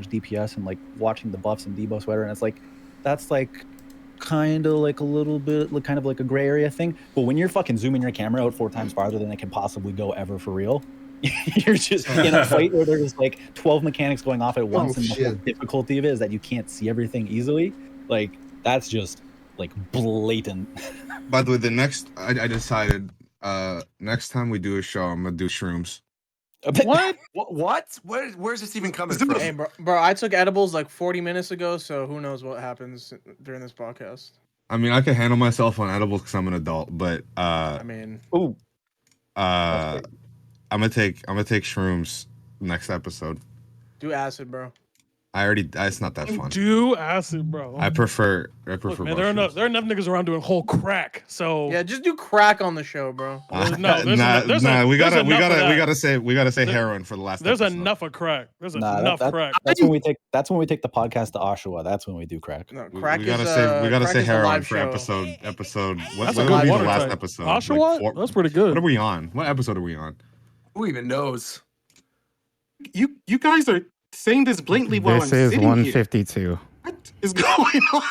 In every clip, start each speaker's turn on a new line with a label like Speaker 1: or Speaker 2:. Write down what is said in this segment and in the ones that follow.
Speaker 1: DPS and like watching the buffs and debuffs whatever, and it's like that's like kind of like a little bit like kind of like a gray area thing. But when you're fucking zooming your camera out 4 times farther than it can possibly go ever for real, you're just in a fight where there's like 12 mechanics going off at once, and the whole difficulty of it is that you can't see everything easily. Like that's just like blatant.
Speaker 2: By the way, the next I decided next time we do a show, I'm gonna do shrooms.
Speaker 3: What? Where's this even coming from?
Speaker 4: Hey, bro, I took edibles like 40 minutes ago, so who knows what happens during this podcast.
Speaker 2: I mean, I can handle myself on edibles because I'm an adult, but
Speaker 4: I mean,
Speaker 2: I'm gonna take shrooms next episode.
Speaker 4: do acid, bro.
Speaker 2: It's not that fun.
Speaker 5: Do acid, bro.
Speaker 2: I prefer.
Speaker 5: Look, man, there are enough niggas around doing whole crack. So
Speaker 4: yeah, just do crack on the show, bro.
Speaker 2: We gotta say heroin for the last.
Speaker 5: There's
Speaker 2: episode.
Speaker 5: enough of crack. There's enough crack.
Speaker 1: That's when we take the podcast to Oshawa. That's when we do crack.
Speaker 4: No, crack
Speaker 2: we gotta say heroin for episode. What would be the last episode?
Speaker 5: Oshawa?
Speaker 2: Like
Speaker 5: That's pretty good.
Speaker 2: What are we on? What episode are we on?
Speaker 3: Who even knows?
Speaker 6: You guys are saying this blatantly while I'm
Speaker 7: This
Speaker 6: sitting
Speaker 7: is 152.
Speaker 6: here. What is going on?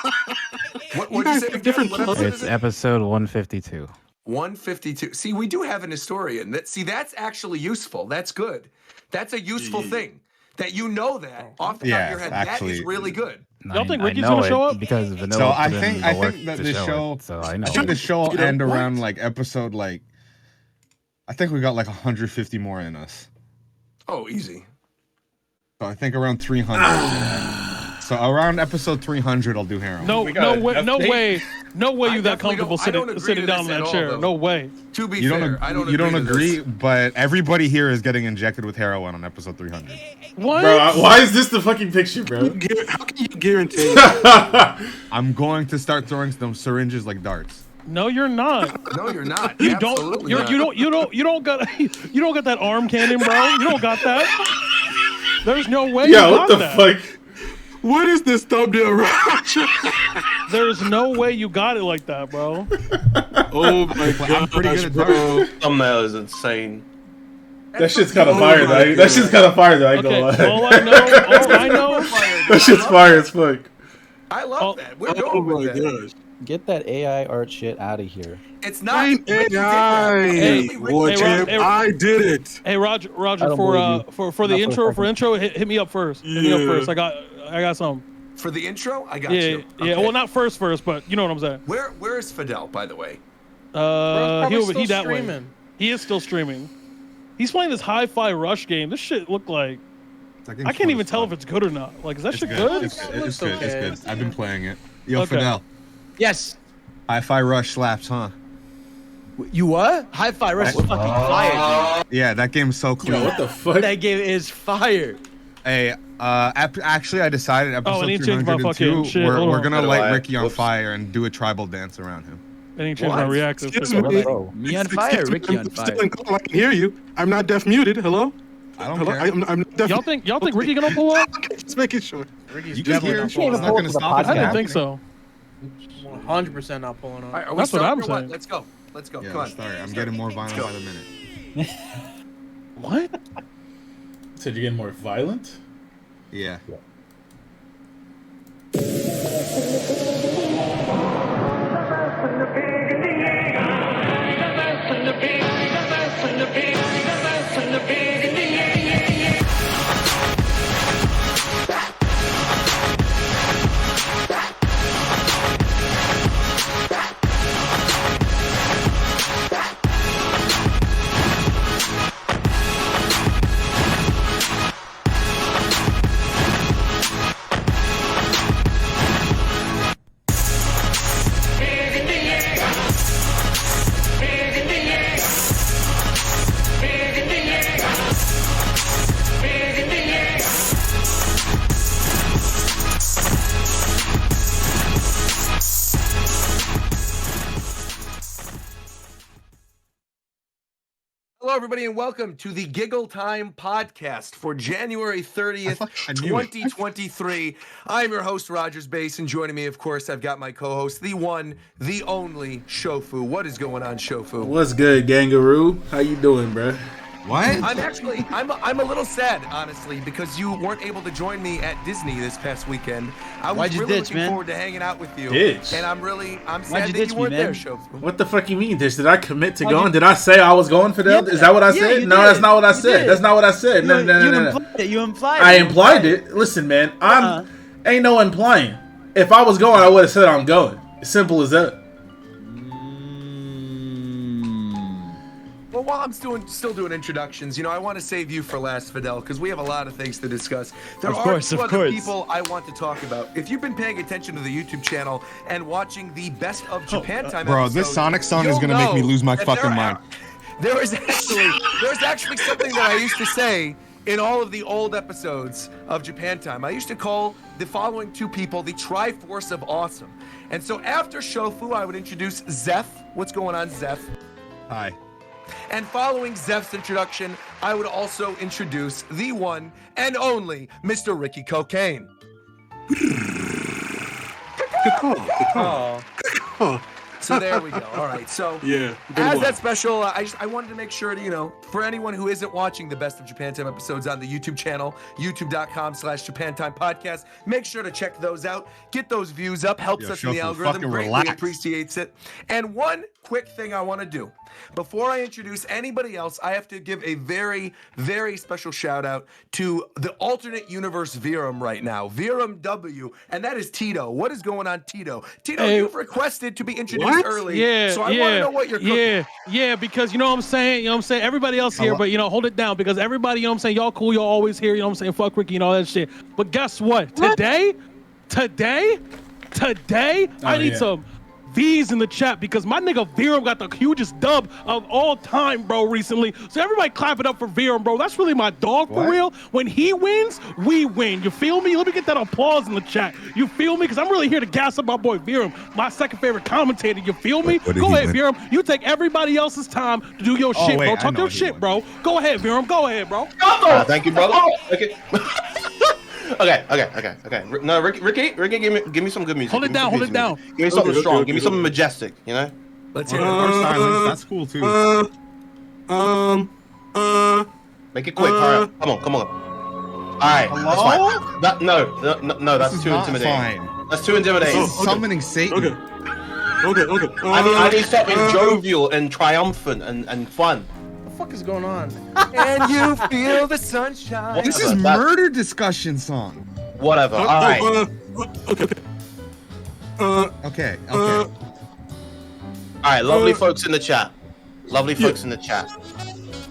Speaker 3: What
Speaker 6: You
Speaker 3: you
Speaker 6: guys
Speaker 3: say
Speaker 6: have different
Speaker 3: again? What
Speaker 6: clothes.
Speaker 3: episode
Speaker 7: It's
Speaker 3: is it?
Speaker 7: episode 152.
Speaker 3: 152. See, we do have an historian. That's actually useful. That's good. That's a useful thing. That you know that off the top of your head. That is really good.
Speaker 5: Y'all think Ricky's
Speaker 7: I know
Speaker 5: gonna show
Speaker 7: it
Speaker 5: up?
Speaker 7: Because Vanilla
Speaker 2: So I
Speaker 7: put in
Speaker 2: think
Speaker 7: the work
Speaker 2: that
Speaker 7: to
Speaker 2: the show.
Speaker 7: it, so I know.
Speaker 2: I think the show will
Speaker 6: You know
Speaker 2: end
Speaker 6: what?
Speaker 2: around like episode like. I think we got like 150 more in us.
Speaker 3: Oh, easy.
Speaker 2: So I think around 300. So around episode 300, I'll do heroin.
Speaker 5: No way you that comfortable sitting down in that chair. No way.
Speaker 3: To be
Speaker 2: You
Speaker 3: fair, I don't agree.
Speaker 2: you don't
Speaker 3: to
Speaker 2: agree,
Speaker 3: this.
Speaker 2: but everybody here is getting injected with heroin on episode 300.
Speaker 5: What?
Speaker 8: Bro, why is this the fucking picture, bro?
Speaker 6: How can you guarantee?
Speaker 2: I'm going to start throwing some syringes like darts.
Speaker 5: No, you're not.
Speaker 3: No, you're not.
Speaker 5: You
Speaker 3: Absolutely
Speaker 5: don't.
Speaker 3: not.
Speaker 5: You don't got that arm cannon, bro. You don't got that. There's no way.
Speaker 8: Yeah,
Speaker 5: you
Speaker 8: what
Speaker 5: got
Speaker 8: the
Speaker 5: that.
Speaker 8: fuck?
Speaker 6: What is this thumbnail, Roger?
Speaker 5: There's no way you got it like that, bro.
Speaker 6: Oh my god,
Speaker 2: I'm pretty good at
Speaker 6: bro.
Speaker 9: Thumbnail is insane.
Speaker 8: That shit's kind of fire, though. That shit's kind of fire, though. I ain't
Speaker 5: Okay,
Speaker 8: gonna lie.
Speaker 5: all I know.
Speaker 8: That shit's fire as fuck.
Speaker 3: I love that. We're
Speaker 6: Oh
Speaker 3: going
Speaker 6: my
Speaker 3: with that.
Speaker 6: gosh.
Speaker 1: Get that AI art shit out of here.
Speaker 3: It's not.
Speaker 6: Ain't
Speaker 3: Ricky did that.
Speaker 6: AI.
Speaker 3: Ricky
Speaker 6: Watch
Speaker 3: did
Speaker 6: him.
Speaker 3: that.
Speaker 6: I did it.
Speaker 5: Hey, Roger,
Speaker 1: I don't
Speaker 5: for the
Speaker 1: Not
Speaker 5: intro,
Speaker 1: for a second.
Speaker 5: hit me up first. Hit me up
Speaker 6: Yeah.
Speaker 5: first. I got some.
Speaker 3: For the intro, I got
Speaker 5: Yeah,
Speaker 3: you.
Speaker 5: yeah.
Speaker 3: Okay.
Speaker 5: Well, not first, but you know what I'm saying.
Speaker 3: Where is Fidel, by the way?
Speaker 4: Probably
Speaker 5: He
Speaker 4: still
Speaker 5: that way.
Speaker 4: streaming.
Speaker 5: He is still streaming. He's playing this Hi-Fi Rush game. This shit look like I can't even tell if it's good or not. Like, is that shit good?
Speaker 2: It's good. It's
Speaker 4: okay.
Speaker 2: good. I've been playing it. Yo,
Speaker 5: Okay.
Speaker 2: Fidel.
Speaker 10: Yes.
Speaker 2: Hi-Fi Rush slaps, huh?
Speaker 10: You what? Hi-Fi Rush is fucking fire,
Speaker 2: Yeah, that game's so clean.
Speaker 8: Yo, what the
Speaker 10: dude.
Speaker 8: fuck?
Speaker 10: That game is fire.
Speaker 2: Hey, actually, I decided episode
Speaker 5: and he changed my
Speaker 2: 302,
Speaker 5: fucking shit.
Speaker 2: we're
Speaker 5: Hold on.
Speaker 2: gonna
Speaker 9: How do
Speaker 2: light
Speaker 9: I?
Speaker 2: Ricky on
Speaker 9: Whoops.
Speaker 2: fire and do a tribal dance around him.
Speaker 5: I didn't change my
Speaker 3: What?
Speaker 5: reactive.
Speaker 6: Excuse
Speaker 5: to
Speaker 6: me.
Speaker 1: Bro,
Speaker 10: Me on fire, Ricky on
Speaker 6: I'm still
Speaker 10: fire.
Speaker 6: in call. I can hear you. I'm not deaf muted. Hello?
Speaker 2: I don't
Speaker 6: Hello?
Speaker 2: care.
Speaker 6: I'm not deaf.
Speaker 5: Y'all think Ricky gonna pull up?
Speaker 6: Okay, just making sure.
Speaker 4: Ricky's
Speaker 2: You can
Speaker 4: definitely
Speaker 2: hear
Speaker 4: not
Speaker 2: it.
Speaker 4: pulling
Speaker 2: It's
Speaker 4: up.
Speaker 2: not gonna stop it.
Speaker 5: I didn't
Speaker 1: Yeah.
Speaker 5: think so.
Speaker 4: 100% not pulling
Speaker 3: All
Speaker 4: up.
Speaker 3: right, are we
Speaker 5: That's what
Speaker 3: starting
Speaker 5: I'm
Speaker 3: or
Speaker 5: saying.
Speaker 3: Let's go. Let's go.
Speaker 2: Yeah,
Speaker 3: Come on.
Speaker 2: sorry, I'm getting more violent by the minute.
Speaker 5: What?
Speaker 8: Said you're getting more violent?
Speaker 2: Yeah.
Speaker 3: Hello, everybody, and welcome to the Giggle Time podcast for January 30th,
Speaker 2: I knew it.
Speaker 3: 2023. I'm your host, Rogers Bass, and joining me, of course, I've got my co-host, the one, the only, Shofu. What is going on, Shofu?
Speaker 8: What's good, Gangaroo? How you doing, bro?
Speaker 2: What?
Speaker 3: I'm a little sad, honestly, because you weren't able to join me at Disney this past weekend. I was really looking forward to hanging out with you.
Speaker 8: Ditch.
Speaker 3: And I'm sad that you weren't there, Shofu.
Speaker 8: What the fuck you mean, Ditch? Did I commit to going? Did I say I was going, Fidel? Is that what I said? No, that's not what I said. That's not what I said. No.
Speaker 10: You implied it.
Speaker 8: I implied it. Listen, man, ain't no implying. If I was going, I would have said I'm going. Simple as that.
Speaker 3: Well, while I'm still doing introductions, I want to save you for last, Fidel, because we have a lot of things to discuss. There are two other people I want to talk about. If you've been paying attention to the YouTube channel and watching the Best of Japan Time
Speaker 2: bro,
Speaker 3: episode,
Speaker 2: this Sonic song is going to make me lose my fucking mind.
Speaker 3: There's actually something that I used to say in all of the old episodes of Japan Time. I used to call the following two people the Triforce of Awesome. And so after Shofu, I would introduce Zeph. What's going on, Zeph?
Speaker 2: Hi.
Speaker 3: And following Zeph's introduction, I would also introduce the one and only Mr. Ricky Cocaine.
Speaker 6: Good call.
Speaker 3: So there we go. All right. So as that special, I wanted to make sure to, for anyone who isn't watching the Best of Japan Time episodes on the YouTube channel, youtube.com/Japan Time Podcast, make sure to check those out. Get those views up. Helps us in the algorithm. Greatly appreciates it. And one quick thing I want to do. Before I introduce anybody else, I have to give a very, very special shout out to the alternate universe Virum right now. Virum W, and that is Tito. What is going on, Tito? Tito, you've requested to be introduced early.
Speaker 5: Yeah,
Speaker 3: so I want to know what you're cooking.
Speaker 5: Yeah, because you know what I'm saying? Everybody else here, but hold it down because everybody, y'all cool, y'all always here, fuck Ricky and all that shit. But guess what? Today, I need some V's in the chat because my nigga Virum got the hugest dub of all time, bro, recently. So everybody clap it up for Virum, bro. That's really my dog for real. When he wins, we win. You feel me? Let me get that applause in the chat. You feel me? Because I'm really here to gas up my boy Virum, my second favorite commentator. You feel me? Go ahead, Virum. You take everybody else's time to do your shit, bro. Talk your shit, bro. Go ahead, Virum. Go ahead, bro.
Speaker 9: Thank you, brother. Okay. Okay. No, Ricky, give me some good music.
Speaker 5: Hold it down.
Speaker 9: Give me something strong. Give me something majestic.
Speaker 3: Let's hear it.
Speaker 2: That's cool too.
Speaker 9: Make it quick. Hurry up. Come on. All right.
Speaker 2: Hello?
Speaker 9: That's fine. No, that's too intimidating. That's too intimidating.
Speaker 2: Summoning Satan.
Speaker 6: Okay.
Speaker 9: I need something jovial and triumphant and fun.
Speaker 4: What the fuck is going on?
Speaker 3: And you feel the sunshine.
Speaker 2: This is murder discussion song.
Speaker 9: Whatever. All right.
Speaker 2: Okay.
Speaker 9: All right, lovely folks in the chat.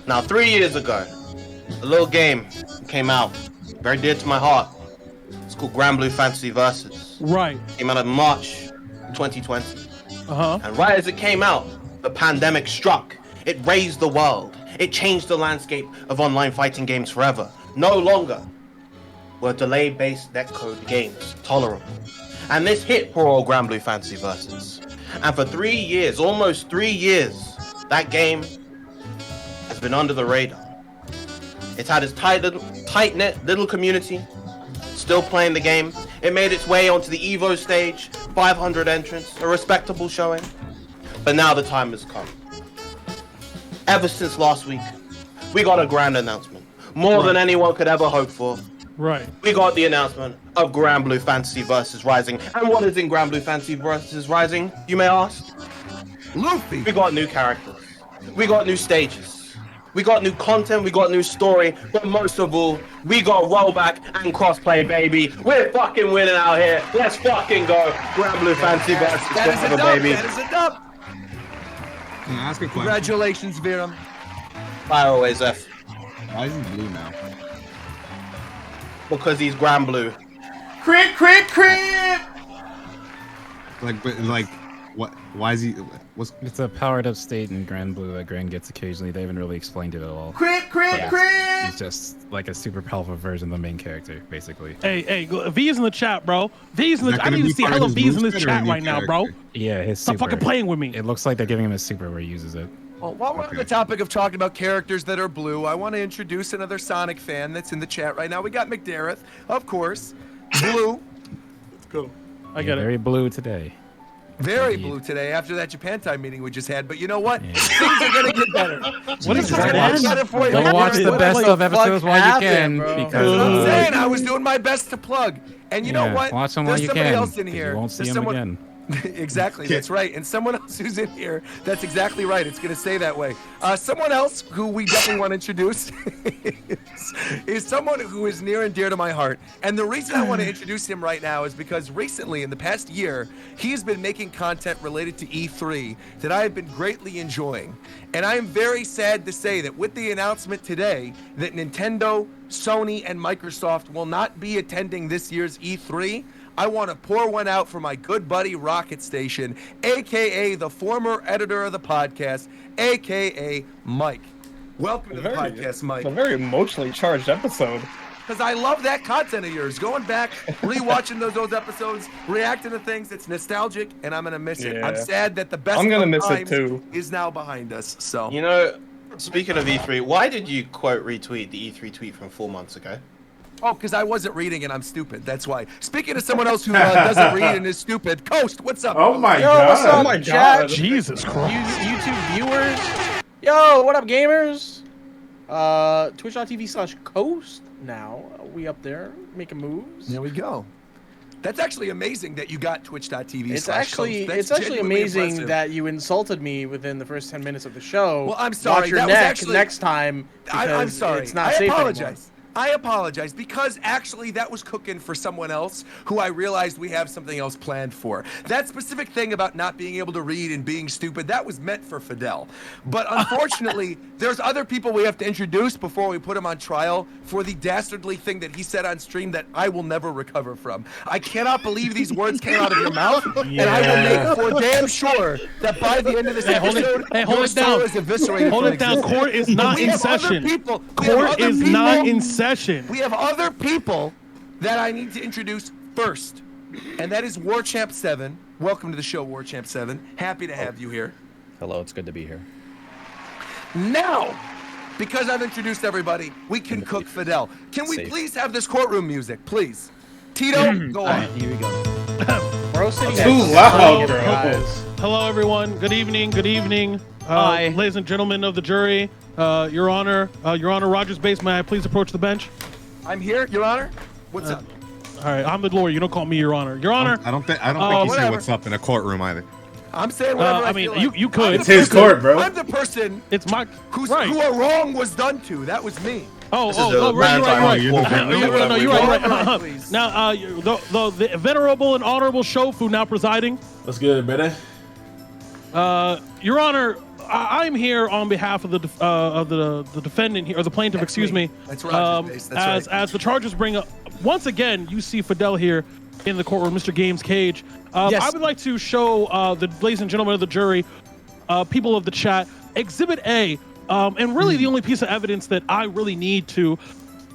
Speaker 9: Now, 3 years ago, a little game came out, very dear to my heart. It's called Grand Blue Fantasy Versus.
Speaker 5: Right.
Speaker 9: Came out in March 2020.
Speaker 5: Uh-huh.
Speaker 9: And right as it came out, the pandemic struck. It raised the world. It changed the landscape of online fighting games forever. No longer were delay-based netcode games tolerable. And this hit poor old Grand Blue Fantasy Versus. And for 3 years, almost 3 years, that game has been under the radar. It's had its tight-knit little community, still playing the game. It made its way onto the Evo stage, 500 entrants, a respectable showing. But now the time has come. Ever since last week, we got a grand announcement. More than anyone could ever hope for.
Speaker 5: Right.
Speaker 9: We got the announcement of Grand Blue Fantasy Versus Rising. And what is in Grand Blue Fantasy Versus Rising, you may ask?
Speaker 3: Luffy.
Speaker 9: We got new characters. We got new stages. We got new content. We got new story. But most of all, we got rollback and crossplay, baby. We're fucking winning out here. Let's fucking go. Grand Blue Fantasy Versus Rising, baby.
Speaker 3: That is a dub.
Speaker 2: Can I ask a question?
Speaker 3: Congratulations, Virum.
Speaker 9: Fire away, Zeph.
Speaker 2: Why is he blue now?
Speaker 9: Because he's Grand Blue.
Speaker 8: Crit.
Speaker 2: Like, what? Why is he? What's?
Speaker 7: It's a powered up state in Grand Blue that Grand gets occasionally. They haven't really explained it at all.
Speaker 8: Crit.
Speaker 7: He's just like a super powerful version of the main character, basically.
Speaker 5: Hey, V's in the chat, bro. V's in the. I need to see hella V's in this chat right now, bro.
Speaker 7: Yeah, his
Speaker 5: Stop
Speaker 7: super.
Speaker 5: fucking playing with me.
Speaker 7: It looks like they're giving him a super where he uses it.
Speaker 3: Well, while we're on the topic of talking about characters that are blue, I want to introduce another Sonic fan that's in the chat right now. We got McDareth, of course. Blue.
Speaker 6: Let's go.
Speaker 5: I get it.
Speaker 7: Very blue today.
Speaker 3: Very blue today after that Japan time meeting we just had. But you know what? Things are gonna get better.
Speaker 5: What is
Speaker 3: Things are gonna get better for you.
Speaker 7: Don't watch the best of episodes while you can,
Speaker 4: bro?
Speaker 7: because
Speaker 3: I'm saying I was doing my best to plug. And you know what?
Speaker 7: watch them while
Speaker 3: There's
Speaker 7: you
Speaker 3: somebody
Speaker 7: can.
Speaker 3: else in
Speaker 7: 'Cause
Speaker 3: here.
Speaker 7: You won't see
Speaker 3: There's
Speaker 7: them
Speaker 3: someone...
Speaker 7: again.
Speaker 3: Exactly, that's right. And someone else who's in here, that's exactly right. It's going to stay that way. Someone else who we definitely want to introduce is someone who is near and dear to my heart. And the reason I want to introduce him right now is because recently, in the past year, he's been making content related to E3 that I have been greatly enjoying. And I am very sad to say that with the announcement today that Nintendo, Sony, and Microsoft will not be attending this year's E3, I want to pour one out for my good buddy Rocket Station, a.k.a. the former editor of the podcast, a.k.a. Mike. Welcome to the podcast, Mike.
Speaker 11: It's a very emotionally charged episode.
Speaker 3: Because I love that content of yours. Going back, rewatching those episodes, reacting to things, it's nostalgic, and I'm going to miss it. I'm sad that the best
Speaker 11: I'm gonna
Speaker 3: of
Speaker 11: miss it
Speaker 3: times
Speaker 11: too.
Speaker 3: is now behind us. So
Speaker 9: You know, speaking of E3, why did you quote retweet the E3 tweet from 4 months ago?
Speaker 3: Oh, because I wasn't reading and I'm stupid. That's why. Speaking of someone else who doesn't read and is stupid, Coast, what's up?
Speaker 8: Oh my
Speaker 4: Yo,
Speaker 8: god.
Speaker 4: what's up,
Speaker 11: Oh my
Speaker 4: chat?
Speaker 11: God.
Speaker 5: Jesus Christ.
Speaker 4: YouTube viewers. Yo, what up, gamers? Twitch.tv/Coast. Now we up there making moves.
Speaker 3: There we go. That's actually amazing that you got Twitch.tv.
Speaker 4: It's actually amazing that you insulted me within the first 10 minutes of the show.
Speaker 3: Well, I'm sorry.
Speaker 4: Watch your
Speaker 3: That was
Speaker 4: neck
Speaker 3: actually-
Speaker 4: next time.
Speaker 3: I'm sorry.
Speaker 4: It's not
Speaker 3: I
Speaker 4: safe
Speaker 3: apologize.
Speaker 4: anymore.
Speaker 3: I apologize because actually that was cooking for someone else who I realized we have something else planned for. That specific thing about not being able to read and being stupid, that was meant for Fidel. But unfortunately, there's other people we have to introduce before we put him on trial for the dastardly thing that he said on stream that I will never recover from. I cannot believe these words came out of your mouth, and I will make for damn sure that by the end of this episode,
Speaker 5: hold
Speaker 3: your
Speaker 5: it down.
Speaker 3: soul is eviscerated.
Speaker 5: Hold
Speaker 3: from
Speaker 5: it down.
Speaker 3: existence.
Speaker 5: Court is not
Speaker 3: We
Speaker 5: in
Speaker 3: have other
Speaker 5: session.
Speaker 3: people- we have
Speaker 5: Court
Speaker 3: other
Speaker 5: is
Speaker 3: people-
Speaker 5: not in session.
Speaker 3: We have other people that I need to introduce first, and that is Warchamp 7. Welcome to the show, Warchamp 7. Happy to have you here.
Speaker 1: Hello, it's good to be here.
Speaker 3: Now, because I've introduced everybody, we can cook Fidel. Can we
Speaker 1: Safe.
Speaker 3: please have this courtroom music, please? Tito, go on.
Speaker 1: Here we go.
Speaker 4: Bro, sitting
Speaker 8: Too
Speaker 4: next to
Speaker 8: loud,
Speaker 4: me,
Speaker 8: bro.
Speaker 4: guys.
Speaker 5: Hello, everyone. Good evening. Good evening.
Speaker 10: Hi.
Speaker 5: Ladies and gentlemen of the jury, Your Honor, Rogers Base, may I please approach the bench?
Speaker 3: I'm here, Your Honor. What's up?
Speaker 5: All right, I'm the lawyer. You don't call me Your Honor. Your Honor.
Speaker 2: I don't think you say
Speaker 3: whatever.
Speaker 2: what's up in a courtroom either.
Speaker 3: I'm saying whatever I
Speaker 5: I mean,
Speaker 3: feel like.
Speaker 5: you could.
Speaker 3: I'm
Speaker 8: It's
Speaker 3: the
Speaker 8: his
Speaker 3: person-
Speaker 8: court, bro.
Speaker 3: I'm the person
Speaker 5: It's my
Speaker 3: who
Speaker 5: right.
Speaker 3: a wrong was done to. That was me.
Speaker 5: Oh,
Speaker 9: This is
Speaker 5: right,
Speaker 9: the
Speaker 5: right, right.
Speaker 2: you're the
Speaker 5: No, you're right.
Speaker 3: Right, please.
Speaker 5: Now, the venerable and honorable shofu now presiding.
Speaker 8: What's good, brother?
Speaker 5: Your Honor, I'm here on behalf of the defendant here, or the plaintiff,
Speaker 3: That's
Speaker 5: excuse
Speaker 3: me.
Speaker 5: me.
Speaker 3: That's Roger's base. That's right.
Speaker 5: As the charges bring up, once again, you see Fidel here in the courtroom, Mr. Games Cage.
Speaker 10: Yes.
Speaker 5: I would like to show the ladies and gentlemen of the jury, people of the chat, Exhibit A, and really the only piece of evidence that I really need to.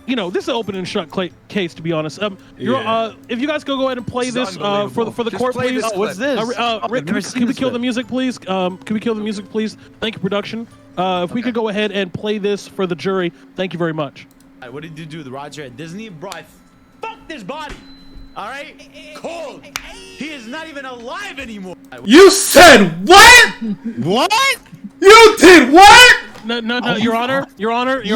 Speaker 5: You know, this is an open and shut case, to be honest. If you guys could go ahead and play
Speaker 3: This is
Speaker 5: this for the
Speaker 3: Just
Speaker 5: court,
Speaker 3: play
Speaker 5: please.
Speaker 3: this
Speaker 10: What's
Speaker 3: clip.
Speaker 10: this?
Speaker 5: Rick, can we kill the music, please? Can we kill the music, please? Thank you, production. If we could go ahead and play this for the jury, thank you very much.
Speaker 10: What did you do, the Roger at Disney? Bro, I fucked his body. All right? Cold. He is not even alive anymore.
Speaker 8: You said what?
Speaker 10: What?
Speaker 8: You did what?
Speaker 5: No, Your Honor, Your Honor. For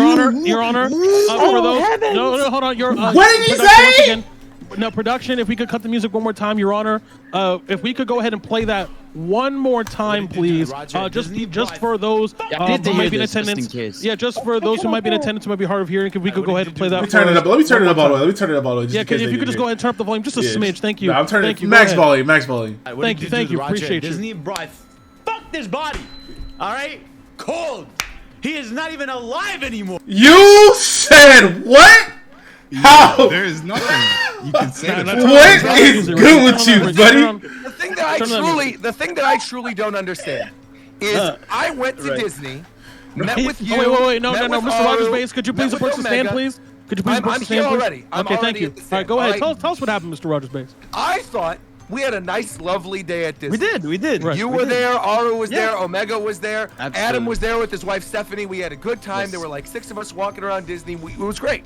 Speaker 5: those, no, hold on.
Speaker 8: What did he
Speaker 5: production,
Speaker 8: say?
Speaker 5: once again. No, production. If we could cut the music one more time, Your Honor. If we could go ahead and play that one more time, please. Just for those who might be in attendance. Yeah, just for those who might be in attendance who might be hard of hearing. If we could go ahead and play that.
Speaker 8: Let me turn it up. Let me turn it up all the way. Let me turn it up all the way.
Speaker 5: Yeah, if you could just go ahead and turn up the volume just a smidge. Thank you.
Speaker 8: No, I'm turning
Speaker 5: Thank you.
Speaker 8: max
Speaker 5: Go ahead.
Speaker 8: volume. Max volume.
Speaker 5: Thank you. Appreciate you.
Speaker 10: Disney, bro, I fucked his body. All right? Cold. He is not even alive anymore.
Speaker 8: You said what? How?
Speaker 2: There is nothing you can say. to that.
Speaker 8: What is good with you, buddy?
Speaker 3: The thing that I truly don't understand is I went to Disney, met with you.
Speaker 5: Wait, no,
Speaker 3: met with
Speaker 5: Mr. Rogers
Speaker 3: Aru,
Speaker 5: Base, could you
Speaker 3: met
Speaker 5: please
Speaker 3: with
Speaker 5: approach the stand,
Speaker 3: Omega.
Speaker 5: please? Could you please approach
Speaker 3: I'm
Speaker 5: the stand,
Speaker 3: here
Speaker 5: please?
Speaker 3: already. I'm
Speaker 5: Okay, thank
Speaker 3: already
Speaker 5: you.
Speaker 3: at the
Speaker 5: All right,
Speaker 3: stand.
Speaker 5: go ahead.
Speaker 3: Alright.
Speaker 5: Tell us what happened, Mr. Rogers Base.
Speaker 3: I thought we had a nice, lovely day at Disney.
Speaker 10: We did.
Speaker 5: Right.
Speaker 3: You
Speaker 10: We
Speaker 3: were
Speaker 10: did.
Speaker 3: there, Aru was
Speaker 10: Yeah.
Speaker 3: there, Omega was there,
Speaker 10: Absolutely.
Speaker 3: Adam was there with his wife Stephanie. We had a good time.
Speaker 10: Yes.
Speaker 3: There were like 6 of us walking around Disney. It was great.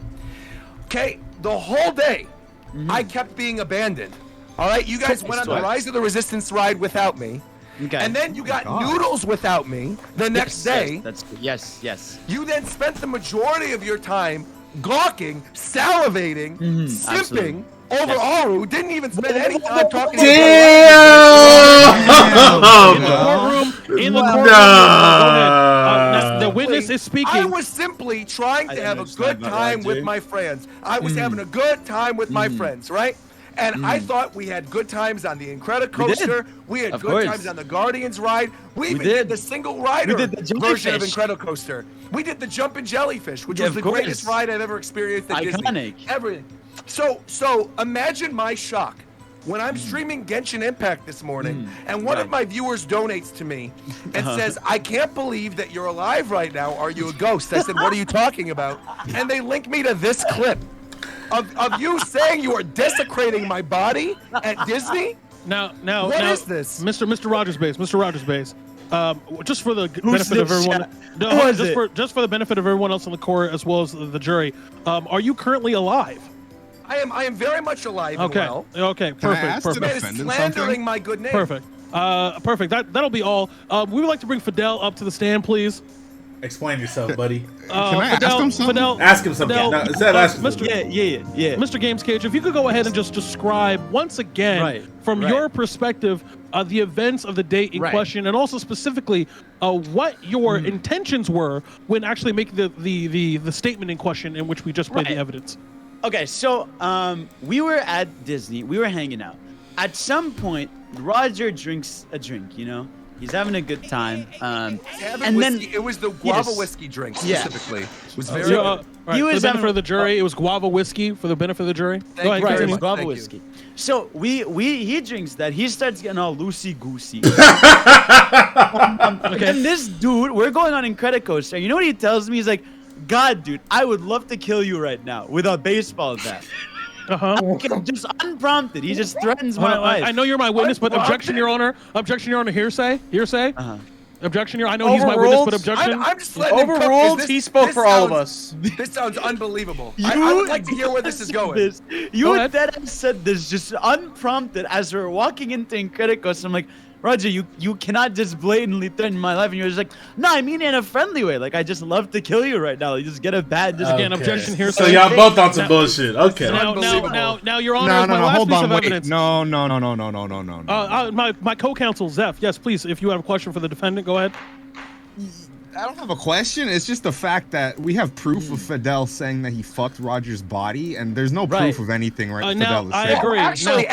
Speaker 3: Okay, the whole day, I kept being abandoned All right, you guys went on the Rise of the Resistance ride without me.
Speaker 10: Okay.
Speaker 3: And then you got noodles without me the next day.
Speaker 10: Yes.
Speaker 3: You then spent the majority of your time gawking, salivating, simping over Aru. Didn't even spend any time talking to
Speaker 5: in the courtroom. The witness is speaking.
Speaker 3: I was simply trying to have a good time with my friends. I was having a good time with my friends, right? And I thought we had good times on the Incredicoaster. We had good times on the Guardians ride. We even did the single rider version of Incredicoaster. We did the jumping jellyfish, which was the greatest ride I've ever experienced at Disney. Everything. So imagine my shock when I'm streaming Genshin Impact this morning, and one of my viewers donates to me and says, "I can't believe that you're alive right now. Are you a ghost?" I said, "What are you talking about?" And they link me to this clip. Of you saying you are desecrating my body at Disney? What is this?
Speaker 5: Mr. Rogers Base, just for the benefit of everyone, just for the benefit of everyone else in the court as well as the jury, are you currently alive?
Speaker 3: I am very much alive and well.
Speaker 5: Okay, perfect.
Speaker 3: The man is slandering my good name.
Speaker 5: Perfect. That'll be all. We would like to bring Fidel up to the stand, please.
Speaker 8: Explain yourself, buddy.
Speaker 2: Can I ask him something?
Speaker 8: Ask him something.
Speaker 5: Mr. Games Cage, if you could go ahead and just describe once again, from your perspective, the events of the date in question, and also specifically what your intentions were when actually making the statement in question in which we just played the evidence.
Speaker 10: Okay, so we were at Disney. We were hanging out. At some point, Roger drinks a drink, you know? He's having a good time. And then
Speaker 3: it was the guava whiskey drink specifically. It was very
Speaker 5: good. He was for the benefit of the jury. It was guava whiskey for the benefit of the jury.
Speaker 10: Go ahead, it was guava whiskey. So he drinks that. He starts getting all loosey goosey. And this dude, we're going on Incredicoaster. You know what he tells me? He's like, "God, dude, I would love to kill you right now with a baseball bat." Just unprompted. He just threatens my life.
Speaker 5: I know you're my witness, but objection, Your Honor. Objection, Your Honor. Hearsay. Objection, Your Honor. I know he's my witness, but objection.
Speaker 3: I'm just letting him cook,
Speaker 4: overruled. He spoke for all of us.
Speaker 3: This sounds unbelievable. I would like to hear where this is going.
Speaker 10: You dead said this just unprompted as we're walking into Incredicoaster. I'm like, Roger, you cannot just blatantly threaten my life. And you're just like, no, I mean in a friendly way. Like, I just love to kill you right now. You just get a bad. Just
Speaker 5: again, objection here.
Speaker 8: So y'all both on some bullshit. Okay.
Speaker 5: Now, Your Honor, my last piece of evidence.
Speaker 2: No.
Speaker 5: My co-counsel, Zeph. Yes, please, if you have a question for the defendant, go ahead.
Speaker 2: I don't have a question. It's just the fact that we have proof of Fidel saying that he fucked Roger's body, and there's no proof of anything Fidel is saying.
Speaker 5: I agree.
Speaker 3: Actually,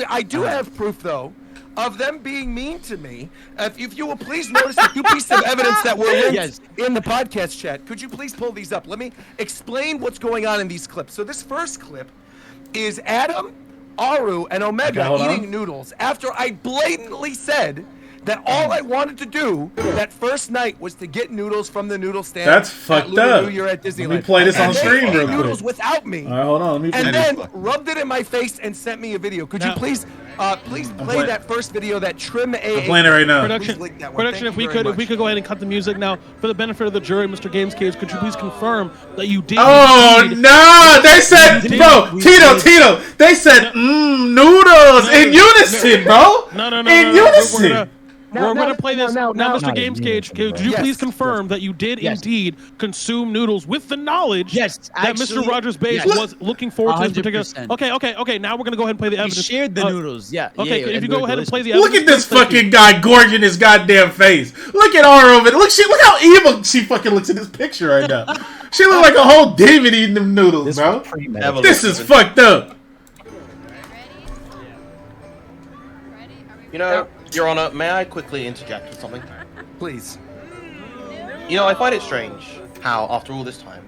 Speaker 3: I do have proof, though, of them being mean to me. If you will please notice the two pieces of evidence that were linked in the podcast chat. Could you please pull these up? Let me explain what's going on in these clips. So this first clip is Adam, Aru, and Omega eating noodles after I blatantly said that all I wanted to do that first night was to get noodles from the noodle stand.
Speaker 8: That's fucked up.
Speaker 3: New Year at Disneyland.
Speaker 8: Let me play this on stream real quick.
Speaker 3: Noodles without me.
Speaker 8: All right, hold on. Let me
Speaker 3: and then rubbed it in my face and sent me a video. Could you please play that first video, that trim AA?
Speaker 8: I'm playing it right now.
Speaker 5: Production, if we could go ahead and cut the music now for the benefit of the jury, Mr. Games Cage, could you please confirm that you did?
Speaker 8: Oh no! They said, bro, Tito. They said, noodles in unison, bro.
Speaker 5: No.
Speaker 8: In unison.
Speaker 5: We're going to play this now, Mr. Games Cage. Could you please confirm that you did indeed consume noodles with the knowledge that Mr. Rogers Base was looking forward to this particular? Okay. Now we're going to go ahead and play the evidence.
Speaker 10: He shared the noodles. Okay,
Speaker 5: if you go ahead and play the evidence.
Speaker 8: Look at this fucking guy gorging his goddamn face. Look at her over there. Look how evil she fucking looks in this picture right now. She look like a whole demon eating them noodles, bro. This is fucked up.
Speaker 9: You know, Your Honor, may I quickly interject with something?
Speaker 3: Please.
Speaker 9: You know, I find it strange how, after all this time,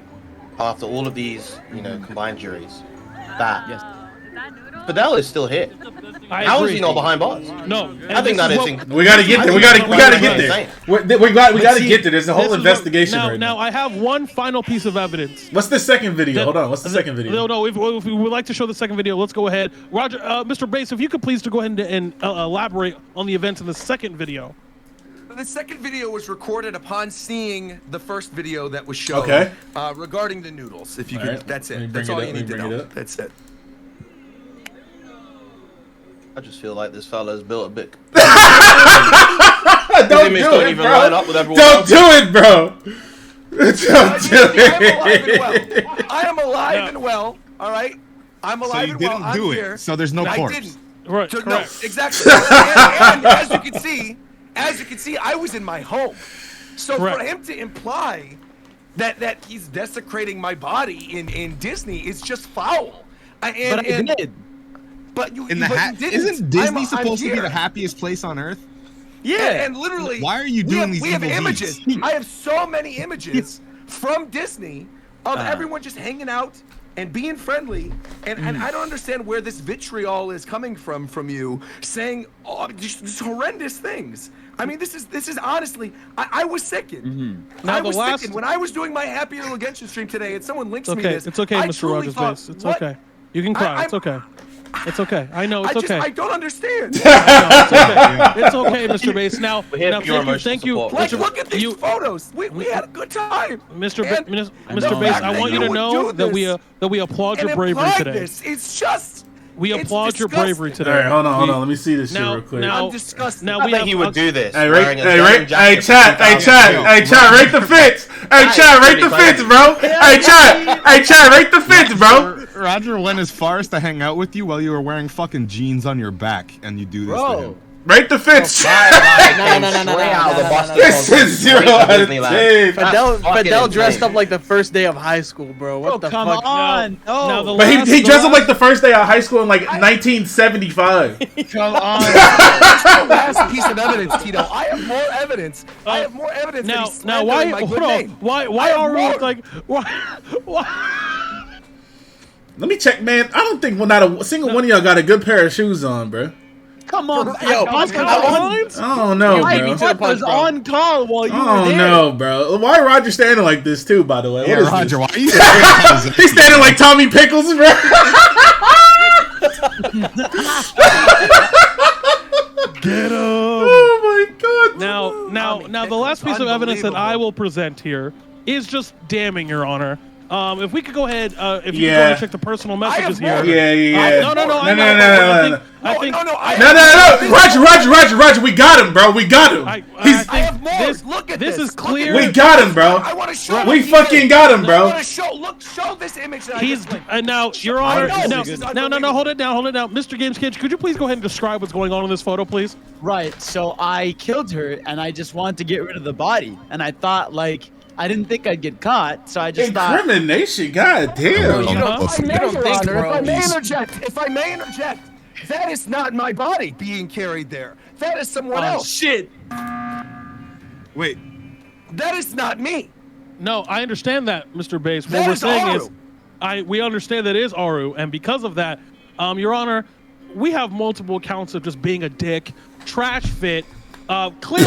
Speaker 9: after all of these, combined juries, that Fidel is still here. How is he not behind bars?
Speaker 5: No,
Speaker 9: I think that is.
Speaker 8: We gotta get there. We gotta get there. We gotta get there. There's a whole investigation right now.
Speaker 5: Now I have one final piece of evidence.
Speaker 8: What's the second video? Hold on. What's the second video?
Speaker 5: No. If we would like to show the second video, let's go ahead. Roger, Mr. Bass, if you could please to go ahead and elaborate on the events in the second video.
Speaker 3: The second video was recorded upon seeing the first video that was shown regarding the noodles. If you could, that's it. That's all you need to know. That's it.
Speaker 9: I just feel like this fella's built a bit.
Speaker 8: Don't do it, bro. Don't do it, bro. Don't do it.
Speaker 3: I am alive and well. All right. I'm alive
Speaker 2: you
Speaker 3: and well.
Speaker 2: didn't do it, so there's no corpse.
Speaker 3: I didn't.
Speaker 5: Right.
Speaker 3: So, no, exactly. and as you can see, I was in my home. So for him to imply that he's desecrating my body in Disney is just foul.
Speaker 10: But I did.
Speaker 3: But you,
Speaker 2: In the
Speaker 3: but you didn't.
Speaker 2: isn't Disney
Speaker 3: I'm
Speaker 2: supposed to be
Speaker 3: here.
Speaker 2: the happiest place on earth?
Speaker 10: Yeah.
Speaker 3: And literally,
Speaker 2: why are you doing these
Speaker 3: we have
Speaker 2: evil
Speaker 3: images.
Speaker 2: deeds?
Speaker 3: I have so many images from Disney of everyone just hanging out and being friendly, and I don't understand where this vitriol is coming from you saying just horrendous things. I mean, this is honestly, I was sickened.
Speaker 5: Now
Speaker 3: I
Speaker 5: the
Speaker 3: was
Speaker 5: last-
Speaker 3: sickened when I was doing my Happy Little Genshin stream today, and someone links me this.
Speaker 5: It's okay,
Speaker 3: I
Speaker 5: Mr.
Speaker 3: truly
Speaker 5: Rogers
Speaker 3: thought,
Speaker 5: Base. It's
Speaker 3: what?
Speaker 5: okay. You can cry. It's okay. It's okay. I know it's okay.
Speaker 3: I don't understand.
Speaker 5: It's okay. It's okay, Mr. Base. Now thank you.
Speaker 3: Like,
Speaker 5: Mr.
Speaker 3: look at these photos. We had a good time.
Speaker 5: Mr.
Speaker 3: And
Speaker 5: Mr. Base, I want you to know that we applaud your bravery today.
Speaker 3: It's just.
Speaker 5: We applaud your bravery today.
Speaker 8: All right, hold on. Let me see this shit real quick.
Speaker 3: I'm disgusted.
Speaker 5: Now
Speaker 9: I think he would do this.
Speaker 8: Hey,
Speaker 9: wearing a denim jacket
Speaker 8: chat, rate the fits. Hey, chat, rate the fits, bro. Hey, chat, rate the fits, bro.
Speaker 2: Roger went as far as to hang out with you while you were wearing fucking jeans on your back, and you do this to him.
Speaker 8: Rate the fits.
Speaker 4: No.
Speaker 8: This is 0 out of 10.
Speaker 4: Fidel dressed up like the first day of high school, bro. What the
Speaker 10: come
Speaker 4: fuck?
Speaker 10: on. No.
Speaker 8: But he dressed up like the first day of high school in like 1975.
Speaker 10: Come on.
Speaker 3: Last piece of evidence, Tito. I have more evidence. I have more evidence.
Speaker 5: Now, why? Hold on. Why are we like? Why?
Speaker 8: Let me check, man. I don't think not a single one of y'all got a good pair of shoes on, bro.
Speaker 10: Come on,
Speaker 5: yo,
Speaker 8: I don't know, bro.
Speaker 10: I was on call while you were
Speaker 8: Oh
Speaker 10: there.
Speaker 8: no, bro. Why Roger standing like this too? By the way,
Speaker 2: Yeah,
Speaker 8: what is
Speaker 2: Roger,
Speaker 8: this?
Speaker 2: why are you standing?
Speaker 8: He's standing like Tommy Pickles, bro.
Speaker 5: Get him!
Speaker 8: Oh my god!
Speaker 5: Now, the last piece of evidence that I will present here is just damning, Your Honor. If we could go ahead, if you could go ahead and check the personal messages here.
Speaker 8: Yeah.
Speaker 5: No.
Speaker 8: Roger, we got him, bro. We got him.
Speaker 3: I have more. Look at this.
Speaker 5: This is clear.
Speaker 8: We got him, bro.
Speaker 3: I want to show.
Speaker 8: We fucking got him, bro.
Speaker 3: I want to show this image. That
Speaker 5: He's and now, Your Honor. No. Hold it down. Mr. Games Kid, could you please go ahead and describe what's going on in this photo, please?
Speaker 10: Right. So I killed her, and I just wanted to get rid of the body, and I thought like. I didn't think I'd get caught, so I just
Speaker 8: Incrimination, god damn.
Speaker 3: If I may interject, that is not my body being carried there. That is someone else.
Speaker 10: Shit.
Speaker 2: Wait.
Speaker 3: That is not me.
Speaker 5: No, I understand that, Mr. Base. What
Speaker 3: That
Speaker 5: we're
Speaker 3: is
Speaker 5: saying
Speaker 3: Aru.
Speaker 5: is, we understand that it is Aru, and because of that, Your Honor, we have multiple accounts of just being a dick, trash fit, clearly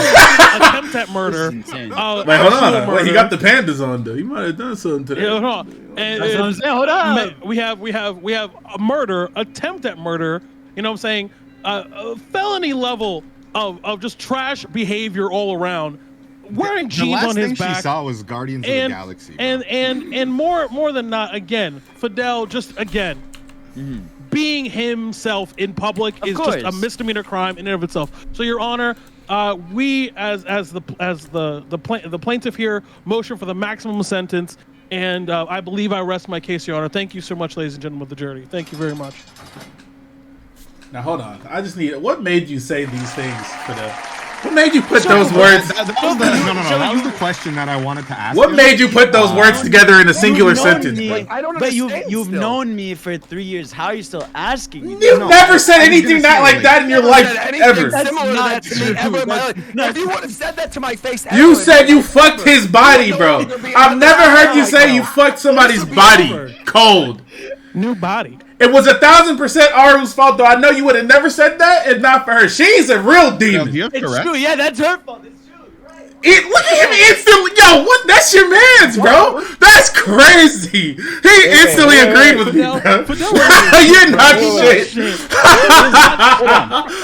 Speaker 5: attempt at murder.
Speaker 8: Wait, hold on. Wait, he got the pandas on though. He might have done something today.
Speaker 5: Yeah, hold on. And,
Speaker 10: That's what I'm saying. Hold on.
Speaker 5: We have a murder, attempt at murder. You know what I'm saying? A felony level of just trash behavior all around. Wearing jeans on his back.
Speaker 2: The last thing she saw was Guardians of the Galaxy.
Speaker 5: And more than not, again, Fidel just again. Being himself in public is just a misdemeanor crime in and of itself. So, Your Honor, we as the plaintiff here motion for the maximum sentence, and I believe I rest my case, Your Honor. Thank you so much, ladies and gentlemen of the jury. Thank you very much.
Speaker 8: Now hold on. I just need. What made you say these things for the? What made you put those words?
Speaker 2: That was the question that I wanted to ask.
Speaker 8: What made you put those words together in a singular sentence?
Speaker 3: I don't
Speaker 10: But
Speaker 3: understand
Speaker 10: you've
Speaker 3: still.
Speaker 10: known me for 3 years. How are you still asking me?
Speaker 8: You've never said anything like that in your life ever.
Speaker 3: Similar to that to me ever in my life. If you would have said that to my face,
Speaker 8: You said you fucked his body, bro. I've never heard you say you fucked somebody's body cold.
Speaker 5: New body.
Speaker 8: It was 1,000% Aru's fault, though. I know you would have never said that if not for her. She's a real demon.
Speaker 10: It's true. Yeah, that's her fault. It's true. Right.
Speaker 8: Look at him instantly. Yo, what? That's your man's, bro. That's crazy. He instantly agreed with me, bro. You're not shit.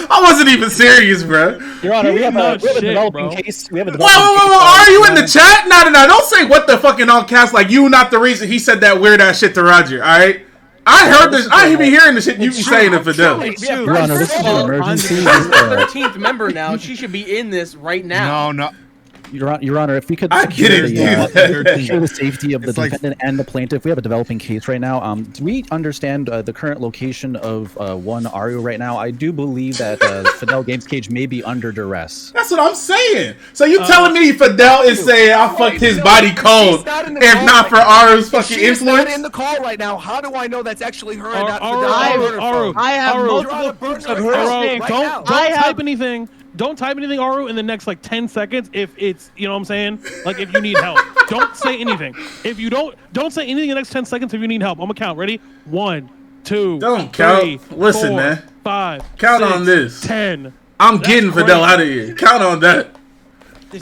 Speaker 8: I wasn't even serious, bro.
Speaker 1: Your Honor, we have a developing case. We have a
Speaker 8: Whoa, are you in the chat? No. Don't say what the fucking all caps like you not the reason he said that weird ass shit to Roger, all right? I heard this. I be hearing the shit you be saying to Fidel.
Speaker 1: Your Honor, this is an emergency.
Speaker 4: She's the 13th member now. She should be in this right now.
Speaker 2: No.
Speaker 1: Your Honor, if we could
Speaker 8: secure
Speaker 1: the safety of the defendant and the plaintiff, we have a developing case right now. We understand the current location of one Aru right now. I do believe that Fidel Games Cage may be under duress.
Speaker 8: That's what I'm saying. So you telling me Fidel is saying I fucked his body cold, if not for Aru's fucking influence?
Speaker 3: She's in the call right now. How do I know that's actually her and not
Speaker 5: Aru,
Speaker 10: I have multiple proofs of her saying.
Speaker 5: Don't type anything. Don't type anything, Aru, in the next like 10 seconds if it's, you know what I'm saying? Like if you need help. Don't say anything. If you don't say anything in the next 10 seconds if you need help. I'm gonna count. Ready? 1, 2,
Speaker 8: don't
Speaker 5: 3,
Speaker 8: count. Listen,
Speaker 5: 4,
Speaker 8: man.
Speaker 5: 5.
Speaker 8: Count
Speaker 5: 6,
Speaker 8: on this.
Speaker 5: 10.
Speaker 8: I'm getting Fidel out of here. Count on that. And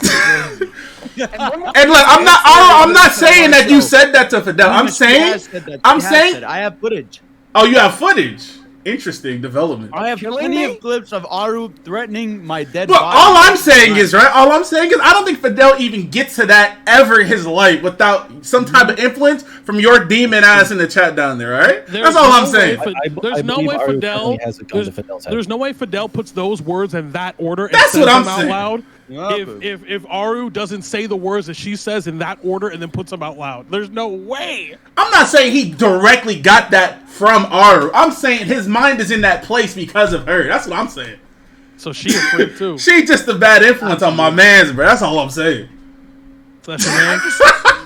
Speaker 8: look, I'm not saying that you said that to Fidel. I'm saying
Speaker 10: I have footage.
Speaker 8: Oh, you have footage. Interesting development.
Speaker 10: I have plenty of clips of Aru threatening my dead
Speaker 8: But
Speaker 10: body.
Speaker 8: all I'm saying is, I don't think Fidel even gets to that ever in his life without some type of influence from your demon ass in the chat down there, right? That's all I'm saying.
Speaker 5: There's no way Fidel. There's no way Fidel puts those words in that order and
Speaker 8: That's
Speaker 5: says
Speaker 8: what I'm
Speaker 5: them out
Speaker 8: saying.
Speaker 5: loud. If Aru doesn't say the words that she says in that order and then puts them out loud, there's no way.
Speaker 8: I'm not saying he directly got that from Aru. I'm saying his mind is in that place because of her. That's what I'm saying.
Speaker 5: So she a freak too.
Speaker 8: She just a bad influence on my man's, bro. That's all I'm saying.
Speaker 5: So that's your man.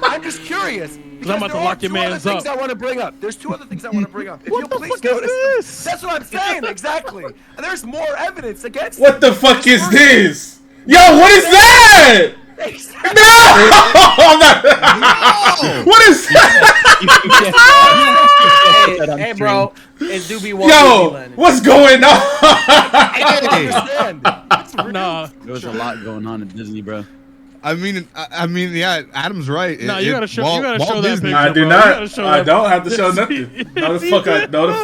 Speaker 3: I'm just curious.
Speaker 5: I'm about to lock your man's up.
Speaker 3: I want to bring up. There's 2 other things I want to bring up. If
Speaker 5: What
Speaker 3: you'll
Speaker 5: the
Speaker 3: please
Speaker 5: fuck
Speaker 3: notice
Speaker 5: is this?
Speaker 3: That's what I'm saying. Exactly. And there's more evidence against.
Speaker 8: What the fuck is this? Yo, what is that? No! I'm not. What is that?
Speaker 4: Hey, bro. It's Doobie
Speaker 8: Yo, what's going on?
Speaker 5: Nah.
Speaker 10: There was a lot going on at Disney, bro.
Speaker 2: I mean, yeah, Adam's right.
Speaker 5: No, you gotta show. You gotta show that
Speaker 2: Disney.
Speaker 5: picture.
Speaker 8: I do
Speaker 5: bro.
Speaker 8: not. I don't have to show nothing. No, the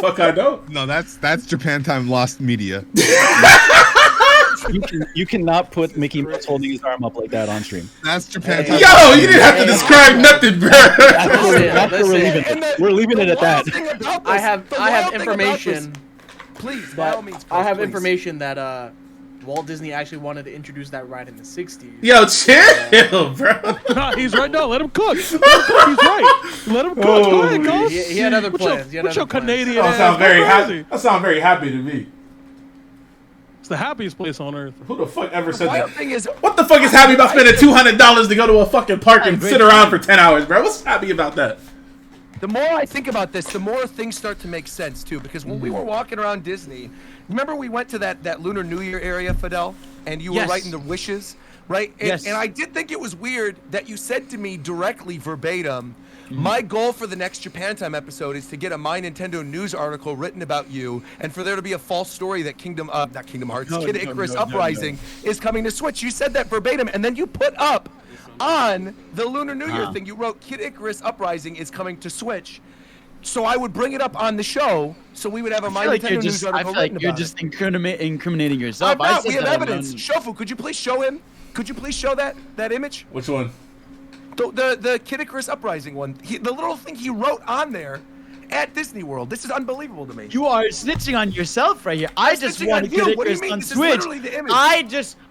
Speaker 8: fuck I don't.
Speaker 2: No, that's Japan Time Lost Media.
Speaker 1: You cannot put Mickey Mouse holding his arm up like that on stream.
Speaker 2: That's Japan Time.
Speaker 8: Yo, you didn't have to describe nothing, bro.
Speaker 1: We're leaving it at that.
Speaker 4: I have information.
Speaker 3: Please, by all means.
Speaker 4: I have information that Walt Disney actually wanted to introduce that ride in the 60s.
Speaker 8: Yo, chill, bro.
Speaker 5: Nah, he's right now. Let him cook. He's right. Let him cook. Go ahead, Ghost.
Speaker 4: He had other plans.
Speaker 5: What's your Canadian
Speaker 8: That
Speaker 5: ass?
Speaker 8: sounds very happy. That sounds very happy to me.
Speaker 5: It's the happiest place on earth.
Speaker 8: Who the fuck ever said that?
Speaker 3: Thing is,
Speaker 8: What the fuck is happy about spending $200 to go to a fucking park and sit around for 10 hours, bro? What's happy about that?
Speaker 3: the more I think about this, the more things start to make sense too. Because when we were walking around Disney, remember we went to that Lunar New Year area, Fidel, and you were writing the wishes, right? And, and I did think it was weird that you said to me directly, verbatim, my goal for the next Japan Time episode is to get a My Nintendo News article written about you, and for there to be a false story that Kid Icarus Uprising is coming to Switch. You said that verbatim, and then you put up on the Lunar New Year thing, you wrote Kid Icarus Uprising is coming to Switch. So I would bring it up on the show, so we would have a My Nintendo News article written about
Speaker 10: you're just incriminating yourself.
Speaker 3: I'm not. We have evidence. Shofu, could you please show him? Could you please show that image?
Speaker 8: Which one?
Speaker 3: The Kid Icarus Uprising one. The little thing he wrote on there at Disney World. This is unbelievable to me.
Speaker 10: You are snitching on yourself right here. I just want Kid Icarus on Switch.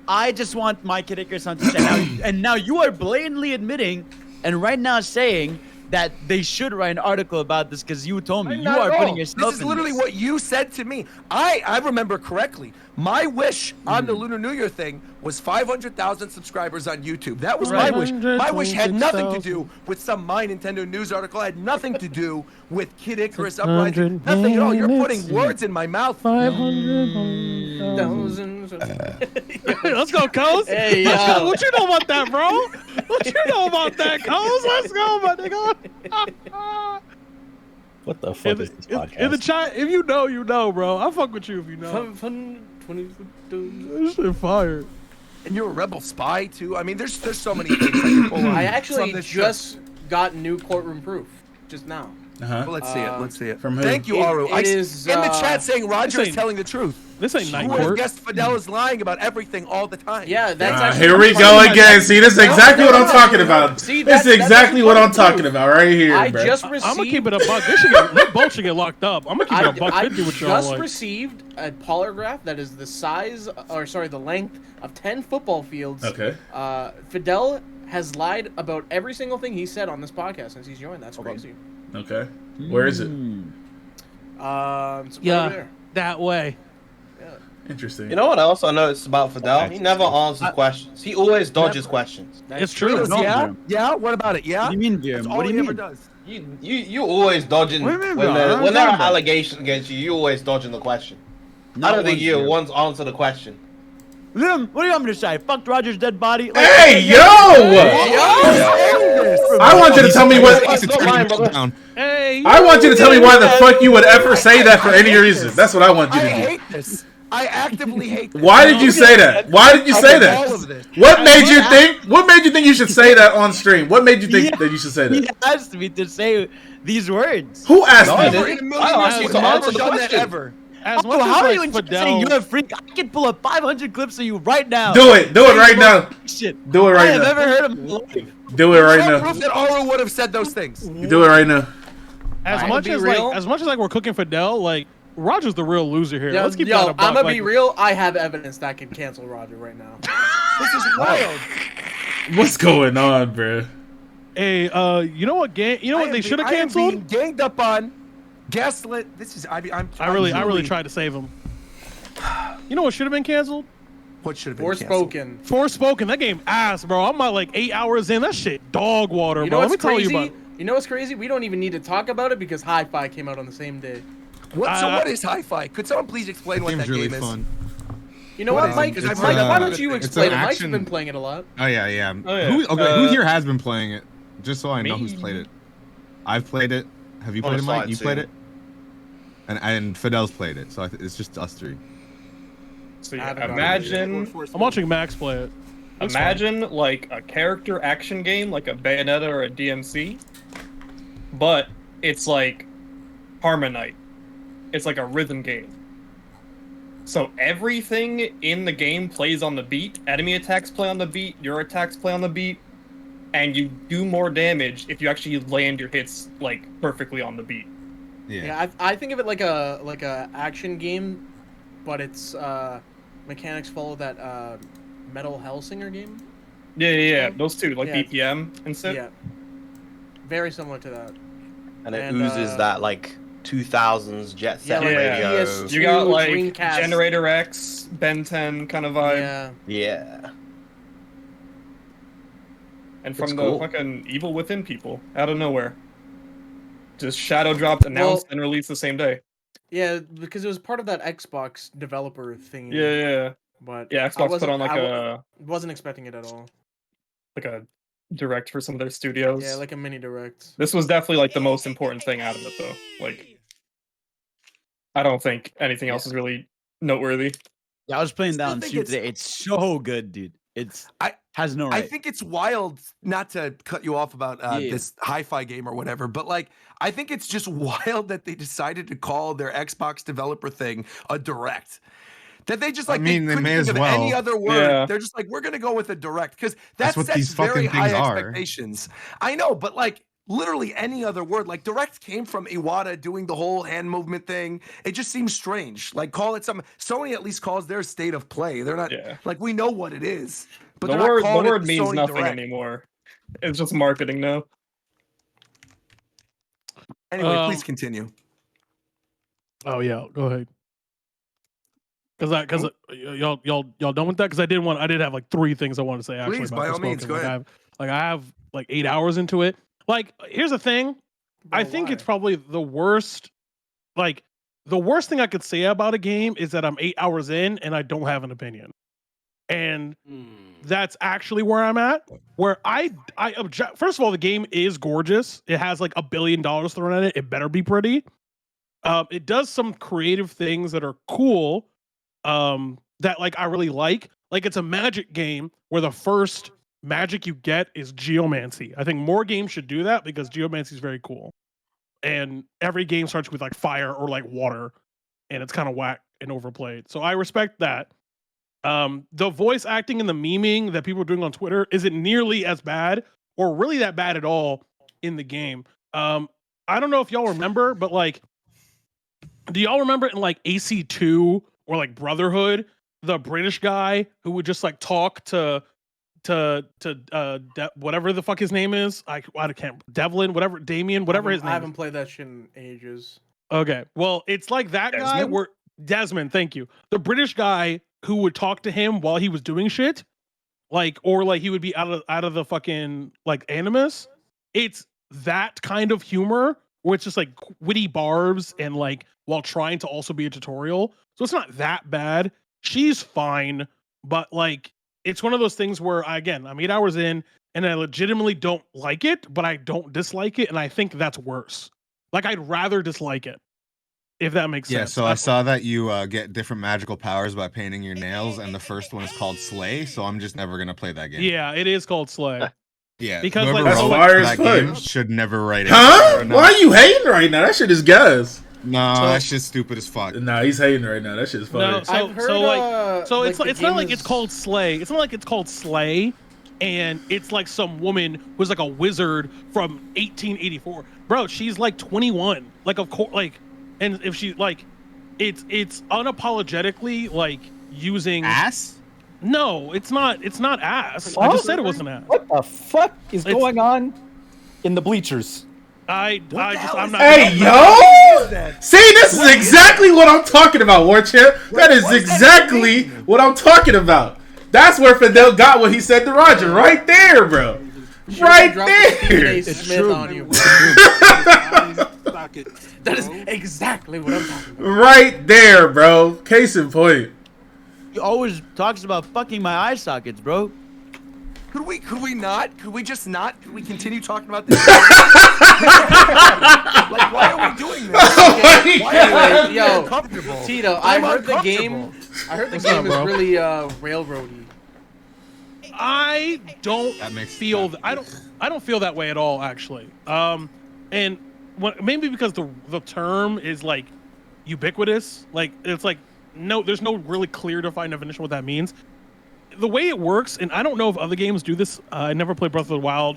Speaker 10: I just want my Kid Icarus on Switch. And now you are blatantly admitting and right now saying that they should write an article about this because you told me. You are putting yourself in
Speaker 3: this. Is literally what you said to me. I remember correctly. My wish on the Lunar New Year thing was 500,000 subscribers on YouTube. That was my wish. My wish had nothing to do with some My Nintendo News article. It had nothing to do with Kid Icarus Uprising. Nothing at all. You're putting words in my mouth.
Speaker 4: 500,000.
Speaker 5: Let's go, Coast.
Speaker 4: Hey,
Speaker 5: what you know about that, bro? What you know about that, Coast? Let's go, my nigga.
Speaker 1: What the fuck is this podcast?
Speaker 5: In the chat, if you know, you know, bro. I fuck with you if you know. This shit fire.
Speaker 3: And you're a rebel spy too. I mean, there's so many things I can pull on.
Speaker 4: I actually just got new courtroom proof just now.
Speaker 8: Uh-huh.
Speaker 3: Well, let's see it. Let's see it.
Speaker 8: From who?
Speaker 3: Thank you, Aru.
Speaker 4: It is,
Speaker 3: in the chat saying Roger is telling the truth.
Speaker 5: This ain't night
Speaker 3: Who would have
Speaker 5: court.
Speaker 3: guessed Fidel is lying about everything all the time?
Speaker 4: Yeah, that's actually.
Speaker 8: Here we go again. See, this is exactly what I'm talking about.
Speaker 4: See,
Speaker 8: this is exactly what I'm talking about right here,
Speaker 4: I
Speaker 8: bro.
Speaker 4: just received.
Speaker 5: I'm gonna keep it a buck. We both should get locked up. I'm gonna keep it a buck.
Speaker 4: I
Speaker 5: 50 with y'all.
Speaker 4: just
Speaker 5: Like.
Speaker 4: received a polygraph that is the size, or sorry, the length of 10 football fields.
Speaker 8: Okay.
Speaker 4: Fidel has lied about every single thing he said on this podcast since he's joined. That's crazy.
Speaker 8: Okay. Where is it?
Speaker 4: It's
Speaker 5: Yeah,
Speaker 4: over there.
Speaker 5: that way.
Speaker 8: Interesting.
Speaker 9: You know what else I noticed about Fidel? He never answers questions. He always dodges questions.
Speaker 5: It's true.
Speaker 3: Yeah. What about it? Yeah.
Speaker 10: What do you mean, Jim? What do you mean?
Speaker 3: Does.
Speaker 9: You always dodging
Speaker 10: What do you mean,
Speaker 9: when
Speaker 10: bro?
Speaker 9: there are allegations against you. You always dodging the question. I don't think you once answer the question.
Speaker 10: Liam, what do you want me to say? Fucked Roger's dead body. Like,
Speaker 8: Hey, yo! I want you to tell me what.
Speaker 5: Hey.
Speaker 8: I want you to tell me why the fuck you would ever say that for any reason. That's what I want you to do.
Speaker 3: I hate this. I actively hate this.
Speaker 8: Why did you say that? Why did you say that? What made you think? What made you think you should say that on stream? What made you think that you should say that?
Speaker 10: He asked me to say these words.
Speaker 8: Who asked
Speaker 9: I
Speaker 8: you?
Speaker 9: didn't. I asked you to answer the question.
Speaker 3: Ever.
Speaker 5: As much
Speaker 10: How are
Speaker 5: as
Speaker 10: you
Speaker 5: like
Speaker 10: saying
Speaker 5: Fidel,
Speaker 10: you're a freak? I can pull up 500 clips of you right now.
Speaker 8: Do it. Do it right now.
Speaker 10: Shit.
Speaker 8: Do it
Speaker 10: I
Speaker 8: right
Speaker 10: have
Speaker 8: now.
Speaker 10: ever heard of my life.
Speaker 8: Do it right now.
Speaker 3: Proof that Aru would have said those things.
Speaker 8: Do it right now.
Speaker 5: as much as like we're cooking Fidel, like Roger's the real loser here. Let's keep that a buck.
Speaker 4: I'm gonna
Speaker 5: like,
Speaker 4: be real. I have evidence that can cancel Roger right now.
Speaker 3: This is wild.
Speaker 8: What's going on, bro?
Speaker 5: Hey, you know what game? You know what they should have canceled?
Speaker 3: Being ganged up on, gaslit. This is I
Speaker 5: really tried to save him. You know what should have been canceled?
Speaker 3: What should have been
Speaker 4: Forspoken.
Speaker 5: Forspoken. That game ass, bro. I'm like 8 hours in. That shit dog water,
Speaker 4: You know
Speaker 5: bro. Let me
Speaker 4: what's
Speaker 5: tell
Speaker 4: crazy?
Speaker 5: you about.
Speaker 4: You know what's crazy? We don't even need to talk about it because Hi-Fi came out on the same day.
Speaker 3: What is Hi-Fi? Could someone please explain what that
Speaker 2: really
Speaker 3: game is?
Speaker 2: fun.
Speaker 4: You know what, Mike?
Speaker 2: It's
Speaker 4: Mike, why don't you
Speaker 2: it's
Speaker 4: explain
Speaker 2: an
Speaker 4: it? Mike's
Speaker 2: action-
Speaker 4: been playing it a lot.
Speaker 2: Oh yeah.
Speaker 11: yeah.
Speaker 2: Who here has been playing it? Just so I know
Speaker 11: Me.
Speaker 2: who's played it. I've played it. Have you
Speaker 9: On
Speaker 2: played
Speaker 9: the
Speaker 2: it, Mike?
Speaker 9: side,
Speaker 2: You
Speaker 9: too.
Speaker 2: played it. And Fidel's played it. So it's just us three.
Speaker 11: So
Speaker 4: I
Speaker 11: yeah,
Speaker 4: haven't
Speaker 11: imagine
Speaker 5: I'm watching Max play it. It's fun.
Speaker 11: imagine like a character action game like a Bayonetta or a DMC, but it's like Harmonite. It's like a rhythm game. So everything in the game plays on the beat. Enemy attacks play on the beat. Your attacks play on the beat. And you do more damage if you actually land your hits like perfectly on the beat.
Speaker 4: Yeah, I think of it like a action game, but its mechanics follow that Metal Hellsinger game.
Speaker 11: Yeah. Those two, like
Speaker 4: Yeah.
Speaker 11: BPM and stuff.
Speaker 4: Yeah, very similar to that.
Speaker 9: And it oozes that like 2000s jet set
Speaker 4: Yeah, like
Speaker 9: radio.
Speaker 4: PS2,
Speaker 11: You got like
Speaker 4: Dreamcast.
Speaker 11: Generator X, Ben 10 kind of vibe.
Speaker 4: Yeah.
Speaker 9: Yeah.
Speaker 11: And from
Speaker 9: It's
Speaker 11: the
Speaker 9: cool.
Speaker 11: fucking Evil Within people, out of nowhere. Just shadow dropped, announced, and released the same day.
Speaker 4: Yeah, because it was part of that Xbox developer thing.
Speaker 11: Yeah.
Speaker 4: But
Speaker 11: Yeah,
Speaker 4: I
Speaker 11: Xbox put
Speaker 4: wasn't-
Speaker 11: on like
Speaker 4: I wasn't expecting it at all.
Speaker 11: a direct for some of their studios.
Speaker 4: Yeah, like a mini direct.
Speaker 11: This was definitely like the most important thing out of it though. Like I don't think anything else is really noteworthy.
Speaker 10: Yeah, I was playing that on
Speaker 3: think
Speaker 10: Steam
Speaker 3: it's-
Speaker 10: today. It's so good, dude. Has no right.
Speaker 3: I think it's wild, not to cut you off about this Hi-Fi game or whatever, but like, I think it's just wild that they decided to call their Xbox developer thing a direct. That they just like,
Speaker 2: I mean, they
Speaker 3: couldn't
Speaker 2: may
Speaker 3: think
Speaker 2: as
Speaker 3: of
Speaker 2: well.
Speaker 3: any other word.
Speaker 11: Yeah.
Speaker 3: They're just like, we're gonna go with a direct because that
Speaker 2: That's what
Speaker 3: sets
Speaker 2: these fucking
Speaker 3: very high
Speaker 2: things are.
Speaker 3: expectations. I know, but like literally any other word, like direct came from Iwata doing the whole hand movement thing. It just seems strange. Like call it something. Sony at least calls their state of play. They're not like we know what it is, but
Speaker 11: the
Speaker 3: they're not
Speaker 11: word
Speaker 3: calling it
Speaker 11: means
Speaker 3: Sony
Speaker 11: nothing
Speaker 3: Direct.
Speaker 11: anymore. It's just marketing now.
Speaker 3: Anyway, please continue.
Speaker 5: Oh yeah, go ahead. Cause y'all done with that? Cause I did have like 3 things I wanted to say actually.
Speaker 3: Please,
Speaker 5: about
Speaker 3: by all
Speaker 5: Forspoken.
Speaker 3: means, go ahead.
Speaker 5: I have like 8 hours into it. Like, here's the thing. I think it's probably the worst. Like, the worst thing I could say about a game is that I'm 8 hours in and I don't have an opinion. And that's actually where I'm at. Where I object. First of all, the game is gorgeous. It has like $1 billion thrown at it. It better be pretty. It does some creative things that are cool. That like I really like. Like it's a magic game where the first magic you get is geomancy. I think more games should do that because geomancy is very cool. and every game starts with like fire or like water, and it's kind of whack and overplayed. So I respect that. The voice acting and the memeing that people are doing on Twitter isn't nearly as bad or really that bad at all in the game. I don't know if y'all remember, but like, do y'all remember in like AC2 or like Brotherhood, the British guy who would just like talk to whatever the fuck his name is? I can't, Devlin, whatever, Damien, whatever his name.
Speaker 4: I haven't played that shit in ages.
Speaker 5: Okay, well, it's like that guy where Desmond, thank you, the British guy who would talk to him while he was doing shit, like, or like he would be out of the fucking like Animus. It's that kind of humor where it's just like witty barbs and like while trying to also be a tutorial. So it's not that bad. She's fine, but like it's one of those things where I'm 8 hours in and I legitimately don't like it, but I don't dislike it, and I think that's worse. Like I'd rather dislike it, if that makes sense.
Speaker 2: Yeah, so I saw that you get different magical powers by painting your nails, and the first one is called Slay, so I'm just never gonna play that game.
Speaker 5: Yeah, it is called Slay.
Speaker 2: Yeah,
Speaker 5: because
Speaker 2: whoever
Speaker 5: like
Speaker 2: wrote that game should never write it.
Speaker 8: Huh? Why are you hating right now? That shit is gas.
Speaker 2: No, that shit's stupid as fuck.
Speaker 8: Nah, he's hating right now. That shit's funny.
Speaker 5: No, it's not like it's called Slay. It's not like it's called Slay, and it's like some woman who's like a wizard from 1884. Bro, she's like 21. Like, of course, like, and if she like, it's unapologetically like using
Speaker 2: ass.
Speaker 5: No, it's not. It's not ass. I just said it wasn't ass.
Speaker 1: What the fuck is going on in the bleachers?
Speaker 5: I'm not.
Speaker 8: Hey, yo! See, this is exactly what I'm talking about, Warchamp. That is exactly what I'm talking about. That's where Fidel got what he said to Roger. Right there, bro. Right there.
Speaker 4: It's true. On you, that is exactly what I'm talking about.
Speaker 8: Right there, bro. Case in point.
Speaker 10: He always talks about fucking my eye sockets, bro.
Speaker 3: Could we not? Could we just not? Could we continue talking about this? Like, why are we doing this?
Speaker 4: Anyway, yo, Tito, I heard the game is really railroady.
Speaker 5: I don't feel I don't feel that way at all, actually. And maybe because the term is like ubiquitous, like it's like there's no really clear defined definition what that means. The way it works, and I don't know if other games do this. I never played Breath of the Wild,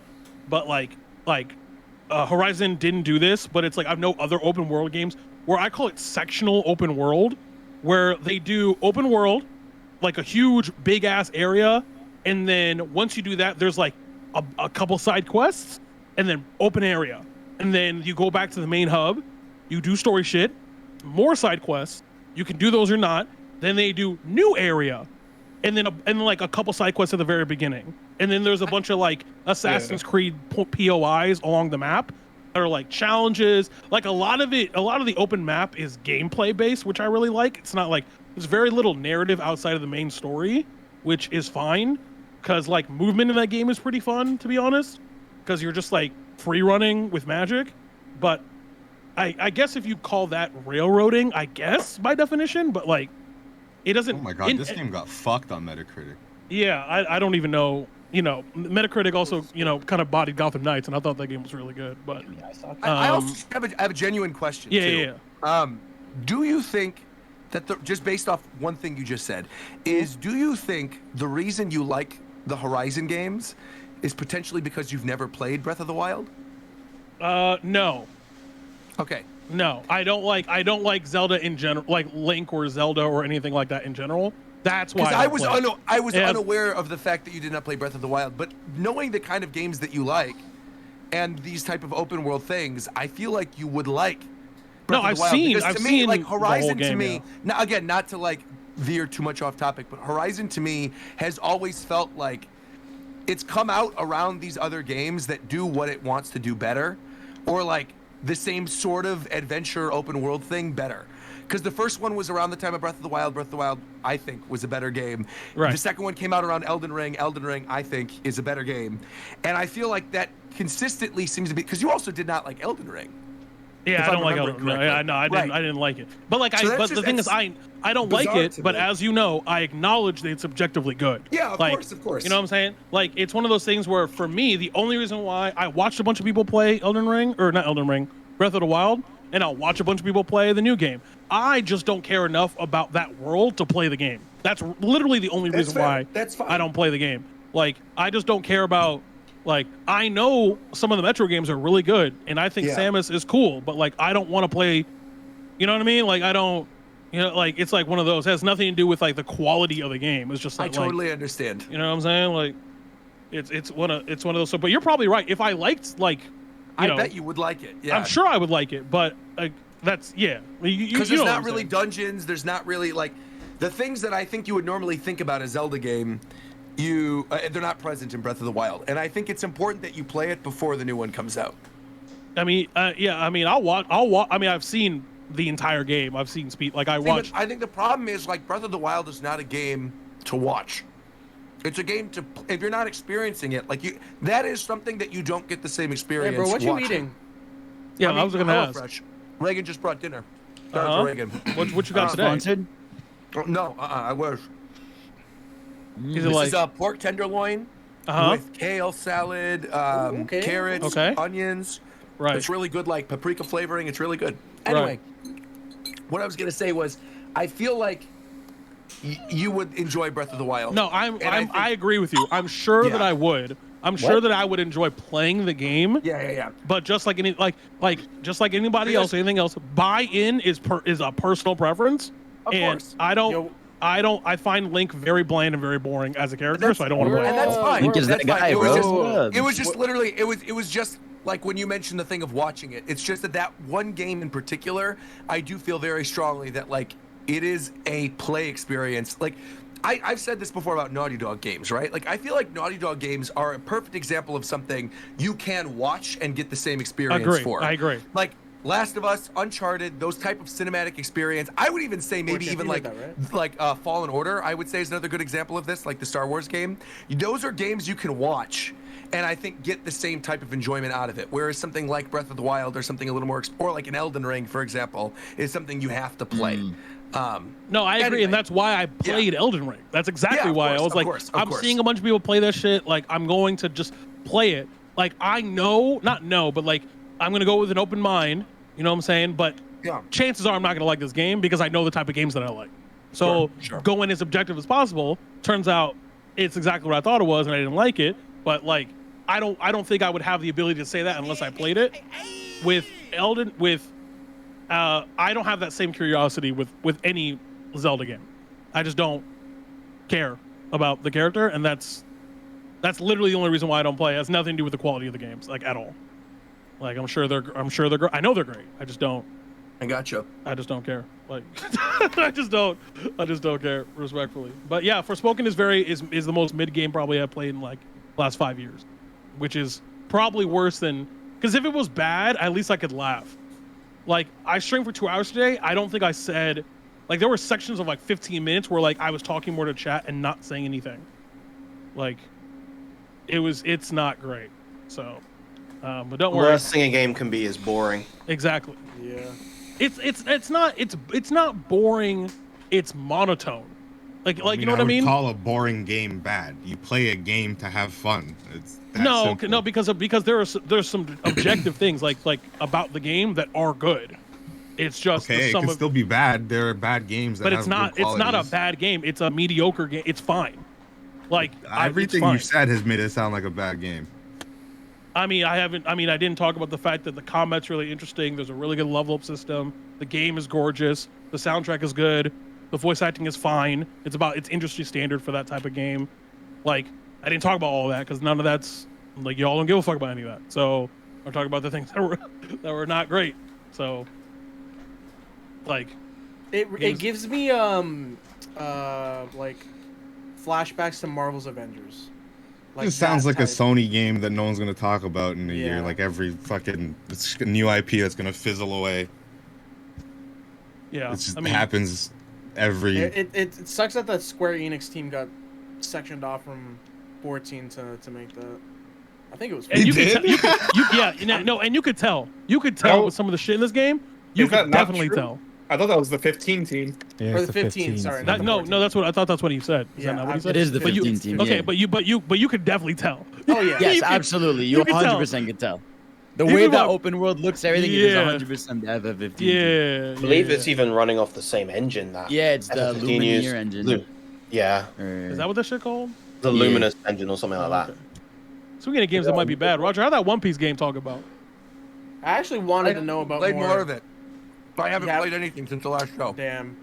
Speaker 5: but like Horizon didn't do this. But it's like I know other open world games where I call it sectional open world, where they do open world, like a huge big ass area, and then once you do that, there's like a couple side quests, and then open area, and then you go back to the main hub, you do story shit, more side quests. You can do those or not. Then they do new area. And then like a couple side quests at the very beginning, and then there's a bunch of like Assassin's Creed POIs along the map that are like challenges. Like a lot of the open map is gameplay based, which I really like. It's not like there's very little narrative outside of the main story, which is fine because like movement in that game is pretty fun, to be honest, because you're just like free running with magic. But I guess if you call that railroading, I guess by definition, but like. It doesn't.
Speaker 2: Oh my god, this game got fucked on Metacritic.
Speaker 5: Yeah, I don't even know. You know, Metacritic also, kind of bodied Gotham Knights, and I thought that game was really good. But
Speaker 3: I also have a genuine question.
Speaker 5: Yeah,
Speaker 3: yeah. Do you think that just based off one thing you just said, do you think the reason you like the Horizon games is potentially because you've never played Breath of the Wild?
Speaker 5: No.
Speaker 3: Okay.
Speaker 5: No, I don't like Zelda in general, like Link or Zelda or anything like that in general. That's why
Speaker 3: I was unaware of the fact that you did not play Breath of the Wild, but knowing the kind of games that you like and these type of open world things, I feel like you would like Breath of the Wild.
Speaker 5: I've seen
Speaker 3: like Horizon
Speaker 5: the whole game,
Speaker 3: to me. Now again, not to like veer too much off topic, but Horizon to me has always felt like it's come out around these other games that do what it wants to do better, or like the same sort of adventure open world thing better. Because the first one was around the time of Breath of the Wild. Breath of the Wild, I think, was a better game.
Speaker 5: Right.
Speaker 3: The second one came out around Elden Ring. Elden Ring, I think, is a better game. And I feel like that consistently seems to be... Because you also did not like Elden Ring.
Speaker 5: Yeah, I don't like Elden Ring. I didn't like it. But like, but the thing is, I don't like it. But as you know, I acknowledge that it's objectively good.
Speaker 3: Yeah, of course.
Speaker 5: You know what I'm saying? Like, it's one of those things where, for me, the only reason why I watched a bunch of people play Elden Ring, or not Elden Ring, Breath of the Wild, and I'll watch a bunch of people play the new game. I just don't care enough about that world to play the game. That's literally the only reason why I don't play the game. Like, I just don't care about, like, I know some of the Metro games are really good, and I think Samus is cool, but, like, I don't want to play, you know what I mean? Like, I don't, you know, like, it's like one of those. It has nothing to do with, like, the quality of the game. It's just like,
Speaker 3: I totally understand.
Speaker 5: You know what I'm saying? Like, it's one of those. But you're probably right. If I liked, like,
Speaker 3: I bet you would like it. Yeah,
Speaker 5: I'm sure I would like it, but that's
Speaker 3: because there's not really dungeons. There's not really like the things that I think you would normally think about a Zelda game. They're not present in Breath of the Wild, and I think it's important that you play it before the new one comes out.
Speaker 5: I mean, I mean, I'll watch. I mean, I've seen the entire game. I've seen speed. Like I watched.
Speaker 3: I think the problem is like Breath of the Wild is not a game to watch. It's a game to, if you're not experiencing it, like that is something that you don't get the same experience.
Speaker 4: Yeah, bro, what you
Speaker 3: watching.
Speaker 4: eating?
Speaker 5: Yeah, I was gonna ask.
Speaker 3: Fresh. Reagan just brought dinner. Shout out to Reagan.
Speaker 5: What you got today?
Speaker 10: Sponsored?
Speaker 3: No, I wish.
Speaker 5: Is
Speaker 3: This is pork tenderloin with kale salad, carrots, onions.
Speaker 5: Right.
Speaker 3: It's really good, like paprika flavoring. It's really good. Anyway, what I was gonna say was, I feel like you would enjoy Breath of the Wild.
Speaker 5: No, I agree with you. I'm sure that I would. I'm sure that I would enjoy playing the game.
Speaker 3: Yeah.
Speaker 5: But just like just like anybody else, anything else, buy-in is a personal preference.
Speaker 3: Of course.
Speaker 5: I find Link very bland and very boring as a character, so I don't want to play.
Speaker 3: And that's fine.
Speaker 10: Link is that guy, bro.
Speaker 3: It was just literally, it was just like when you mentioned the thing of watching it. It's just that one game in particular, I do feel very strongly that like it is a play experience. Like I've said this before about Naughty Dog games, right? Like I feel like Naughty Dog games are a perfect example of something you can watch and get the same experience for.
Speaker 5: I agree.
Speaker 3: Like Last of Us, Uncharted, those type of cinematic experience. I would even say maybe even like Fallen Order, I would say is another good example of this, like the Star Wars game. Those are games you can watch and I think get the same type of enjoyment out of it. Whereas something like Breath of the Wild or something a little more, or like an Elden Ring, for example, is something you have to play.
Speaker 5: No, I agree, and that's why I played Elden Ring. That's exactly why I was like, I'm seeing a bunch of people play that shit. Like, I'm going to just play it. Like, I know, not know, but like, I'm going to go with an open mind. You know what I'm saying? But chances are I'm not going to like this game because I know the type of games that I like. So go in as objective as possible. Turns out it's exactly what I thought it was, and I didn't like it. But like, I don't think I would have the ability to say that unless I played it. With Elden, I don't have that same curiosity with any Zelda game. I just don't care about the character, and that's literally the only reason why I don't play. It has nothing to do with the quality of the games, like at all. Like I'm sure they're great. I know they're great. I just don't.
Speaker 3: I gotcha.
Speaker 5: I just don't care. Like I just don't care, respectfully. But yeah, Forspoken is the most mid game probably I've played in like the last 5 years, which is probably worse than, because if it was bad, at least I could laugh. Like, I streamed for 2 hours today. I don't think I said, like, there were sections of like 15 minutes where like I was talking more to chat and not saying anything. Like, it's not great. So, but don't worry.
Speaker 9: The worst thing a game can be is boring.
Speaker 5: Exactly.
Speaker 4: Yeah.
Speaker 5: It's not boring. It's monotone. Like you know what I mean?
Speaker 2: Call a boring game bad. You play a game to have fun. It's
Speaker 5: no, because there's some objective things like about the game that are good. It's just
Speaker 2: it can still be bad. There are bad games that
Speaker 5: but it's not a bad game. It's a mediocre game. It's fine. Like
Speaker 2: everything you said has made it sound like a bad game.
Speaker 5: I didn't talk about the fact that the combat's really interesting. There's a really good level up system. The game is gorgeous. The soundtrack is good. The voice acting is fine. It's industry standard for that type of game. Like, I didn't talk about all of that because none of that's, like, y'all don't give a fuck about any of that. So I'm talking about the things that were not great. So, like,
Speaker 4: it gives me like flashbacks to Marvel's Avengers.
Speaker 2: Like, it sounds like a Sony game that no one's gonna talk about in a year. Like every fucking new IP that's gonna fizzle away.
Speaker 5: Yeah,
Speaker 2: it just happens every.
Speaker 4: It sucks that the Square Enix team got sectioned off from 14 to make that. I think it was.
Speaker 5: And you could tell. You could tell with some of the shit in this game. You could definitely tell.
Speaker 11: I thought that was the 15 team.
Speaker 4: Yeah, or the 15. Sorry.
Speaker 5: No, that's what I thought. That's what he said. Is that not what he said?
Speaker 10: It is the 15 team.
Speaker 5: Okay, but you could definitely tell.
Speaker 4: Oh yeah.
Speaker 10: Yes, absolutely. You 100% could tell. The way that open world looks, everything is 100% the FF15.
Speaker 5: Yeah.
Speaker 9: I believe it's even running off the same engine that.
Speaker 10: Yeah, it's the Lumineer engine.
Speaker 9: Yeah.
Speaker 5: Is that what that shit called?
Speaker 9: The Luminous engine or something like that.
Speaker 5: Okay. Speaking of games that might be bad, Roger, how that One Piece game talk about?
Speaker 4: I actually wanted to know about
Speaker 3: played more of it. But I haven't played anything since the last show.
Speaker 4: Damn.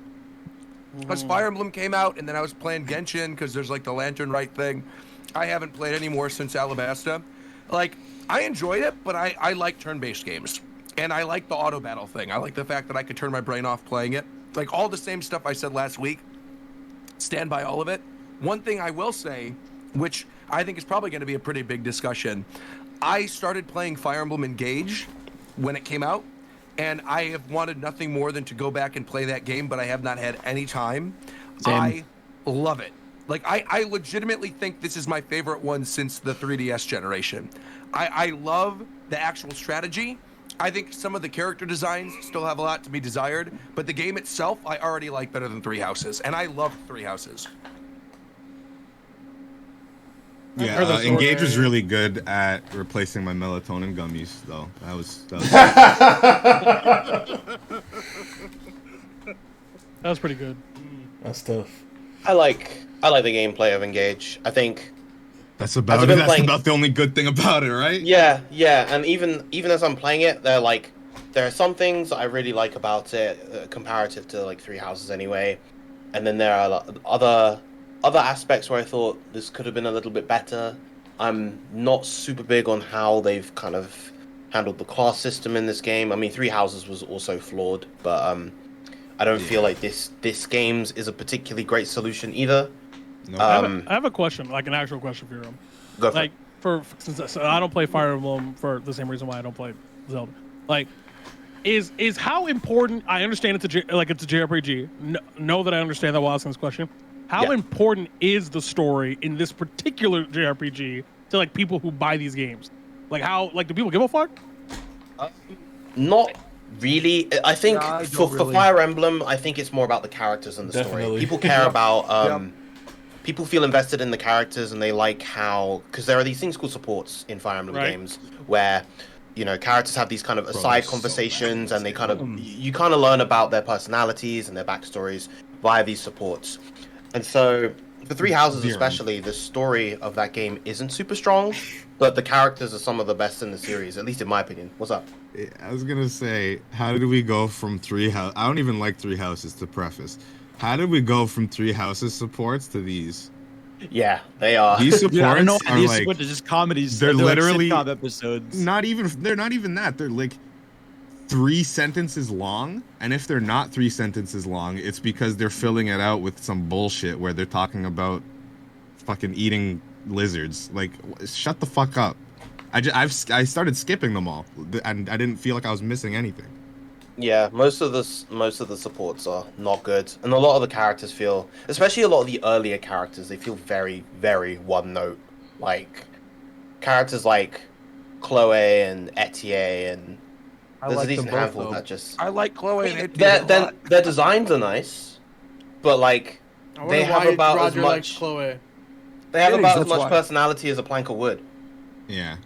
Speaker 3: Because Fire Emblem came out, and then I was playing Genshin because there's like the Lantern Rite thing. I haven't played any more since Alabasta. Like, I enjoyed it, but I like turn-based games. And I like the auto battle thing. I like the fact that I could turn my brain off playing it. Like, all the same stuff I said last week. Stand by all of it. One thing I will say, which I think is probably going to be a pretty big discussion. I started playing Fire Emblem Engage when it came out. And I have wanted nothing more than to go back and play that game, but I have not had any time.
Speaker 10: Same.
Speaker 3: I love it. Like, I legitimately think this is my favorite one since the 3DS generation. I love the actual strategy. I think some of the character designs still have a lot to be desired, but the game itself I already like better than Three Houses, and I love Three Houses.
Speaker 2: Yeah, Engage was really good at replacing my melatonin gummies, though. That was
Speaker 5: That was pretty good.
Speaker 8: That's tough.
Speaker 9: I like the gameplay of Engage. I think
Speaker 2: that's about the only good thing about it, right?
Speaker 9: Yeah, and even as I'm playing it, there are some things that I really like about it, comparative to like Three Houses anyway, and then there are other aspects where I thought this could have been a little bit better. I'm not super big on how they've kind of handled the class system in this game. I mean, Three Houses was also flawed, but I don't feel like this game's is a particularly great solution either.
Speaker 2: No.
Speaker 5: I have a question, like an actual question for you.
Speaker 9: Go for
Speaker 5: since I don't play Fire Emblem for the same reason why I don't play Zelda. Like, is how important? I understand it's a JRPG. Know that I understand that while asking this question. How important is the story in this particular JRPG to like people who buy these games? Like, do people give a fuck?
Speaker 9: Not really. I think for Fire Emblem, I think it's more about the characters and the story. People care about. People feel invested in the characters, and they like how, because there are these things called supports in Fire Emblem games where, you know, characters have these kind of aside conversations, and they kind of you kind of learn about their personalities and their backstories via these supports. And so, for Three Houses especially, the story of that game isn't super strong, but the characters are some of the best in the series, at least in my opinion. What's up?
Speaker 2: I was gonna say, how did we go from Three Houses? I don't even like Three Houses to preface. How did we go from Three Houses supports to these?
Speaker 9: Yeah, they are.
Speaker 2: These supports
Speaker 10: I don't know
Speaker 2: are
Speaker 10: these
Speaker 2: like
Speaker 10: supports are just comedies.
Speaker 2: They're literally
Speaker 10: like sitcom episodes.
Speaker 2: They're not even that. They're like 3 sentences long, and if they're not 3 sentences long, it's because they're filling it out with some bullshit where they're talking about fucking eating lizards. Like, shut the fuck up. I started skipping them all, and I didn't feel like I was missing anything.
Speaker 9: Yeah, most of the supports are not good, and a lot of the characters feel, especially a lot of the earlier characters, they feel very, very one note. Like characters like Chloe and Etienne, and there's a decent handful that just.
Speaker 3: I like Chloe and Etienne.
Speaker 9: Their designs are nice, but like they have about as much.
Speaker 4: Chloe.
Speaker 9: They have about as much personality as a plank of wood.
Speaker 2: Yeah.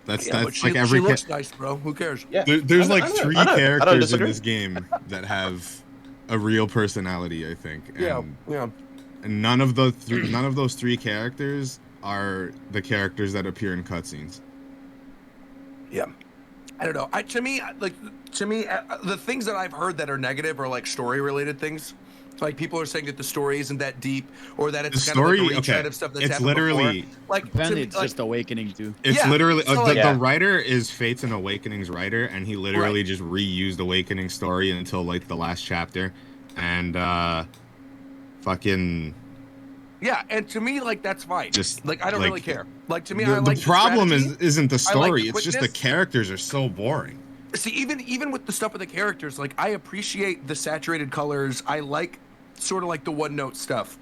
Speaker 2: That's
Speaker 3: like every. She looks nice, bro. Who cares?
Speaker 9: Yeah.
Speaker 2: There's like 3 characters in this game that have a real personality, I think. And, and none of those 3 characters are the characters that appear in cutscenes.
Speaker 3: Yeah. I don't know. To me, the things that I've heard that are negative are like story-related things. Like people are saying that the story isn't that deep, or that it's kind of like a retread of stuff that's happened
Speaker 2: literally
Speaker 3: before. Like
Speaker 10: apparently it's just Awakening too.
Speaker 2: It's literally the writer is Fates and Awakening's writer, and he literally just reused Awakening story until like the last chapter, and fucking.
Speaker 3: Yeah, and to me, like that's fine. Just like I don't really care. Like to me,
Speaker 2: the problem isn't the story; it's just the characters are so boring.
Speaker 3: See, even with the stuff with the characters, like I appreciate the saturated colors. I like sort of like the one-note stuff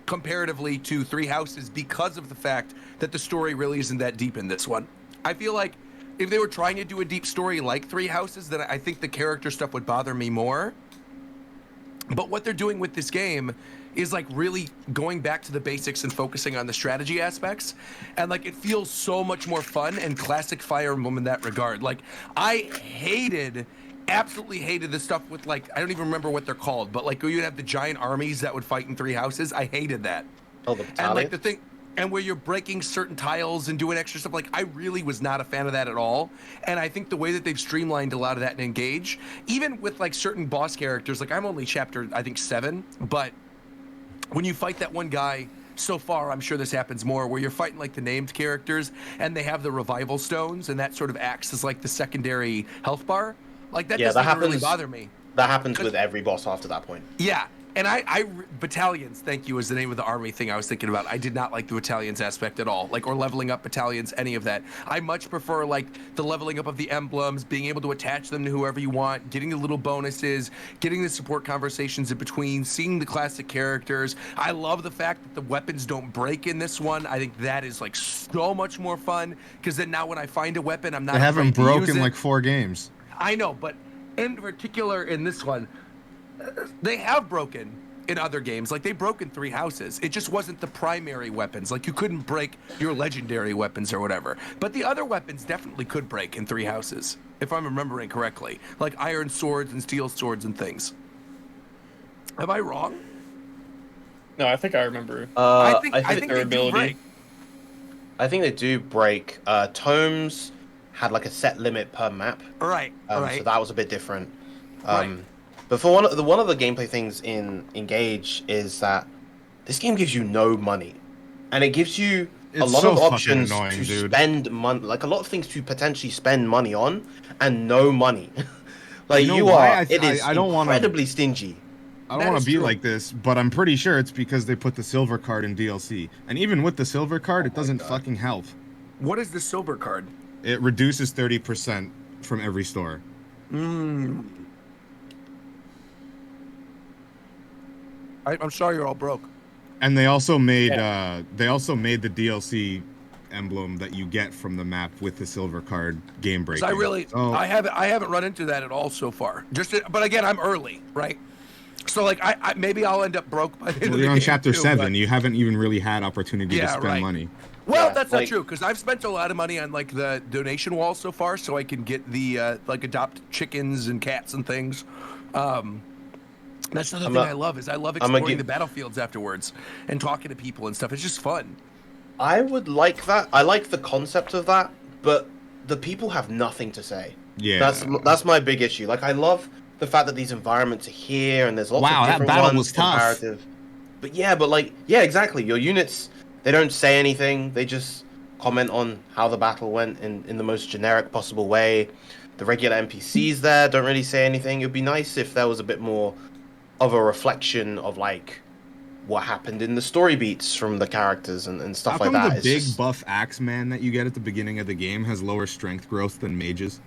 Speaker 3: comparatively to Three Houses because of the fact that the story really isn't that deep in this one. I feel like if they were trying to do a deep story like Three Houses, then I think the character stuff would bother me more. But what they're doing with this game is like really going back to the basics and focusing on the strategy aspects, and like it feels so much more fun and classic Fire Emblem in that regard. Like I absolutely hated the stuff with like, I don't even remember what they're called, but like you'd have the giant armies that would fight in 3 houses. I hated that.
Speaker 9: Oh, the
Speaker 3: and like the thing, and where you're breaking certain tiles and doing extra stuff, like I really was not a fan of that at all. And I think the way that they've streamlined a lot of that and Engage, even with like certain boss characters, like I'm only chapter, I think 7, but when you fight that one guy, so far, I'm sure this happens more, where you're fighting like the named characters and they have the revival stones and that sort of acts as like the secondary health bar. Like that doesn't even really bother me.
Speaker 9: That happens with every boss after that point.
Speaker 3: Yeah. And battalions, thank you, is the name of the army thing I was thinking about. I did not like the battalions aspect at all, like, or leveling up battalions, any of that. I much prefer, like, the leveling up of the emblems, being able to attach them to whoever you want, getting the little bonuses, getting the support conversations in between, seeing the classic characters. I love the fact that the weapons don't break in this one. I think that is, like, so much more fun, because then now when I find a weapon, I'm not
Speaker 2: They haven't
Speaker 3: afraid to use
Speaker 2: broken,
Speaker 3: it.
Speaker 2: like, 4 games.
Speaker 3: I know, but in particular in this one, they have broken in other games. Like, they broke in 3 houses. It just wasn't the primary weapons. Like, you couldn't break your legendary weapons or whatever. But the other weapons definitely could break in 3 houses, if I'm remembering correctly. Like iron swords and steel swords and things. Am I wrong?
Speaker 11: No, I think I remember.
Speaker 3: I think
Speaker 11: their
Speaker 3: they
Speaker 11: ability.
Speaker 3: do break.
Speaker 9: I think they do break. Tomes had like a set limit per map.
Speaker 3: Right, right.
Speaker 9: So that was a bit different.
Speaker 3: Right.
Speaker 9: But for one of the gameplay things in Engage is that this game gives you no money, and it gives you a lot of options to spend money, like a lot of things to potentially spend money on, and no money. Like
Speaker 2: You know why?
Speaker 9: it is
Speaker 2: I don't wanna-
Speaker 9: incredibly stingy.
Speaker 2: I don't want to be like this, but I'm pretty sure it's because they put the silver card in DLC. And even with the silver card, it doesn't fucking help.
Speaker 3: What is the silver card?
Speaker 2: It reduces 30% from every store.
Speaker 3: I'm sorry you're all broke.
Speaker 2: And they also made the DLC emblem that you get from the map with the silver card game breaking.
Speaker 3: I haven't run into that at all so far. But again, I'm early, right? So like I maybe I'll end up broke by the end of the
Speaker 2: you're on
Speaker 3: game
Speaker 2: chapter
Speaker 3: too,
Speaker 2: 7.
Speaker 3: but-
Speaker 2: You haven't even really had opportunity to spend
Speaker 3: right.
Speaker 2: money.
Speaker 3: Well, that's not true, because I've spent a lot of money on like the donation wall so far, so I can get the like adopt chickens and cats and things. That's another thing I love exploring the battlefields afterwards and talking to people and stuff. It's just fun.
Speaker 9: I would like that. I like the concept of that, but the people have nothing to say.
Speaker 2: Yeah,
Speaker 9: that's my big issue. Like, I love the fact that these environments are here and there's lots of
Speaker 2: that
Speaker 9: different
Speaker 2: battle
Speaker 9: ones,
Speaker 2: was tough.
Speaker 9: comparative. But yeah, exactly. Your units, they don't say anything. They just comment on how the battle went in the most generic possible way. The regular NPCs there don't really say anything. It would be nice if there was a bit more of a reflection of like what happened in the story beats from the characters and stuff
Speaker 2: How
Speaker 9: like
Speaker 2: come
Speaker 9: that.
Speaker 2: the big buff axe man that you get at the beginning of the game has lower strength growth than mages?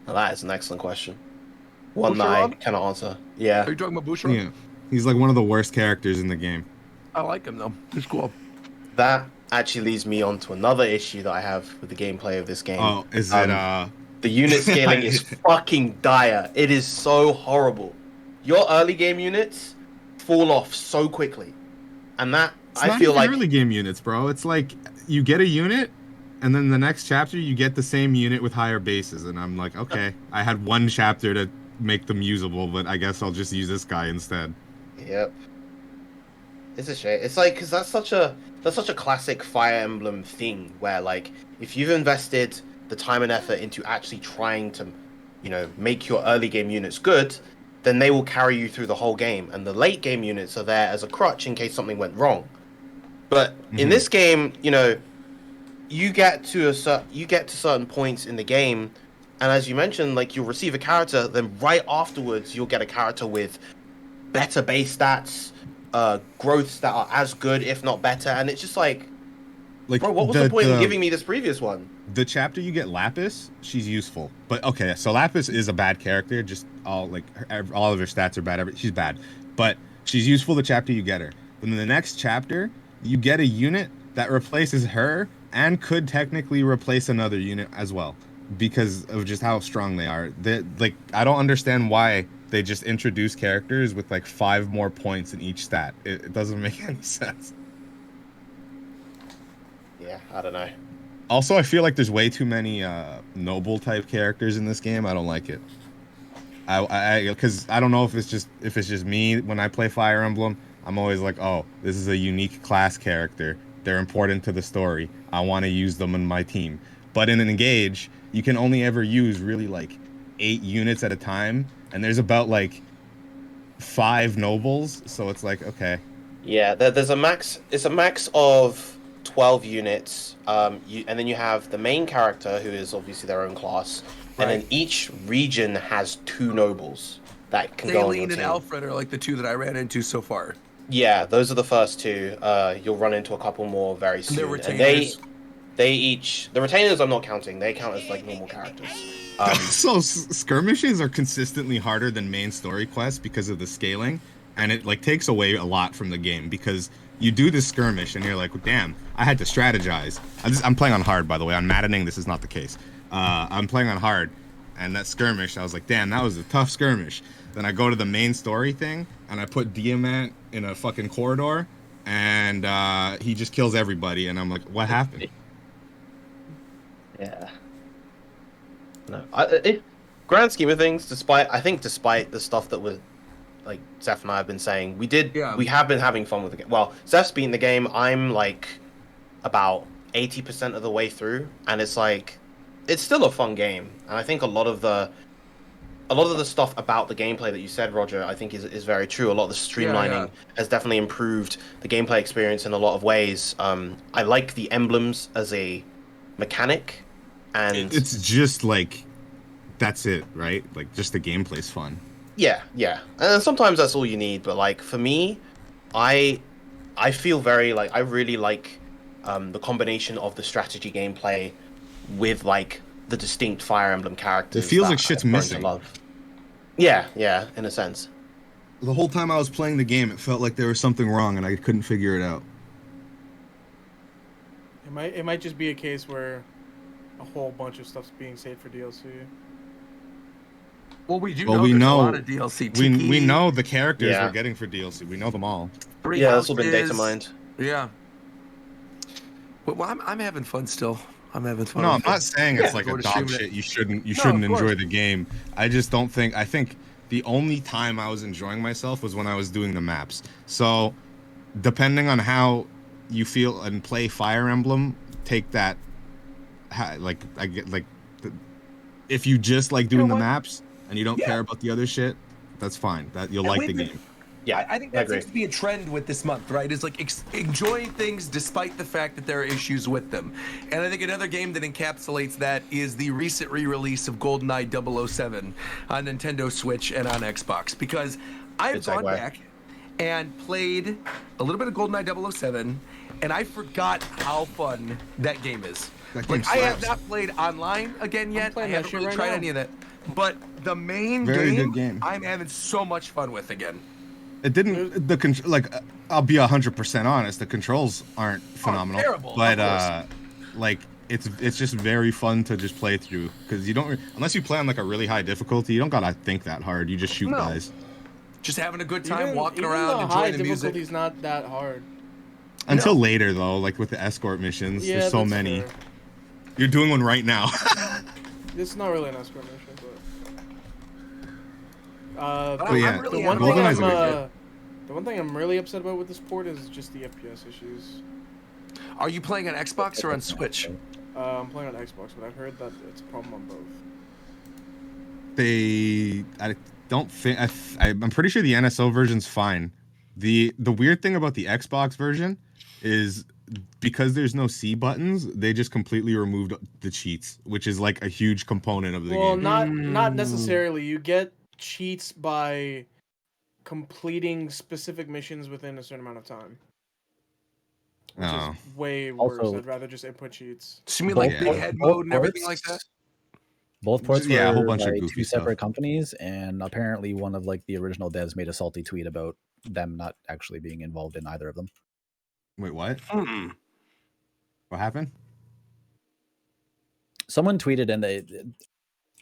Speaker 9: Now, that is an excellent question. One that I cannot answer. Yeah.
Speaker 3: Are you talking about Bouchard?
Speaker 2: Yeah, he's like one of the worst characters in the game.
Speaker 3: I like him though. He's cool.
Speaker 9: That actually leads me on to another issue that I have with the gameplay of this game.
Speaker 2: Oh, is it
Speaker 9: the unit scaling is fucking dire. It is so horrible. Your early game units fall off so quickly. And that
Speaker 2: It's
Speaker 9: I
Speaker 2: not
Speaker 9: feel
Speaker 2: even
Speaker 9: like
Speaker 2: early game units, bro. It's like you get a unit, and then the next chapter you get the same unit with higher bases, and I'm like, okay, I had one chapter to make them usable, but I guess I'll just use this guy instead.
Speaker 9: Yep. It's a shame. It's like, because that's such a classic Fire Emblem thing where, like, if you've invested the time and effort into actually trying to, make your early game units good, then they will carry you through the whole game, and the late game units are there as a crutch in case something went wrong. But in this game, you get to certain points in the game, and as you mentioned, like, you'll receive a character, then right afterwards you'll get a character with better base stats, growths that are as good, if not better, and it's just like bro, what was the point in giving me this previous one?
Speaker 2: The chapter you get Lapis, she's useful. But okay, so Lapis is a bad character, just all of her stats are bad, she's bad. But she's useful the chapter you get her. Then in the next chapter, you get a unit that replaces her and could technically replace another unit as well, because of just how strong they are. I don't understand why they just introduce characters with like 5 more points in each stat. It doesn't make any sense.
Speaker 9: Yeah, I don't know.
Speaker 2: Also, I feel like there's way too many noble type characters in this game. I don't like it. Because I don't know if it's just me when I play Fire Emblem. I'm always like, oh, this is a unique class character. They're important to the story. I want to use them in my team. But in an Engage, you can only ever use really like 8 units at a time, and there's about like 5 nobles. So it's like, okay.
Speaker 9: Yeah, there's a max. It's a max of 12 units. And then you have the main character, who is obviously their own class, and then each region has 2 nobles that can go on your
Speaker 3: Aileen and
Speaker 9: team.
Speaker 3: Alfred are like the 2 that I ran into so far.
Speaker 9: Yeah, those are the first 2. You'll run into a couple more very soon.
Speaker 3: They're retainers.
Speaker 9: They each, the retainers I'm not counting. They count as like normal characters.
Speaker 2: So skirmishes are consistently harder than main story quests because of the scaling, and it like takes away a lot from the game because you do this skirmish and you're like, damn, I had to strategize. I'm playing on hard, by the way. On Maddening, this is not the case. I'm playing on hard, and that skirmish, I was like, damn, that was a tough skirmish. Then I go to the main story thing, and I put Diamant in a fucking corridor, and he just kills everybody, and I'm like, what happened?
Speaker 9: Yeah. No, grand scheme of things, despite the stuff that was like Zeph and I have been saying, we have been having fun with the game. Well, Zeph's beaten the game. I'm like about 80% of the way through, and it's like it's still a fun game. And I think a lot of the stuff about the gameplay that you said, Roger, I think is very true. A lot of the streamlining has definitely improved the gameplay experience in a lot of ways. I like the emblems as a mechanic, and
Speaker 2: it's just like that's it, right? Like just the gameplay's fun.
Speaker 9: Yeah, and sometimes that's all you need. But like for me, I feel very like I really like the combination of the strategy gameplay with like the distinct Fire Emblem characters.
Speaker 2: It feels like shit's missing.
Speaker 9: Yeah, in a sense.
Speaker 2: The whole time I was playing the game, it felt like there was something wrong, and I couldn't figure it out.
Speaker 4: It might just be a case where a whole bunch of stuff's being saved for DLC.
Speaker 3: Well, we do
Speaker 2: Well,
Speaker 3: know
Speaker 2: we
Speaker 3: there's
Speaker 2: know
Speaker 3: a lot of DLC.
Speaker 2: we know the characters we're getting for DLC. We know them all.
Speaker 9: Yeah, that's all been data mined.
Speaker 3: Yeah. Well, I'm having fun still. I'm having fun.
Speaker 2: No, I'm not saying it's like a dog shit. You shouldn't enjoy the game. I just don't think. I think the only time I was enjoying myself was when I was doing the maps. So, depending on how you feel and play Fire Emblem, take that. Like I get like, if you just like doing the maps and you don't care about the other shit, that's fine. That you'll like the game.
Speaker 3: Yeah, I think that seems to be a trend with this month, right? Is like enjoying things despite the fact that there are issues with them. And I think another game that encapsulates that is the recent re-release of GoldenEye 007 on Nintendo Switch and on Xbox. Because I've gone back and played a little bit of GoldenEye 007, and I forgot how fun that game is. Like, I have not played online again yet. I haven't really tried any of that. But the main
Speaker 2: good game,
Speaker 3: I'm having so much fun with again.
Speaker 2: It didn't like I'll be 100% honest. The controls aren't phenomenal,
Speaker 3: terrible,
Speaker 2: but like it's just very fun to just play through because you don't unless you play on like a really high difficulty. You don't gotta think that hard. You just shoot guys.
Speaker 3: Just having a good time, walking around, enjoying the music.
Speaker 4: Difficulty's not that hard.
Speaker 2: Until later though, like with the escort missions, there's so many.
Speaker 4: Fair.
Speaker 2: You're doing one right now.
Speaker 4: It's not really an escort mission,
Speaker 2: but yeah,
Speaker 4: the one thing I'm really upset about with this port is just the FPS issues.
Speaker 3: Are you playing on Xbox or on Switch?
Speaker 4: I'm playing on Xbox, but I've heard that it's a problem on both.
Speaker 2: I don't think I'm pretty sure the NSO version's fine. The weird thing about the Xbox version is because there's no C buttons, they just completely removed the cheats, which is like a huge component of the game.
Speaker 4: Well, not necessarily. You get cheats by completing specific missions within a certain amount of time. Which is way worse.
Speaker 1: Also,
Speaker 4: I'd rather just input cheats.
Speaker 3: So you mean like big head mode and everything like that?
Speaker 1: Both ports were
Speaker 2: a whole bunch of
Speaker 1: by
Speaker 2: goofy
Speaker 1: two separate
Speaker 2: stuff.
Speaker 1: companies, and apparently one of like the original devs made a salty tweet about them not actually being involved in either of them.
Speaker 2: Wait, what? What happened?
Speaker 1: Someone tweeted, and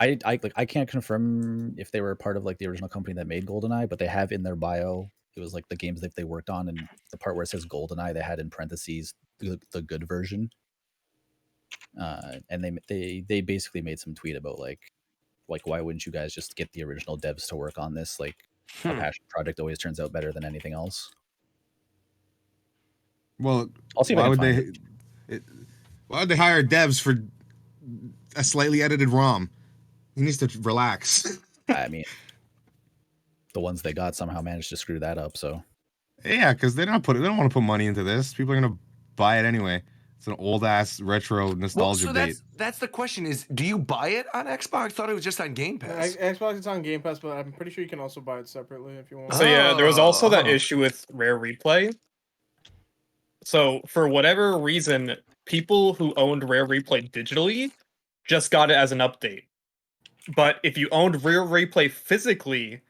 Speaker 1: I can't confirm if they were part of like the original company that made GoldenEye, but they have in their bio, it was like the games that they worked on, and the part where it says GoldenEye, they had in parentheses the good version. And they basically made some tweet about like why wouldn't you guys just get the original devs to work on this? Like a passion project always turns out better than anything else.
Speaker 2: Well,
Speaker 1: I'll see if
Speaker 2: why
Speaker 1: I
Speaker 2: would
Speaker 1: can find
Speaker 2: they? Why would they hire devs for a slightly edited ROM? He needs to relax.
Speaker 1: I mean, the ones they got somehow managed to screw that up. So
Speaker 2: yeah, because they don't want to put money into this. People are gonna buy it anyway. It's an old ass retro nostalgia bait.
Speaker 3: That's the question: is do you buy it on Xbox? I thought it was just on Game Pass.
Speaker 4: Xbox is on Game Pass, but I'm pretty sure you can also buy it separately if you want.
Speaker 11: So yeah, there was also that issue with Rare Replay. So for whatever reason, people who owned Rare Replay digitally just got it as an update. But if you owned Rare Replay physically,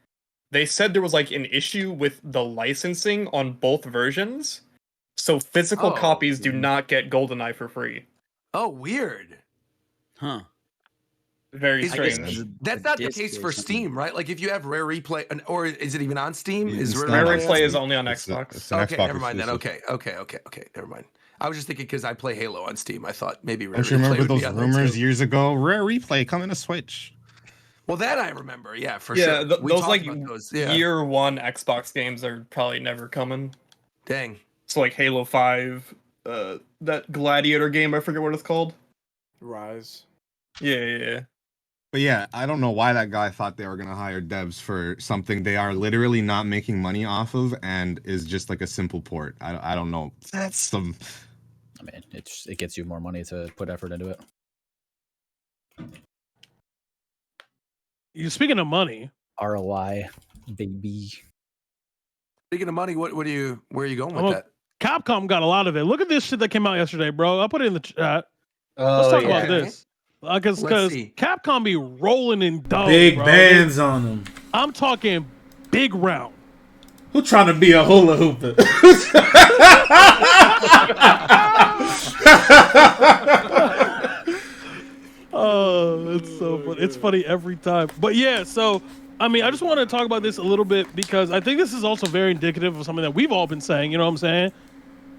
Speaker 11: they said there was like an issue with the licensing on both versions. So physical copies do not get GoldenEye for free.
Speaker 3: Oh, weird.
Speaker 10: Huh.
Speaker 11: Very strange.
Speaker 3: That's not the case for Steam, right? Like if you have Rare Replay, or is it even on Steam? Is
Speaker 11: Rare Replay is only on Xbox.
Speaker 3: Okay, never mind then. Okay, never mind. I was just thinking because I play Halo on Steam, I thought maybe Rare
Speaker 2: Don't you
Speaker 3: Replay
Speaker 2: remember
Speaker 3: would be
Speaker 2: those
Speaker 3: on there
Speaker 2: rumors
Speaker 3: too.
Speaker 2: years ago? Rare Replay coming to Switch.
Speaker 3: Well, that I remember. Yeah, for
Speaker 11: Yeah,
Speaker 3: sure. We
Speaker 11: those
Speaker 3: talked
Speaker 11: like
Speaker 3: about those. Yeah.
Speaker 11: year one Xbox games are probably never coming.
Speaker 3: Dang.
Speaker 11: So like Halo 5, that Gladiator game, I forget what it's called.
Speaker 4: Rise.
Speaker 11: Yeah.
Speaker 2: But yeah, I don't know why that guy thought they were gonna hire devs for something they are literally not making money off of, and is just like a simple port. I don't know. That's some.
Speaker 1: I mean, it gets you more money to put effort into it.
Speaker 5: You speaking of money,
Speaker 1: ROI, baby.
Speaker 3: Speaking of money, where are you going with that?
Speaker 5: Capcom got a lot of it. Look at this shit that came out yesterday, bro. I'll put it in the chat. Let's talk about this. Because Capcom be rolling in dough.
Speaker 8: Big
Speaker 5: bro.
Speaker 8: bands on them.
Speaker 5: I'm talking big round.
Speaker 8: Who trying to be a hula hooper?
Speaker 5: Oh, it's so funny. It's funny every time. But yeah, so I mean, I just want to talk about this a little bit because I think this is also very indicative of something that we've all been saying. You know what I'm saying?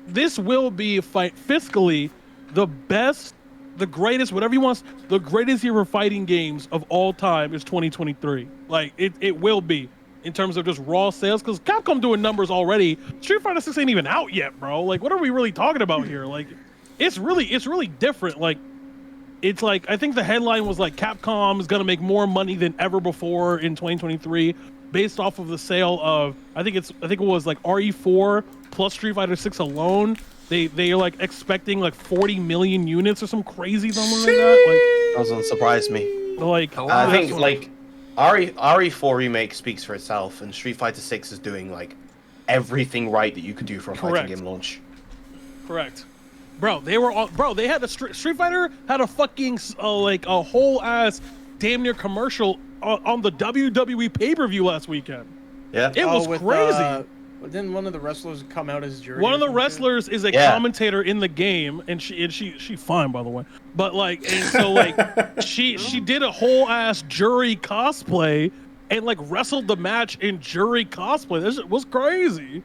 Speaker 5: This will be fiscally the best, the greatest, whatever you want, the greatest year for fighting games of all time is 2023. Like it will be in terms of just raw sales because Capcom doing numbers already. Street Fighter 6 ain't even out yet, bro. Like, what are we really talking about here? Like, it's really different. Like, it's like I think the headline was like Capcom is gonna make more money than ever before in 2023, based off of the sale of I think it was like RE4 plus Street Fighter 6 alone. They are like expecting like 40 million units or some crazy number like that. Like,
Speaker 9: doesn't surprise me.
Speaker 5: Like
Speaker 9: I think like RE4 remake speaks for itself, and Street Fighter 6 is doing like everything right that you could do for a fighting game launch.
Speaker 5: Correct. Bro, they had a Street Fighter had a fucking like a whole ass damn near commercial on the WWE pay-per-view last weekend.
Speaker 9: Yeah.
Speaker 5: It was crazy.
Speaker 4: Didn't one of the wrestlers come out as jury?
Speaker 5: One of the wrestlers is a commentator in the game, and she fine, by the way. But like, and so like, she did a whole ass jury cosplay and like wrestled the match in jury cosplay. This was crazy.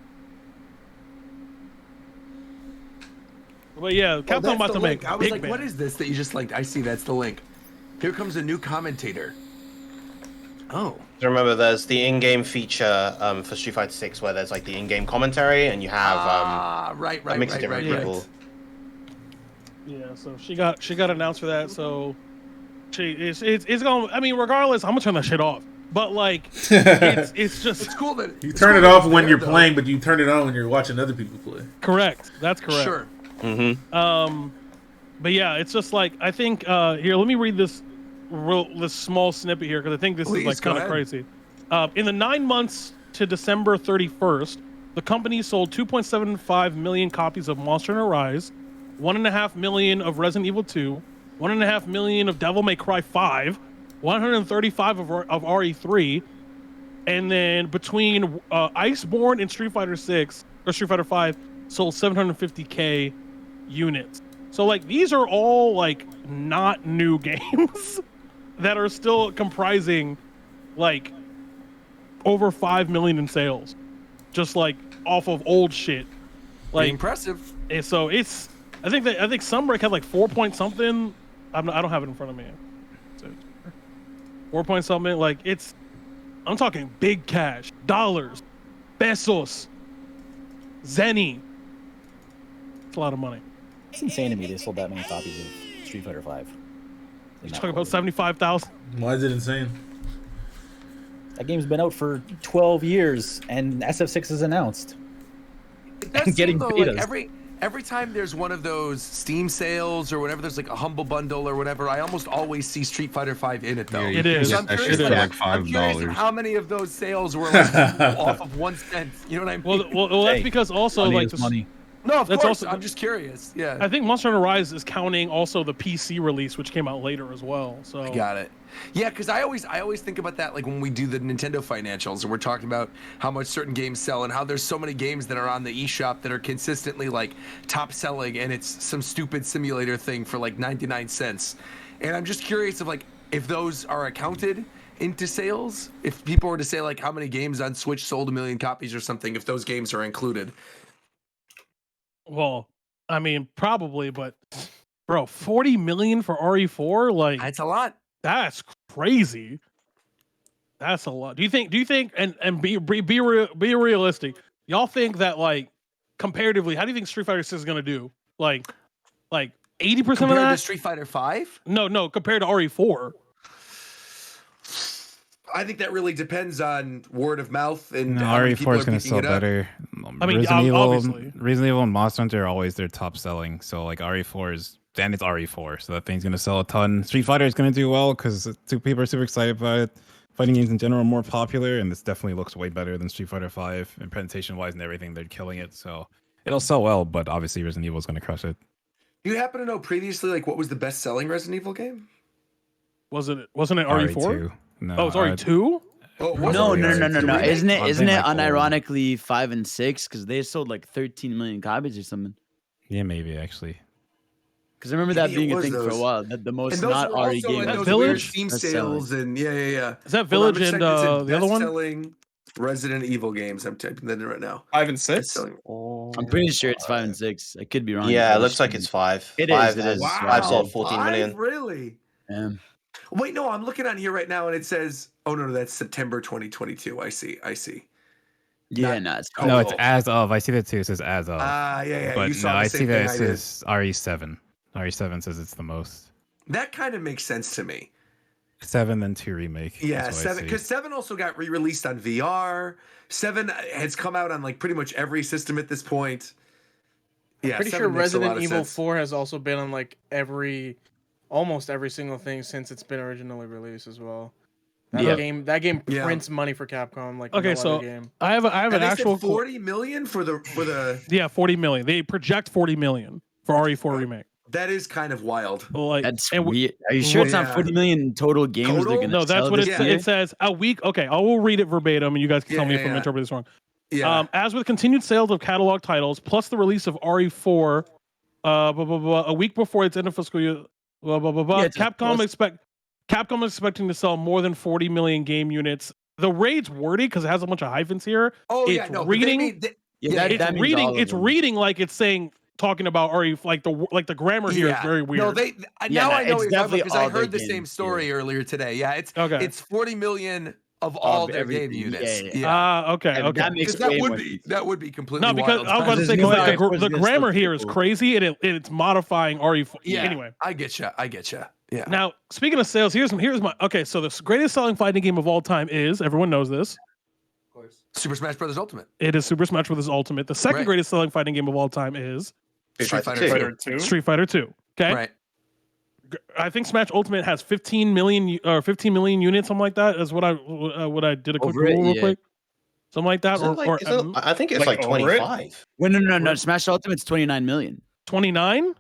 Speaker 5: But yeah, Capcom about to make.
Speaker 3: I was like, what is this that you just like? I see that's the link. Here comes a new commentator. Oh.
Speaker 9: Remember, there's the in-game feature for Street Fighter 6 where there's like the in-game commentary, and you have a mix of different people.
Speaker 5: Yeah, so she got announced for that. So it's gonna. I mean, regardless, I'm gonna turn that shit off. But like, it's just
Speaker 3: it's cool that
Speaker 8: you turn it off when you're playing, but you turn it on when you're watching other people play.
Speaker 5: Correct. That's correct.
Speaker 3: Sure.
Speaker 9: Mm-hmm.
Speaker 5: But yeah, it's just like I think here. Let me read this small snippet here because I think this is like kind of crazy. In the 9 months to December 31st, the company sold 2.75 million copies of Monster Hunter Rise, 1.5 million of Resident Evil 2, 1.5 million of Devil May Cry 5, 135 of RE3, and then between Iceborne and Street Fighter 6 or Street Fighter 5 sold 750k units. So like these are all like not new games. that are still comprising like over 5 million in sales, just like off of old shit. Like
Speaker 3: impressive.
Speaker 5: And so it's I think Sunbreak had like 4 point something. I don't have it in front of me. 4 point something. Like I'm talking big cash, dollars, pesos, zenny. It's a lot of money.
Speaker 1: It's insane to me they sold that many copies of Street Fighter 5.
Speaker 5: You're talking about 75,000.
Speaker 8: Why is it insane?
Speaker 1: That game's been out for 12 years, and SF6 is announced.
Speaker 3: It does
Speaker 1: And getting
Speaker 3: seem, though,
Speaker 1: betas.
Speaker 3: like every time there's one of those Steam sales or whenever there's like a humble bundle or whatever, I almost always see Street Fighter 5 in it though.
Speaker 2: Yeah,
Speaker 5: It is.
Speaker 3: So I'm
Speaker 2: That
Speaker 3: curious,
Speaker 2: shit for like
Speaker 3: I'm curious of
Speaker 2: $5.
Speaker 3: how many of those sales were like off of 1 cent. You know what I mean?
Speaker 5: Well, that's
Speaker 1: Hey,
Speaker 5: because also
Speaker 1: money
Speaker 5: like
Speaker 1: is money.
Speaker 3: no, of
Speaker 5: that's
Speaker 3: course.
Speaker 5: also-
Speaker 3: I'm just curious. Yeah.
Speaker 5: I think Monster Hunter Rise is counting also the PC release, which came out later as well. So
Speaker 3: Got it. Yeah, because I always think about that like when we do the Nintendo financials and we're talking about how much certain games sell and how there's so many games that are on the eShop that are consistently like top selling and it's some stupid simulator thing for like 99 cents. And I'm just curious of like if those are accounted into sales, if people were to say like how many games on Switch sold 1 million copies or something, if those games are included.
Speaker 5: Well, I mean, probably, but bro, 40 million for RE4, like
Speaker 3: That's a lot.
Speaker 5: that's crazy. That's a lot. Do you think and be realistic? Y'all think that like comparatively, how do you think Street Fighter 6 is gonna do? Like 80% of
Speaker 3: Compared to
Speaker 5: that?
Speaker 3: Street Fighter 5?
Speaker 5: No, compared to RE4.
Speaker 3: I think that really depends on word of mouth and
Speaker 7: No,
Speaker 3: how many people
Speaker 7: RE4
Speaker 3: are
Speaker 7: is going to
Speaker 3: picking
Speaker 7: sell
Speaker 3: it up.
Speaker 7: better.
Speaker 5: I mean, obviously.
Speaker 7: Resident Evil and Monster Hunter are always their top selling. So like RE4 is, and it's RE4, so that thing's going to sell a ton. Street Fighter is going to do well because people are super excited about it. Fighting games in general are more popular, and this definitely looks way better than Street Fighter 5 and presentation wise and everything. They're killing it, so it'll sell well. But obviously, Resident Evil is going to crush it.
Speaker 3: Do you happen to know previously like what was the best selling Resident Evil game?
Speaker 5: Wasn't it RE4?
Speaker 7: RE2. No,
Speaker 5: Oh, it's RE2?
Speaker 3: Oh, it
Speaker 7: No,
Speaker 3: wasn't
Speaker 10: No,
Speaker 3: RE2.
Speaker 10: no. Isn't it
Speaker 7: I'm saying, like,
Speaker 10: unironically 5 and 6 because they sold like 13 million copies or something?
Speaker 7: Yeah, maybe actually.
Speaker 10: Because I remember that
Speaker 3: Maybe it
Speaker 10: being a
Speaker 3: was
Speaker 10: thing for a
Speaker 3: those.
Speaker 10: while. That the most
Speaker 3: And those
Speaker 10: not
Speaker 3: were
Speaker 10: RE
Speaker 3: also
Speaker 10: game.
Speaker 3: in
Speaker 5: That
Speaker 3: those
Speaker 5: Village?
Speaker 3: weird Steam
Speaker 10: That's
Speaker 3: sales and yeah.
Speaker 5: Is that
Speaker 3: Hold on,
Speaker 5: Village
Speaker 3: I'm
Speaker 5: and
Speaker 3: checking. It's in
Speaker 5: the other one?
Speaker 3: best-selling Resident Evil games. I'm typing that in right now.
Speaker 11: 5 and 6.
Speaker 3: Best-selling.
Speaker 10: I'm pretty sure it's 5 and 6. I could be wrong.
Speaker 9: Yeah,
Speaker 10: I
Speaker 9: it looks
Speaker 10: just-
Speaker 9: like it's 5.
Speaker 10: It
Speaker 9: 5
Speaker 10: is,
Speaker 9: is.
Speaker 10: wow.
Speaker 9: 5 sold 14 million.
Speaker 3: Really?
Speaker 10: Yeah.
Speaker 3: Wait, no, I'm looking on here right now and it says, oh no, that's September 2022. I see.
Speaker 10: Yeah,
Speaker 3: Not-
Speaker 10: no, it's
Speaker 3: Oh,
Speaker 7: No, it's
Speaker 3: oh.
Speaker 7: as of. I see that too. It says as of.
Speaker 3: Yeah.
Speaker 7: But
Speaker 3: You saw
Speaker 7: no,
Speaker 3: the
Speaker 7: I
Speaker 3: same
Speaker 7: see that
Speaker 3: thing
Speaker 7: it
Speaker 3: I did.
Speaker 7: says RE7. RE7 says it's the most.
Speaker 3: That kind of makes sense to me.
Speaker 7: 7 then 2 remake.
Speaker 3: Yeah,
Speaker 7: That's what I
Speaker 3: 7
Speaker 7: see.
Speaker 3: because 7 also got re-released on VR. 7 has come out on like pretty much every system at this point. Yeah,
Speaker 4: Pretty
Speaker 3: 7
Speaker 4: sure
Speaker 3: makes a lot
Speaker 4: Resident
Speaker 3: of
Speaker 4: Evil
Speaker 3: sense.
Speaker 4: 4 has also been on like almost every single thing since it's been originally released as well. That game
Speaker 3: Yeah.
Speaker 4: prints money for Capcom like
Speaker 5: Okay,
Speaker 4: no
Speaker 5: so
Speaker 4: other game.
Speaker 5: I have
Speaker 3: And
Speaker 5: an
Speaker 3: they
Speaker 5: actual
Speaker 3: said 40 million for the
Speaker 5: yeah, 40 million. They project 40 million for RE4 remake.
Speaker 3: that is kind of wild.
Speaker 5: Like
Speaker 10: That's
Speaker 5: and
Speaker 10: weird. Are you sure it's not
Speaker 3: Yeah.
Speaker 10: 40 million total games
Speaker 3: Total?
Speaker 10: they're gonna
Speaker 5: no, that's
Speaker 10: sell
Speaker 5: what
Speaker 10: this
Speaker 5: it,
Speaker 10: year?
Speaker 5: it says. A week. Okay, I will read it verbatim, and you guys can tell me if I'm
Speaker 3: Yeah.
Speaker 5: interpreting this wrong.
Speaker 3: Yeah.
Speaker 5: As with continued sales of catalog titles, plus the release of RE4, a week before its end of fiscal year,
Speaker 10: Yeah, it's a
Speaker 5: Capcom is expecting to sell more than 40 million game units. The raid's wordy because it has a bunch of hyphens here.
Speaker 3: Oh yeah,
Speaker 5: it's
Speaker 3: no, but they
Speaker 5: reading.
Speaker 3: made the-
Speaker 10: Yeah,
Speaker 5: It's
Speaker 10: that means
Speaker 5: reading.
Speaker 10: all of
Speaker 5: It's
Speaker 10: them.
Speaker 5: reading like it's saying talking about RE. Like the grammar here is very weird.
Speaker 3: No,
Speaker 10: Yeah,
Speaker 3: now
Speaker 10: no,
Speaker 3: I know
Speaker 10: it's
Speaker 3: exactly
Speaker 10: definitely
Speaker 3: because I
Speaker 10: all their
Speaker 3: heard the same
Speaker 10: games,
Speaker 3: story earlier today. Yeah, it's
Speaker 5: Okay.
Speaker 3: it's 40 million of all their game
Speaker 10: everything.
Speaker 3: units.
Speaker 10: Yeah.
Speaker 5: Okay.
Speaker 10: And
Speaker 5: Okay.
Speaker 10: that makes
Speaker 3: Because
Speaker 10: way more sense.
Speaker 3: that would be completely
Speaker 5: No, because
Speaker 3: wild.
Speaker 5: I was about to
Speaker 10: There's
Speaker 5: say
Speaker 10: no
Speaker 5: because
Speaker 10: way
Speaker 5: the
Speaker 10: it's gonna
Speaker 5: grammar
Speaker 10: still
Speaker 5: here is
Speaker 10: people.
Speaker 5: crazy and it's modifying RE4.
Speaker 3: yeah.
Speaker 5: Anyway,
Speaker 3: I get you. Yeah.
Speaker 5: now speaking of sales, here's my okay. So the greatest selling fighting game of all time is everyone knows this.
Speaker 3: Super Smash Brothers Ultimate.
Speaker 5: It is Super Smash Bros. Ultimate. The second
Speaker 3: Right.
Speaker 5: greatest selling fighting game of all time is
Speaker 3: Street Fighter 2.
Speaker 5: Street Fighter 2. Okay.
Speaker 3: Right.
Speaker 5: I think Smash Ultimate has 15 million units, something like that. Is what I did a quick
Speaker 10: Over it,
Speaker 5: Google real
Speaker 10: yeah.
Speaker 5: quick. Something like that,
Speaker 9: I think it's
Speaker 11: like
Speaker 9: like
Speaker 11: over it?
Speaker 9: 25.
Speaker 10: Wait, no. Smash Ultimate's 29 million.
Speaker 5: 29.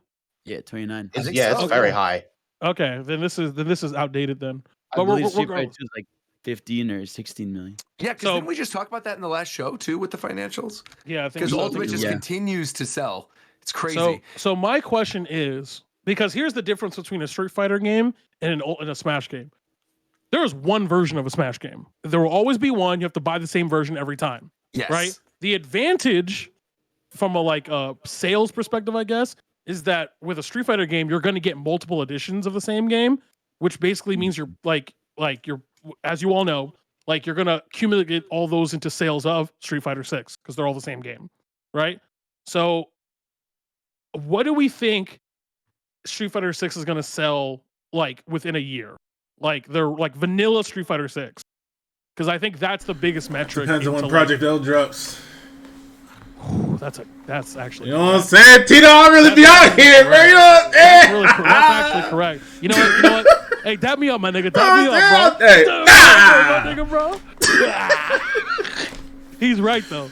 Speaker 10: Yeah, 29.
Speaker 3: Is it
Speaker 9: Yeah,
Speaker 3: so?
Speaker 9: it's very high.
Speaker 5: Okay, then this is outdated then.
Speaker 10: I
Speaker 5: But
Speaker 10: believe
Speaker 5: we're
Speaker 10: Street Fighter
Speaker 5: going.
Speaker 10: 2 is like 15 or 16 million.
Speaker 3: Yeah, because
Speaker 5: So-
Speaker 3: didn't we just talk about that in the last show too with the financials?
Speaker 5: Yeah, I think
Speaker 3: Because
Speaker 5: so.
Speaker 3: Ultimate just
Speaker 10: Yeah.
Speaker 3: continues to sell. It's crazy.
Speaker 5: So my question is because here's the difference between a Street Fighter game and a Smash game. there is one version of a Smash game. There will always be one. You have to buy the same version every time.
Speaker 3: Yes.
Speaker 5: Right? The advantage from a sales perspective, I guess, is that with a Street Fighter game, you're going to get multiple editions of the same game, which basically means you're you're, as you all know, like you're going to accumulate all those into sales of Street Fighter 6 because they're all the same game, right? So what do we think Street Fighter 6 is going to sell like within a year? Like they're like vanilla Street Fighter 6. Because I think that's the biggest metric.
Speaker 8: Depends on when Project L drops.
Speaker 5: That's actually.
Speaker 8: You know what I'm saying? Tito, I'll really be out here, bro. You know,
Speaker 5: that's actually correct. You know what? Hey, dab me up, my nigga. Dab me up, bro.
Speaker 8: Hey.
Speaker 5: My nigga, bro. He's right though.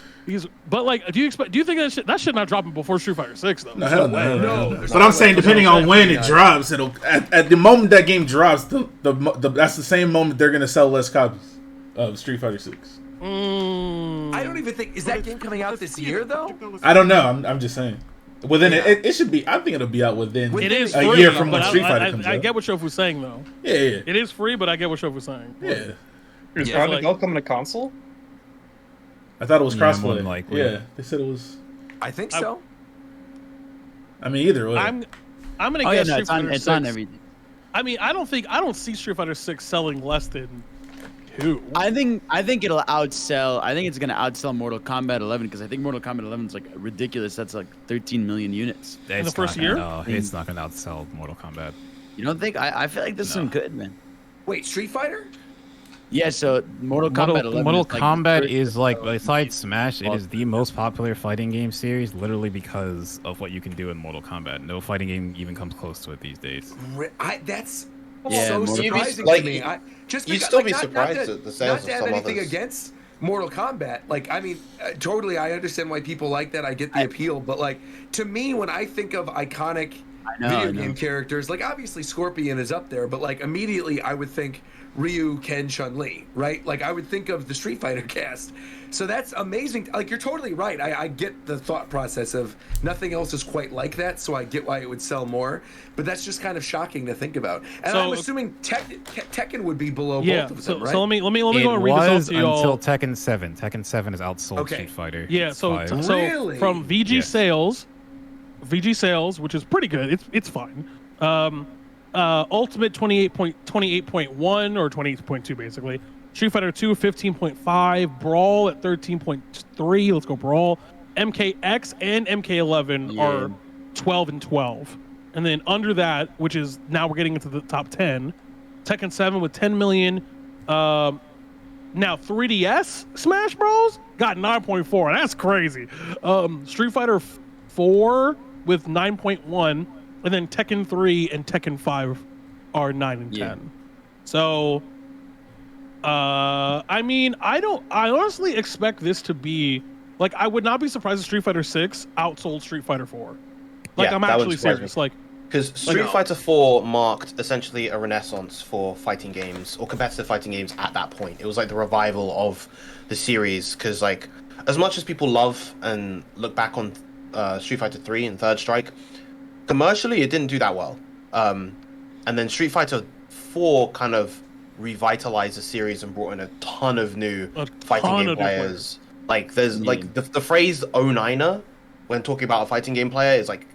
Speaker 5: But like, do you think that shit not dropping before Street Fighter 6 though?
Speaker 8: No. But I'm saying depending on when it drops, it'll at the moment that game drops, that's the same moment they're gonna sell less copies of Street Fighter 6.
Speaker 3: I don't even think, is that game coming out this year though?
Speaker 8: I don't know. I'm just saying. Within it should be. I think it'll be out within a year from when Street Fighter comes out.
Speaker 5: I get what Shofu's saying though.
Speaker 8: Yeah.
Speaker 5: It is free, but I get what Shofu's saying.
Speaker 8: Yeah.
Speaker 11: Is Project L coming to console?
Speaker 8: I thought it was crossplay.
Speaker 7: Likely.
Speaker 8: Yeah, they said it was.
Speaker 3: I think so.
Speaker 8: I mean, either way.
Speaker 5: I'm gonna guess Street Fighter 6.
Speaker 10: It's on everything.
Speaker 5: I mean, I don't see Street Fighter 6 selling less than 2.
Speaker 10: I think it'll outsell. I think it's gonna outsell Mortal Kombat 11 because I think Mortal Kombat 11 is like ridiculous. That's like 13 million units
Speaker 5: in the first year.
Speaker 7: No, it's not gonna outsell Mortal Kombat.
Speaker 10: You don't think? I feel like this is good, man.
Speaker 3: Wait, Street Fighter?
Speaker 10: Yeah, so Mortal Kombat 11
Speaker 7: Mortal Kombat is like, besides Smash, it is the most popular fighting game series literally because of what you can do in Mortal Kombat. No fighting game even comes close to it these days.
Speaker 3: That's
Speaker 10: Yeah,
Speaker 3: so
Speaker 10: Mortal
Speaker 3: surprising
Speaker 9: Kombat.
Speaker 3: to me.
Speaker 9: You'd still be surprised at the sales
Speaker 3: not to
Speaker 9: of
Speaker 3: have
Speaker 9: some
Speaker 3: anything
Speaker 9: others.
Speaker 3: against Mortal Kombat. Like, I mean, totally, I understand why people like that. I get the appeal, but like, to me, when I think of iconic video game characters, like obviously Scorpion is up there, but like immediately I would think Ryu, Ken, Chun-Li, right? Like I would think of the Street Fighter cast. So that's amazing. Like you're totally right. I get the thought process of nothing else is quite like that, so I get why it would sell more. But that's just kind of shocking to think about. And I'm assuming Tekken would be below both of them, right?
Speaker 5: So let me go and read this out to y'all.
Speaker 7: Until Tekken 7. Tekken 7 has outsold Street Fighter.
Speaker 5: Yeah, so
Speaker 3: Really?
Speaker 5: from VG sales, which is pretty good. It's fine. Ultimate 28.1 or 28.2 basically. Street Fighter 2 15.5, Brawl at 13.3. Let's go Brawl. MKX and MK11 are 12 and 12. And then under that, which is now we're getting into the top 10, Tekken 7 with 10 million. Now 3DS Smash Bros got 9.4. That's crazy. Street Fighter 4 with 9.1, and then Tekken 3 and Tekken 5 are 9 and 10. So I mean, I honestly expect this to be like, I would not be surprised if Street Fighter 6 outsold Street Fighter 4. Like, I'm actually serious. Like,
Speaker 9: because Street Fighter 4 marked essentially a renaissance for fighting games or competitive fighting games at that point. It was like the revival of the series. Because like, as much as people love and look back on Street Fighter 3 and Third Strike, commercially it didn't do that well. And then Street Fighter 4 kind of revitalized the series and brought in a ton of new fighting game players. Like there's like the phrase 09er when talking about a fighting game player is like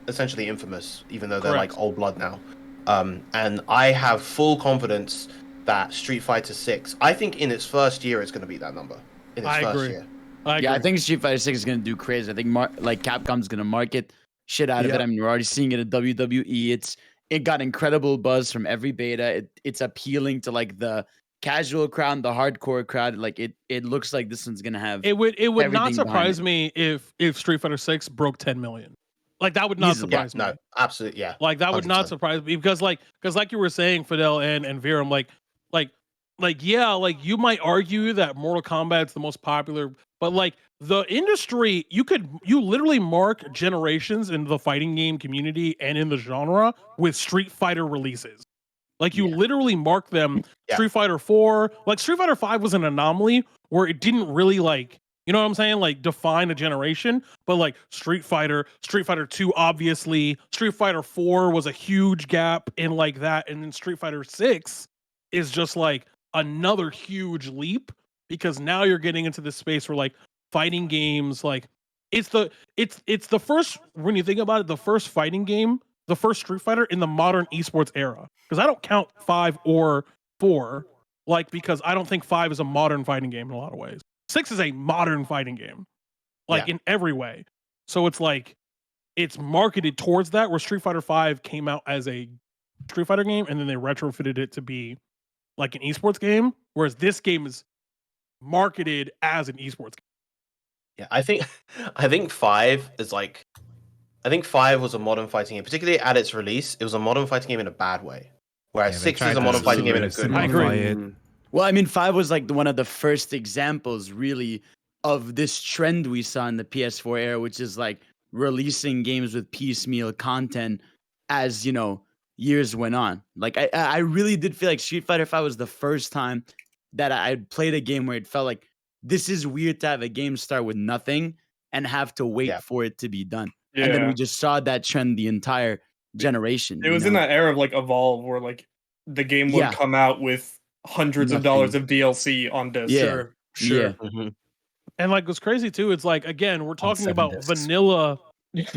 Speaker 9: essentially infamous, even though they're like old blood now. And I have full confidence that Street Fighter 6, I think in its first year it's going to beat that number. In its first year.
Speaker 10: I think Street Fighter 6 is going to do crazy. I think like Capcom's going to market shit out of it. I mean, we're already seeing it at WWE. It got incredible buzz from every beta. It's appealing to like the casual crowd, the hardcore crowd. Like it looks like this one's gonna have.
Speaker 5: It would not surprise me if Street Fighter 6 broke 10 million. Like that would not surprise me.
Speaker 9: No, absolutely, yeah.
Speaker 5: Like that would
Speaker 9: 100%.
Speaker 5: not surprise me because like you were saying, Fidel and Viram, like you might argue that Mortal Kombat's the most popular, but like the industry, you literally mark generations in the fighting game community and in the genre with Street Fighter releases. Like you literally mark them. Street Fighter 4, like Street Fighter 5 was an anomaly where it didn't really like, you know what I'm saying? Like define a generation, but like Street Fighter 2, obviously Street Fighter 4 was a huge gap in like that. And then Street Fighter 6 is just like another huge leap, because now you're getting into this space where like fighting games, like it's the first, when you think about it, the first fighting game, the first Street Fighter in the modern esports era. Because I don't count 5 or 4, like, because I don't think 5 is a modern fighting game in a lot of ways. 6 is a modern fighting game, like in every way. So it's like it's marketed towards that, where Street Fighter 5 came out as a Street Fighter game, and then they retrofitted it to be like an esports game, whereas this game is marketed as an esports game.
Speaker 9: Yeah, I think 5 is like, I think 5 was a modern fighting game, particularly at its release. It was a modern fighting game in a bad way, whereas 6 is a modern fighting game in a good way.
Speaker 5: I agree.
Speaker 10: Well, I mean, 5 was like one of the first examples, really, of this trend we saw in the PS4 era, which is like releasing games with piecemeal content as, you know, years went on. Like, I really did feel like Street Fighter 5 was the first time that I played a game where it felt like this is weird to have a game start with nothing and have to wait for it to be done.
Speaker 11: Yeah.
Speaker 10: And then we just saw that trend the entire generation.
Speaker 11: It was in that era of like Evolve, where like the game would come out with hundreds of dollars of DLC on disc.
Speaker 10: Yeah.
Speaker 5: Sure.
Speaker 10: Yeah.
Speaker 5: And like what's crazy too, it's like, again, we're talking about vanilla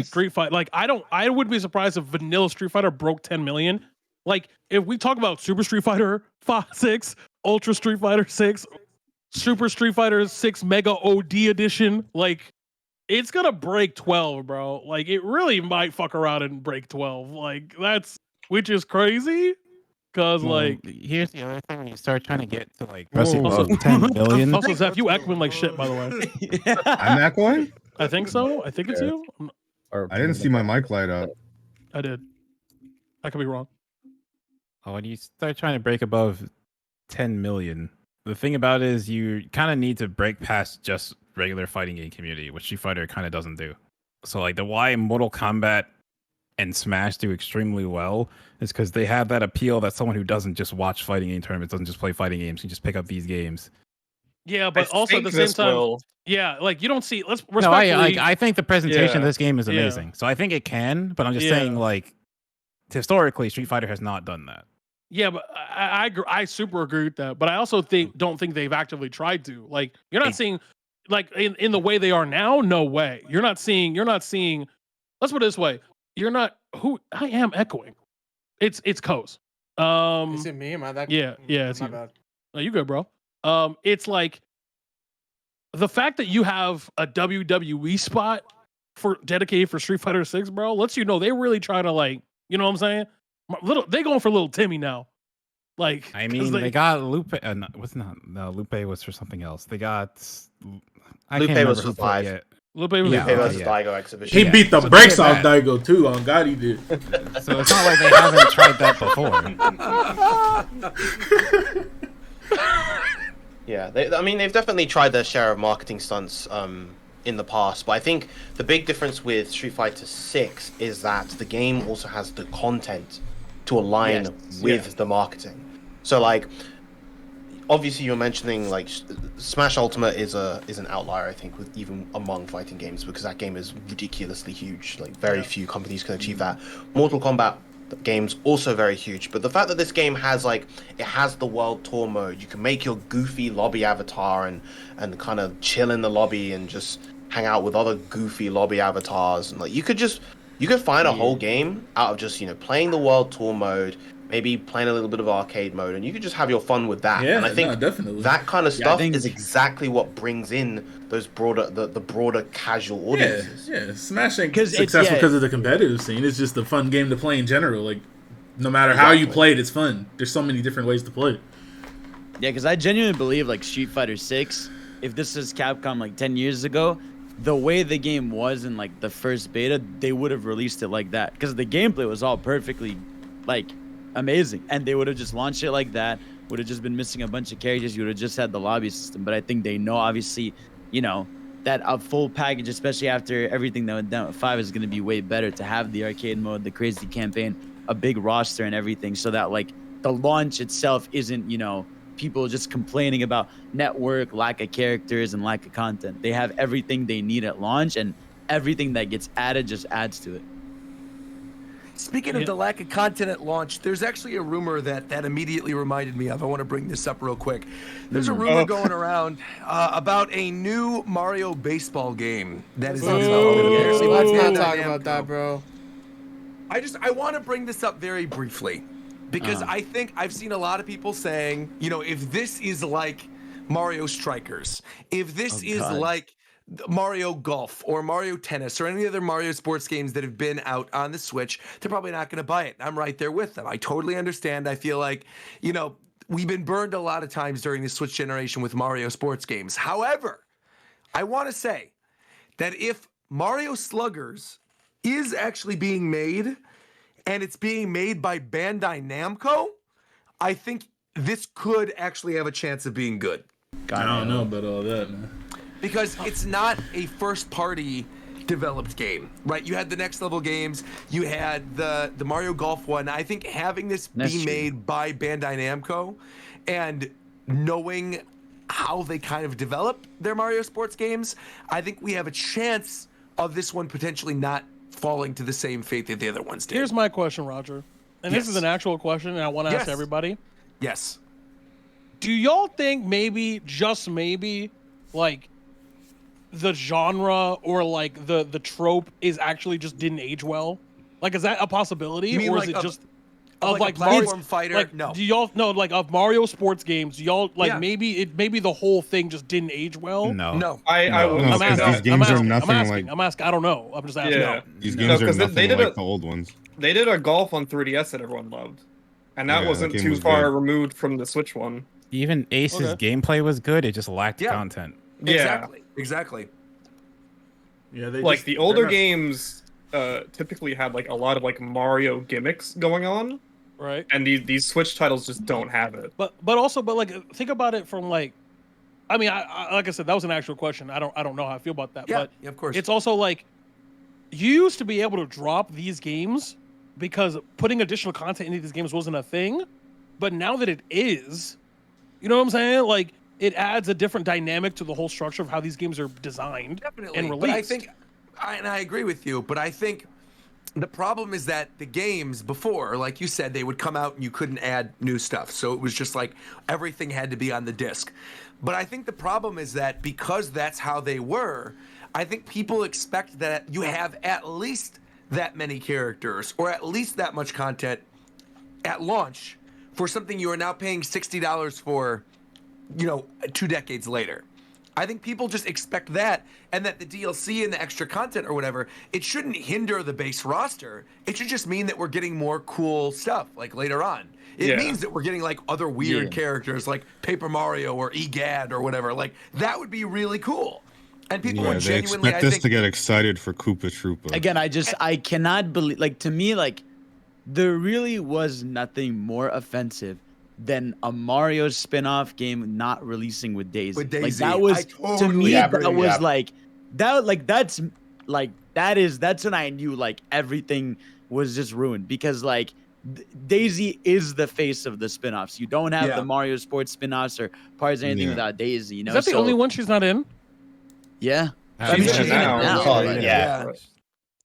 Speaker 5: Street Fighter. Like I would be surprised if vanilla Street Fighter broke 10 million. Like if we talk about Super Street Fighter 6, Ultra Street Fighter 6, Super Street Fighter 6 Mega OD Edition, like it's gonna break 12, bro. Like it really might fuck around and break 12. Like which is crazy. Cause like
Speaker 7: here's the other thing: when you start trying to get to like above 10 billion.
Speaker 5: Also, Zeph, you echoing like shit, by the way.
Speaker 2: I'm echoing?
Speaker 5: I think so. I think it's you.
Speaker 2: I didn't see my mic light up.
Speaker 5: I did. I could be wrong.
Speaker 7: When you start trying to break above 10 million, the thing about it is you kind of need to break past just regular fighting game community, which Street Fighter kind of doesn't do. So like the why Mortal Kombat and Smash do extremely well is because they have that appeal that someone who doesn't just watch fighting game tournaments, doesn't just play fighting games, can just pick up these games.
Speaker 5: Yeah, but also at the same time, yeah, like you don't see. Let's respectfully.
Speaker 7: No, I think the presentation of this game is amazing. So I think it can, but I'm just saying, like, historically, Street Fighter has not done that.
Speaker 5: Yeah, but I super agree with that. But I also don't think they've actively tried to. Like, you're not seeing, like, in the way they are now. No way. You're not seeing. Let's put it this way. You're not. I am echoing. It's Coase.
Speaker 4: Is it me? Am I that?
Speaker 5: Yeah, it's
Speaker 4: my
Speaker 5: you.
Speaker 4: bad.
Speaker 5: No, you good, bro. It's like the fact that you have a WWE spot dedicated for Street Fighter 6, bro, lets you know they really try to, like, you know what I'm saying? They going for little Timmy now. Like,
Speaker 7: I mean, they got Lupe. Lupe was for something else. They got.
Speaker 9: Lupe was for 5.
Speaker 5: Lupe was
Speaker 9: versus Daigo exhibition.
Speaker 8: He beat the brakes off Daigo too. On God, he did.
Speaker 7: So it's not like they haven't tried that before.
Speaker 9: Yeah, they've definitely tried their share of marketing stunts in the past, but I think the big difference with Street Fighter 6 is that the game also has the content to align with the marketing. So, like, obviously you're mentioning, like, Smash Ultimate is an outlier, I think, with even among fighting games, because that game is ridiculously huge. Like, very few companies can achieve that. Mortal Kombat games also very huge, but the fact that this game has, like, it has the world tour mode, you can make your goofy lobby avatar and kind of chill in the lobby and just hang out with other goofy lobby avatars, and like you could find a whole game out of just, you know, playing the world tour mode, maybe playing a little bit of arcade mode, and you could just have your fun with that.
Speaker 8: Yeah,
Speaker 9: and I think
Speaker 8: definitely
Speaker 9: that kind of stuff is exactly what brings in those broader the broader casual audiences.
Speaker 8: Yeah, Smash ain't successful because of the competitive scene. It's just a fun game to play in general. Like, no matter how you play it, it's fun. There's so many different ways to play it.
Speaker 10: Yeah, because I genuinely believe, like, Street Fighter 6, if this is Capcom like 10 years ago, the way the game was in, like, the first beta, they would have released it like that. Because the gameplay was all perfectly, like, amazing. And they would have just launched it like that. Would have just been missing a bunch of characters. You would have just had the lobby system. But I think they know, obviously, you know, that a full package, especially after everything that went down with 5, is going to be way better to have the arcade mode, the crazy campaign, a big roster and everything, so that, like, the launch itself isn't, you know, people just complaining about network, lack of characters, and lack of content. They have everything they need at launch, and everything that gets added just adds to it.
Speaker 3: Speaking of the lack of content at launch, there's actually a rumor that immediately reminded me of. I want to bring this up real quick. There's a rumor going around about a new Mario baseball game that is in development.
Speaker 4: Let's not talk about that, bro.
Speaker 3: I want to bring this up very briefly because I think I've seen a lot of people saying, if this is like Mario Strikers, if this is like Mario Golf or Mario Tennis or any other Mario sports games that have been out on the Switch, they're probably not going to buy it. I'm right there with them. I totally understand. I feel like, we've been burned a lot of times during the Switch generation with Mario sports games. However, I want to say that if Mario Sluggers is actually being made and it's being made by Bandai Namco, I think this could actually have a chance of being good.
Speaker 8: I don't know about all that, man.
Speaker 3: Because it's not a first-party developed game, right? You had the Next Level games, you had the Mario Golf one. I think having this be made by Bandai Namco and knowing how they kind of develop their Mario sports games, I think we have a chance of this one potentially not falling to the same fate that the other ones did.
Speaker 5: Here's my question, Roger. And this is an actual question, and I want to ask everybody.
Speaker 3: Yes.
Speaker 5: Do y'all think maybe, just maybe, like, the genre or like the trope is actually just didn't age well? Like, is that a possibility?
Speaker 3: You mean
Speaker 5: or
Speaker 3: like
Speaker 5: is it just
Speaker 3: of like a platform fighter?
Speaker 5: Like,
Speaker 3: no.
Speaker 5: Do y'all know, like, of Mario sports games, do y'all like maybe the whole thing just didn't age well?
Speaker 3: No.
Speaker 2: I'm asking. These games are nothing like.
Speaker 5: I'm asking. I don't know. I'm just asking.
Speaker 11: Yeah.
Speaker 2: These games are nothing like the old ones.
Speaker 11: They did a golf on 3DS that everyone loved, and that wasn't
Speaker 2: that game
Speaker 11: too
Speaker 2: was
Speaker 11: far
Speaker 2: good.
Speaker 11: removed from the Switch one.
Speaker 7: Even Ace's gameplay was good. It just lacked content.
Speaker 3: Exactly.
Speaker 8: Yeah,
Speaker 11: like the older games typically had like a lot of like Mario gimmicks going on,
Speaker 5: right?
Speaker 11: And these Switch titles just don't have it.
Speaker 5: But like, think about it from like, I mean, I like I said, that was an actual question. I don't know how I feel about that.
Speaker 3: Yeah,
Speaker 5: but
Speaker 3: of course.
Speaker 5: It's also like, you used to be able to drop these games because putting additional content into these games wasn't a thing, but now that it is, you know what I'm saying? Like, it adds a different dynamic to the whole structure of how these games are designed and released.
Speaker 3: But I think, and I agree with you, but I think the problem is that the games before, like you said, they would come out and you couldn't add new stuff. So it was just like everything had to be on the disc. But I think the problem is that because that's how they were, I think people expect that you have at least that many characters or at least that much content at launch for something you are now paying $60 for, 2 decades later. I think people just expect that, and that the DLC and the extra content or whatever, it shouldn't hinder the base roster. It should just mean that we're getting more cool stuff like later on. It means that we're getting like other weird characters like Paper Mario or Egad or whatever. Like that would be really cool. And people would
Speaker 2: they
Speaker 3: genuinely,
Speaker 2: expect us to get excited for Koopa Troopa.
Speaker 10: Again, I cannot believe, like, to me, like, there really was nothing more offensive than a Mario spin-off game not releasing with Daisy.
Speaker 3: Like
Speaker 10: that was to me
Speaker 3: agree.
Speaker 10: that was like that's when I knew like everything was just ruined, because like Daisy is the face of the spin-offs. You don't have the Mario Sports spin-offs or parts or anything without Daisy,
Speaker 5: Is that the only one she's not in?
Speaker 10: Yeah.
Speaker 11: I mean, she's in it now.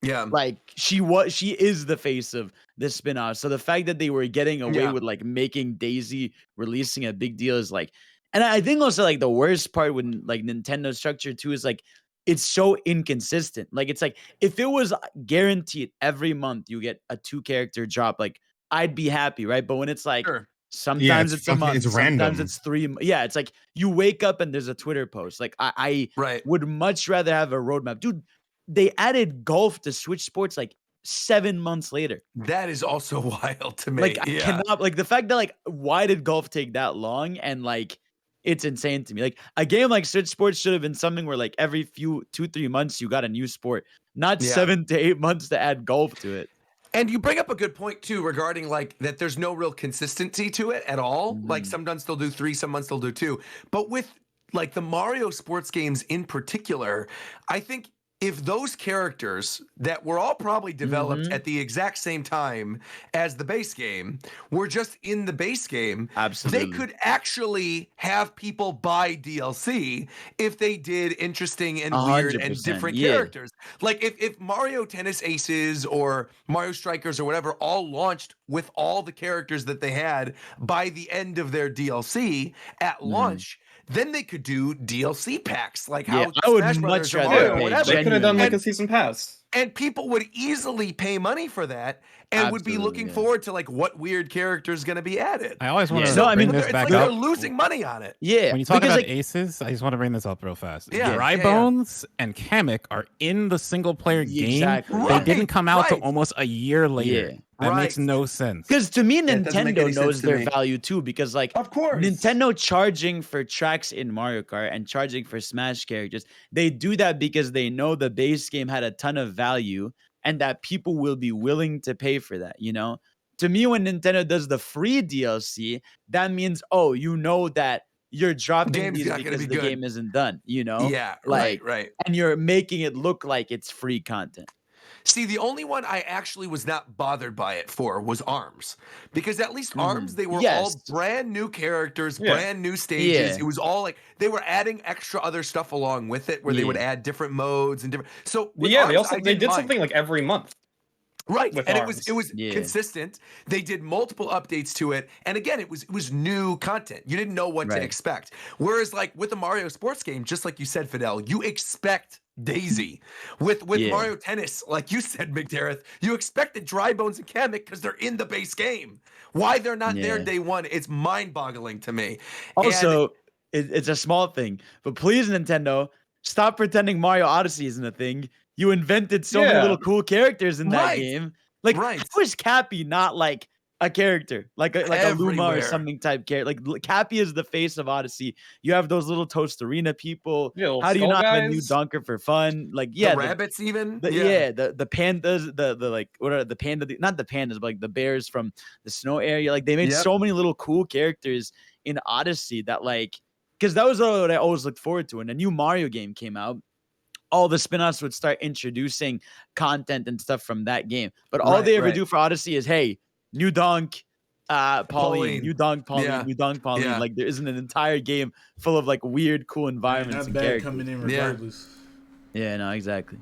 Speaker 3: Yeah.
Speaker 10: Like she is the face of this spin-off. So the fact that they were getting away with like making Daisy releasing a big deal is like, and I think also like the worst part when like Nintendo structure too is like, it's so inconsistent. Like it's like, if it was guaranteed every month you get a 2-character drop, like I'd be happy, right? But when it's like sometimes it's a month,
Speaker 2: it's
Speaker 10: sometimes
Speaker 2: random.
Speaker 10: it's 3. Yeah, it's like you wake up and there's a Twitter post. Like I would much rather have a roadmap, dude. They added golf to Switch Sports like 7 months later.
Speaker 3: That is also wild to me.
Speaker 10: Like I cannot, like the fact that like, why did golf take that long? And like, it's insane to me. Like a game like Switch Sports should have been something where like every 2-3 months you got a new sport, not 7 to 8 months to add golf to it.
Speaker 3: And you bring up a good point too regarding like that there's no real consistency to it at all. Like some months they'll do 3, some months they'll do 2. But with like the Mario sports games in particular, I think if those characters that were all probably developed at the exact same time as the base game were just in the base game,
Speaker 10: Absolutely.
Speaker 3: they could actually have people buy DLC if they did interesting and weird and
Speaker 10: 100%,
Speaker 3: different
Speaker 10: yeah.
Speaker 3: characters. Like if Mario Tennis Aces or Mario Strikers or whatever all launched with all the characters that they had by the end of their DLC at launch, then they could do DLC packs like how
Speaker 10: I would
Speaker 3: Smash
Speaker 10: much
Speaker 3: Brothers or
Speaker 10: rather
Speaker 3: Mario or
Speaker 10: pay
Speaker 3: whatever.
Speaker 11: They could have done like
Speaker 3: And-
Speaker 11: a season pass.
Speaker 3: And people would easily pay money for that and would be
Speaker 10: Absolutely,
Speaker 3: looking
Speaker 10: yeah.
Speaker 3: forward to like what weird character is going to be added.
Speaker 7: I always want to
Speaker 10: No, I mean,
Speaker 7: bring this
Speaker 3: it's
Speaker 7: back
Speaker 3: like
Speaker 7: up.
Speaker 3: they're losing money on it.
Speaker 10: Yeah.
Speaker 7: When you talk
Speaker 10: because,
Speaker 7: about
Speaker 10: like,
Speaker 7: aces, I just want to bring this up real fast.
Speaker 3: Yeah,
Speaker 7: Dry
Speaker 3: yeah, yeah.
Speaker 7: Bones and Kamek are in the single player game.
Speaker 10: Exactly.
Speaker 7: They
Speaker 3: Right,
Speaker 7: didn't come out till
Speaker 3: right.
Speaker 7: almost a year later.
Speaker 10: Yeah.
Speaker 7: That makes
Speaker 3: Right.
Speaker 7: no sense.
Speaker 10: Because to me,
Speaker 9: That doesn't make
Speaker 10: Nintendo
Speaker 9: any sense
Speaker 10: knows
Speaker 9: to
Speaker 10: their
Speaker 9: me.
Speaker 10: value too. Because like
Speaker 3: Of course.
Speaker 10: Nintendo charging for tracks in Mario Kart and charging for Smash characters, they do that because they know the base game had a ton of value and that people will be willing to pay for that. You know, to me, when Nintendo does the free DLC, that means you know that you're dropping
Speaker 3: Game's
Speaker 10: these
Speaker 3: not gonna
Speaker 10: because
Speaker 3: be
Speaker 10: the
Speaker 3: good.
Speaker 10: game isn't done. You know,
Speaker 3: Yeah,
Speaker 10: like
Speaker 3: right.
Speaker 10: and you're making it look like it's free content.
Speaker 3: See, the only one I actually was not bothered by it for was ARMS. Because at least ARMS, they were all
Speaker 10: Yes.
Speaker 3: brand new characters,
Speaker 11: Yeah.
Speaker 3: brand new stages.
Speaker 10: Yeah.
Speaker 3: It was all like they were adding extra other stuff along with it where they would add different modes and different. So with
Speaker 11: Yeah,
Speaker 3: ARMS, I
Speaker 11: they
Speaker 3: didn't
Speaker 11: did
Speaker 3: mind.
Speaker 11: something like every month.
Speaker 3: Right,
Speaker 11: with
Speaker 3: and
Speaker 11: ARMS.
Speaker 3: it was
Speaker 10: Yeah.
Speaker 3: consistent. They did multiple updates to it, and again, it was new content. You didn't know what
Speaker 10: Right.
Speaker 3: to expect. Whereas, like with the Mario sports game, just like you said, Fidel, you expect Daisy. With
Speaker 10: Yeah.
Speaker 3: Mario Tennis, like you said, McDareth, you expected Dry Bones and Kamek because they're in the base game. Why they're not there
Speaker 10: Yeah.
Speaker 3: day one? It's mind-boggling to me.
Speaker 10: Also, it's a small thing, but please, Nintendo, stop pretending Mario Odyssey isn't a thing. You invented so many
Speaker 11: Yeah.
Speaker 10: little cool characters in that
Speaker 3: Right.
Speaker 10: game. Like,
Speaker 3: Right.
Speaker 10: how is Cappy not like a character, like a Luma or
Speaker 3: Everywhere.
Speaker 10: something type character? Like Cappy is the face of Odyssey. You have those little Tostarena people.
Speaker 11: Yeah, little
Speaker 10: How do you
Speaker 11: skull
Speaker 10: not have a new
Speaker 11: guys.
Speaker 10: Donker for fun? Like, yeah,
Speaker 3: the rabbits even.
Speaker 10: the pandas, the like what are the panda? Not the pandas, but like the bears from the snow area. Like they made
Speaker 3: Yep.
Speaker 10: so many little cool characters in Odyssey that like, because that was what I always looked forward to. When a new Mario game came out, all the spin-offs would start introducing content and stuff from that game. But all
Speaker 3: Right,
Speaker 10: they ever
Speaker 3: right.
Speaker 10: do for Odyssey is, hey, new Donk, Pauline,
Speaker 3: Pauline.
Speaker 10: new Donk, Pauline,
Speaker 3: Yeah.
Speaker 10: new Donk, Pauline.
Speaker 3: Yeah.
Speaker 10: Like there isn't an entire game full of like weird, cool environments
Speaker 8: Not
Speaker 10: and
Speaker 8: bad
Speaker 10: characters.
Speaker 8: coming in
Speaker 3: Yeah.
Speaker 8: regardless.
Speaker 10: Yeah, no, exactly.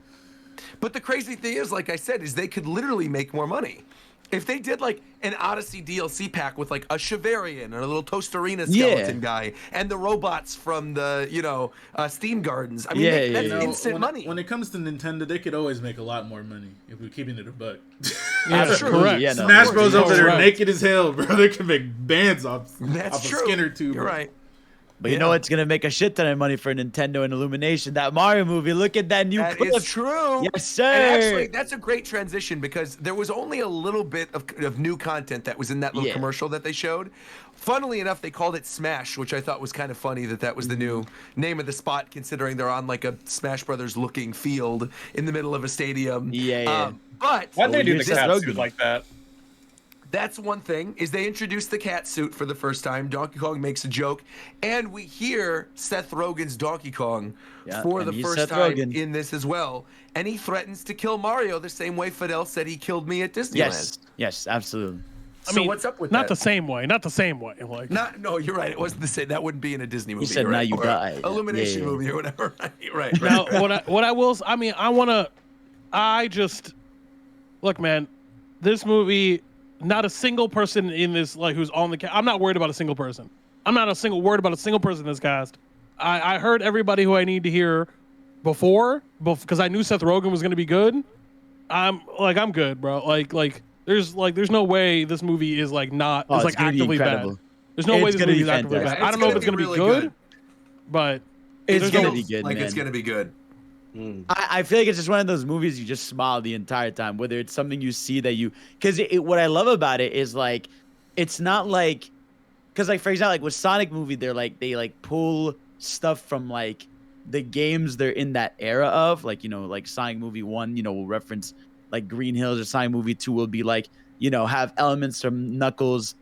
Speaker 3: But the crazy thing is, like I said, is they could literally make more money. If they did like an Odyssey DLC pack with like a Chivarian and a little Tostarena skeleton guy and the robots from the, Steam Gardens, I mean,
Speaker 10: Yeah,
Speaker 3: that's
Speaker 10: yeah,
Speaker 8: You know,
Speaker 3: instant
Speaker 8: when,
Speaker 3: money.
Speaker 8: when it comes to Nintendo, they could always make a lot more money if we're keeping it a buck.
Speaker 10: Absolutely,
Speaker 5: correct.
Speaker 10: yeah, no,
Speaker 8: Smash
Speaker 10: of
Speaker 8: Bros
Speaker 10: course.
Speaker 8: over there
Speaker 5: Correct.
Speaker 8: naked as hell, bro. They can make bands off
Speaker 3: That's
Speaker 8: a
Speaker 3: true.
Speaker 8: skin or two.
Speaker 3: You're
Speaker 8: bro.
Speaker 3: right.
Speaker 10: But you know what's gonna make a shit ton of money for Nintendo and Illumination? That Mario movie. Look at that new
Speaker 3: That
Speaker 10: clip.
Speaker 3: is true.
Speaker 10: Yes, sir.
Speaker 3: And actually, that's a great transition because there was only a little bit of new content that was in that little
Speaker 10: Yeah.
Speaker 3: commercial that they showed. Funnily enough, they called it Smash, which I thought was kind of funny that was the new name of the spot, considering they're on like a Smash Brothers looking field in the middle of a stadium.
Speaker 10: Yeah.
Speaker 3: But
Speaker 11: Why'd they do
Speaker 10: here's
Speaker 11: the
Speaker 10: Seth
Speaker 11: cat
Speaker 10: Rogen.
Speaker 11: suit like that?
Speaker 3: that's one thing, is they introduced the cat suit for the first time. Donkey Kong makes a joke, and we hear Seth Rogen's Donkey Kong
Speaker 10: Yeah,
Speaker 3: for
Speaker 10: and
Speaker 3: the
Speaker 10: he's
Speaker 3: first
Speaker 10: Seth
Speaker 3: time
Speaker 10: Rogen.
Speaker 3: in this as well. And he threatens to kill Mario the same way Fidel said he killed me at Disneyland.
Speaker 10: Yes, absolutely.
Speaker 3: So what's up with
Speaker 5: not
Speaker 3: that?
Speaker 5: the same way. Not the same way. Like
Speaker 3: No, you're right. It wasn't the same. That wouldn't be in a Disney movie.
Speaker 10: said,
Speaker 3: you're
Speaker 10: "Now
Speaker 3: right.
Speaker 10: you
Speaker 3: Or
Speaker 10: die."
Speaker 3: Illumination
Speaker 10: Yeah, yeah.
Speaker 3: movie or whatever. right.
Speaker 5: now, what I will. I mean, I just look, man. This movie, not a single person in this like who's on the cast. I'm not worried about a single person. I'm not worried about a single person in this cast. I heard everybody who I need to hear before because I knew Seth Rogen was going to be good. I'm good, bro. Like there's no way this movie is like not
Speaker 10: Oh,
Speaker 5: it's
Speaker 10: it's
Speaker 5: like
Speaker 10: gonna be
Speaker 5: actively bad.
Speaker 10: incredible.
Speaker 5: There's no
Speaker 10: It's
Speaker 5: way this
Speaker 10: gonna
Speaker 5: movie
Speaker 10: be
Speaker 5: is actively bad.
Speaker 10: fantastic.
Speaker 5: I don't know if it's
Speaker 3: gonna
Speaker 5: going to
Speaker 3: be
Speaker 5: be
Speaker 3: really
Speaker 5: good, but
Speaker 10: It's
Speaker 3: There's
Speaker 10: gonna
Speaker 3: no-
Speaker 10: be good,
Speaker 3: like
Speaker 10: man.
Speaker 3: it's gonna be good.
Speaker 10: I feel like it's just one of those movies you just smile the entire time, whether it's something you see that you, because what I love about it is like, it's not like, because like for example, like with Sonic movie, they pull stuff from like the games they're in that era of, like like Sonic movie 1, will reference like Green Hills, or Sonic movie 2 will be like have elements from Knuckles,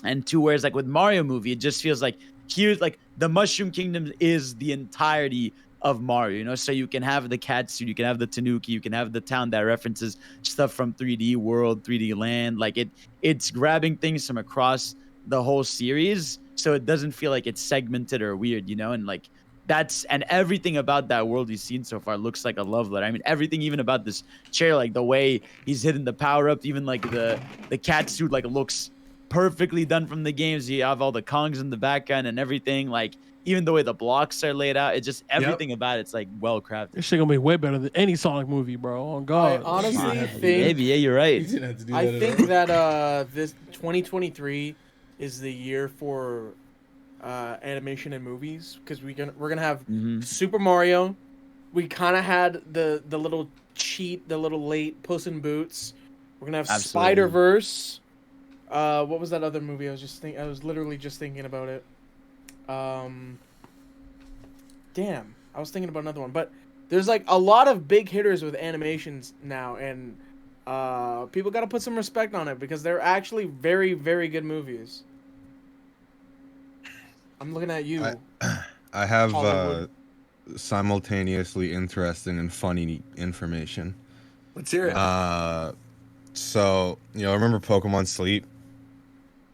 Speaker 10: and 2, whereas like with Mario movie, it just feels like here's like the Mushroom Kingdom is the entirety of Mario, you know, so you can have the cat suit, you can have the Tanuki, you can have the town that references stuff from 3D World, 3D Land. Like it's grabbing things from across the whole series, so it doesn't feel like it's segmented or weird, you know, and like and everything about that world you've seen so far looks like a love letter. I mean, everything even about this chair, like the way he's hitting the power up, even like the cat suit, like looks perfectly done from the games. You have all the Kongs in the background and everything, like even the way the blocks are laid out, it's just everything about it's like well crafted.
Speaker 5: This shit gonna be way better than any Sonic movie, bro. On God.
Speaker 4: I honestly think
Speaker 10: maybe, yeah, you're right.
Speaker 4: I think that this 2023 is the year for animation and movies, because we're gonna have Super Mario. We kind of had the little cheat, the little late Puss in Boots. We're gonna have Spider-Verse. What was that other movie? I was literally just thinking about it. Damn, I was thinking about another one, but there's like a lot of big hitters with animations now, and people got to put some respect on it because they're actually very, very good movies. I'm looking at you.
Speaker 2: I have simultaneously interesting and funny information.
Speaker 3: Let's hear it.
Speaker 2: So remember Pokemon Sleep?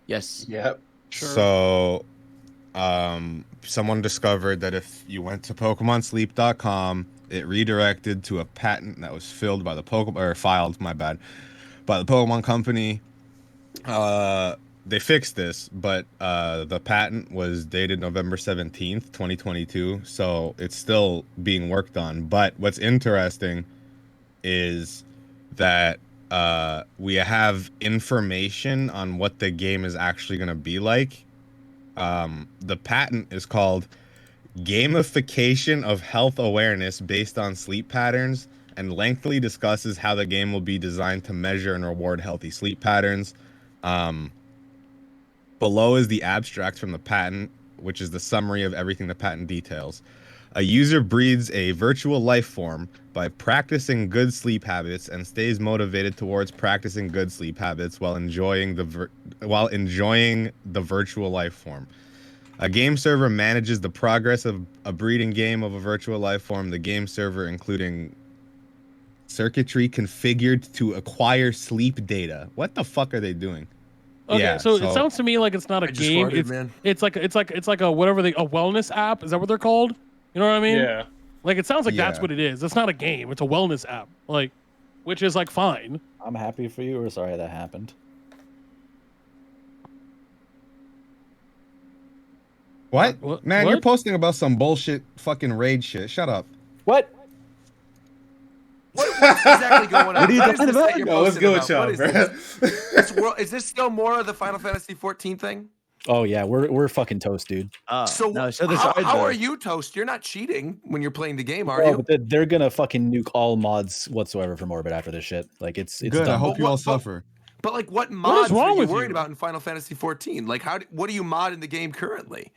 Speaker 10: Yes.
Speaker 9: Yep.
Speaker 10: Sure.
Speaker 2: So, someone discovered that if you went to PokemonSleep.com, it redirected to a patent that was filed by the Pokemon Company. They fixed this, but the patent was dated November 17th, 2022, so it's still being worked on. But what's interesting is that we have information on what the game is actually going to be like. The patent is called Gamification of Health Awareness Based on Sleep Patterns, and lengthily discusses how the game will be designed to measure and reward healthy sleep patterns. Below is the abstract from the patent, which is the summary of everything the patent details. A user breathes a virtual life form by practicing good sleep habits and stays motivated towards practicing good sleep habits while enjoying the virtual life form. A game server manages the progress of a breeding game of a virtual life form. The game server, including circuitry configured to acquire sleep data. What the fuck are they doing?
Speaker 5: Okay,
Speaker 2: Yeah,
Speaker 5: so it sounds to me like it's not a game. It's like a whatever a wellness app. Is that what they're called? You know what I mean?
Speaker 11: Yeah.
Speaker 5: Like it sounds like that's what it is. It's not a game. It's a wellness app. Like, which is like fine.
Speaker 1: I'm happy for you, or sorry that happened.
Speaker 2: What? Man, you're posting about some bullshit fucking raid shit. Shut up.
Speaker 1: What?
Speaker 3: What's exactly going on?
Speaker 10: What are you talking about?
Speaker 3: Yo,
Speaker 8: what's good with y'all, bro?
Speaker 3: Is this still more of the Final Fantasy 14 thing?
Speaker 1: Oh yeah, we're fucking toast, dude.
Speaker 3: So how are you toast? You're not cheating when you're playing the game, are you?
Speaker 1: But they're gonna fucking nuke all mods whatsoever from Orbit after this shit. Like it's
Speaker 2: good.
Speaker 1: Dumb.
Speaker 2: I hope you all suffer.
Speaker 3: But like, what mods are you worried about in Final Fantasy 14? Like, what do you mod in the game currently?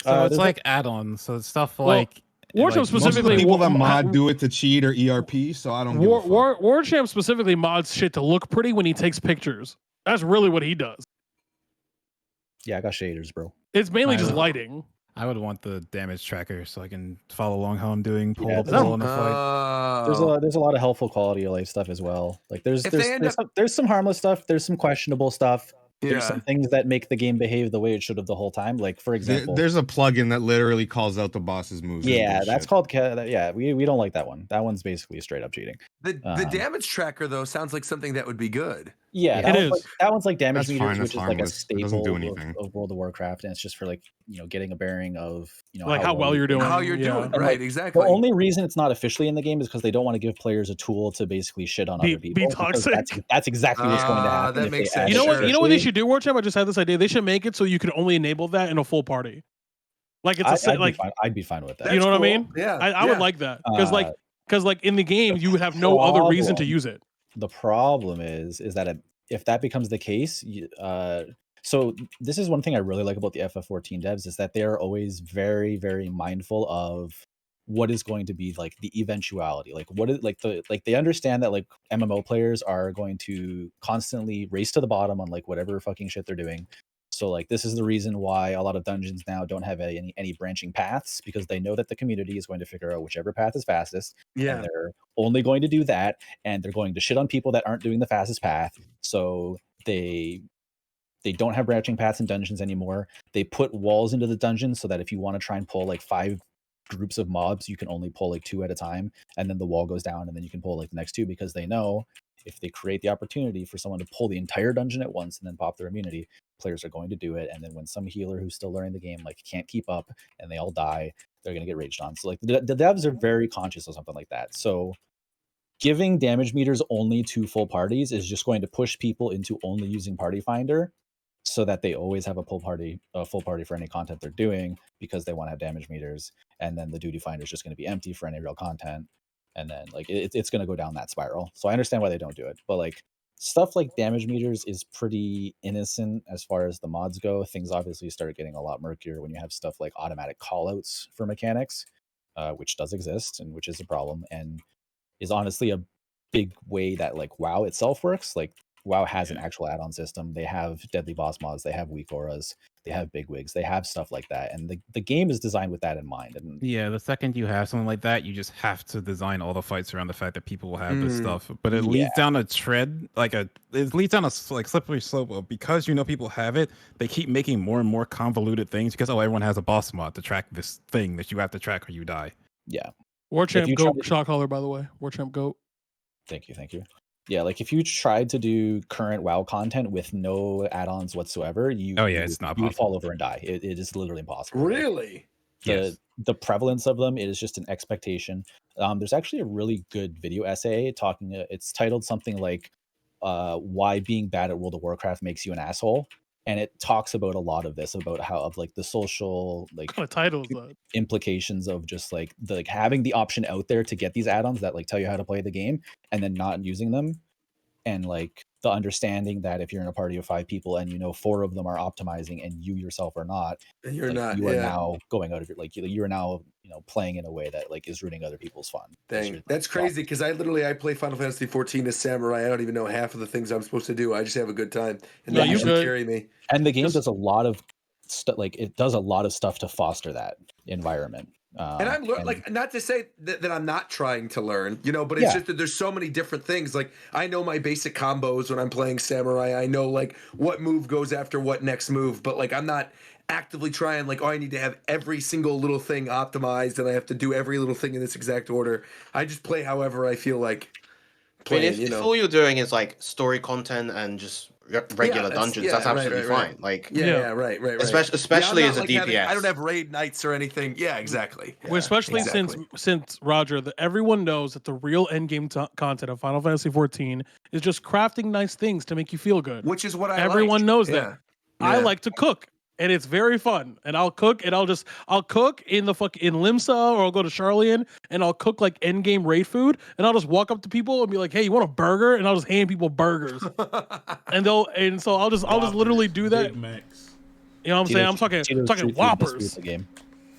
Speaker 7: So it's like add-ons. So it's stuff like
Speaker 5: Warchamp specifically.
Speaker 2: Most of the people that mod do it to cheat or ERP. So I don't.
Speaker 5: Warchamp specifically mods shit to look pretty when he takes pictures. That's really what he does.
Speaker 1: Yeah, I got shaders, bro.
Speaker 5: It's mainly just lighting.
Speaker 7: I would want the damage tracker so I can follow along how I'm doing. Pull up
Speaker 1: there's
Speaker 7: in a fight.
Speaker 1: There's a lot of helpful quality of life stuff as well. Like there's some harmless stuff. There's some questionable stuff. There's some things that make the game behave the way it should have the whole time. Like for example,
Speaker 2: there's a plugin that literally calls out the boss's moves.
Speaker 1: Yeah, that's called. Yeah, we don't like that one. That one's basically straight up cheating.
Speaker 3: The damage tracker though sounds like something that would be good.
Speaker 1: Yeah, that one's like damage meters,
Speaker 2: fine,
Speaker 1: which is like a staple
Speaker 2: do anything.
Speaker 1: of World of Warcraft, and it's just for like getting a bearing of
Speaker 5: like how well you're doing.
Speaker 3: How you're doing, right?
Speaker 1: Like,
Speaker 3: exactly.
Speaker 1: The only reason it's not officially in the game is because they don't want to give players a tool to basically shit on other people.
Speaker 5: Be toxic.
Speaker 1: That's exactly what's going to happen.
Speaker 3: That makes sense.
Speaker 5: You know what? You know what they should do, Warchamp? I just had this idea. They should make it so you can only enable that in a full party. Like it's
Speaker 1: I'd be fine with that.
Speaker 5: You know what I mean?
Speaker 3: Yeah,
Speaker 5: I would like that because like in the game you would have no other reason to use it.
Speaker 1: The problem is that if that becomes the case, so this is one thing I really like about the FF14 devs is that they are always very, very mindful of what is going to be like the eventuality. Like what is they understand that like MMO players are going to constantly race to the bottom on like whatever fucking shit they're doing. So like this is the reason why a lot of dungeons now don't have any branching paths, because they know that the community is going to figure out whichever path is fastest.
Speaker 3: Yeah.
Speaker 1: And they're only going to do that, and they're going to shit on people that aren't doing the fastest path. So they don't have branching paths in dungeons anymore. They put walls into the dungeon so that if you want to try and pull like 5 groups of mobs, you can only pull like 2 at a time, and then the wall goes down, and then you can pull like the next 2, because they know if they create the opportunity for someone to pull the entire dungeon at once and then pop their immunity, players are going to do it. And then when some healer who's still learning the game like can't keep up and they all die, they're going to get raged on. So like the devs are very conscious of something like that. So giving damage meters only to full parties is just going to push people into only using Party Finder, so that they always have a full party for any content they're doing, because they want to have damage meters. And then the duty finder is just going to be empty for any real content. And then like it's going to go down that spiral. So I understand why they don't do it, but like stuff like damage meters is pretty innocent as far as the mods go. Things obviously start getting a lot murkier when you have stuff like automatic callouts for mechanics, which does exist and which is a problem, and is honestly a big way that like WoW itself works. Like WoW has an actual add-on system. They have deadly boss mods, they have weak auras, they have big wigs, they have stuff like that, and the game is designed with that in mind. And
Speaker 7: yeah, the second you have something like that, you just have to design all the fights around the fact that people will have this stuff. But it leads down a tread, it leads down a like slippery slope of, because people have it, they keep making more and more convoluted things because everyone has a boss mod to track this thing that you have to track or you die.
Speaker 1: Yeah.
Speaker 5: Warchamp Goat shot caller, by the way. Warchamp Goat.
Speaker 1: Thank you. Yeah, like if you tried to do current WoW content with no add-ons whatsoever,
Speaker 7: it's not
Speaker 1: you would fall over and die. It is literally impossible.
Speaker 3: Really?
Speaker 1: The prevalence of them is just an expectation. There's actually a really good video essay talking. It's titled something like "Why Being Bad at World of Warcraft Makes You an Asshole," and it talks about a lot of this, about how of like the social like
Speaker 5: kind of titles
Speaker 1: implications of just like having the option out there to get these add-ons that like tell you how to play the game and then not using them, and like the understanding that if you're in a party of 5 people and 4 of them are optimizing and you yourself are not,
Speaker 3: and you're
Speaker 1: like,
Speaker 3: not,
Speaker 1: you are now going out of your you're now playing in a way that like is ruining other people's fun.
Speaker 3: Dang, that's crazy, because I play Final Fantasy 14 as samurai. I don't even know half of the things I'm supposed to do. I just have a good time, and they usually carry me.
Speaker 1: And the game does a lot of stuff. Like it does a lot of stuff to foster that environment.
Speaker 3: And I'm like, not to say that I'm not trying to learn, but it's just that there's so many different things. Like I know my basic combos when I'm playing samurai. I know like what move goes after what next move, but like I'm not actively trying like, I need to have every single little thing optimized and I have to do every little thing in this exact order. I just play however I feel like playing.
Speaker 9: If all you're doing is like story content and just regular dungeons, that's absolutely fine. Like
Speaker 3: right.
Speaker 9: Especially as a
Speaker 3: like
Speaker 9: DPS.
Speaker 3: I don't have raid nights or anything. Yeah, exactly.
Speaker 5: Well, especially since Roger, everyone knows that the real end game content of Final Fantasy 14 is just crafting nice things to make you feel good.
Speaker 3: Which is what
Speaker 5: everyone knows that. I like to cook. And it's very fun. And I'll cook, and I'll cook in Limsa, or I'll go to Charlian, and I'll cook like end game raid food, and I'll just walk up to people and be like, "Hey, you want a burger?" And I'll just hand people burgers, and so I'll just literally do that.
Speaker 8: Big Macs.
Speaker 5: You know what I'm saying? I'm talking Whoppers.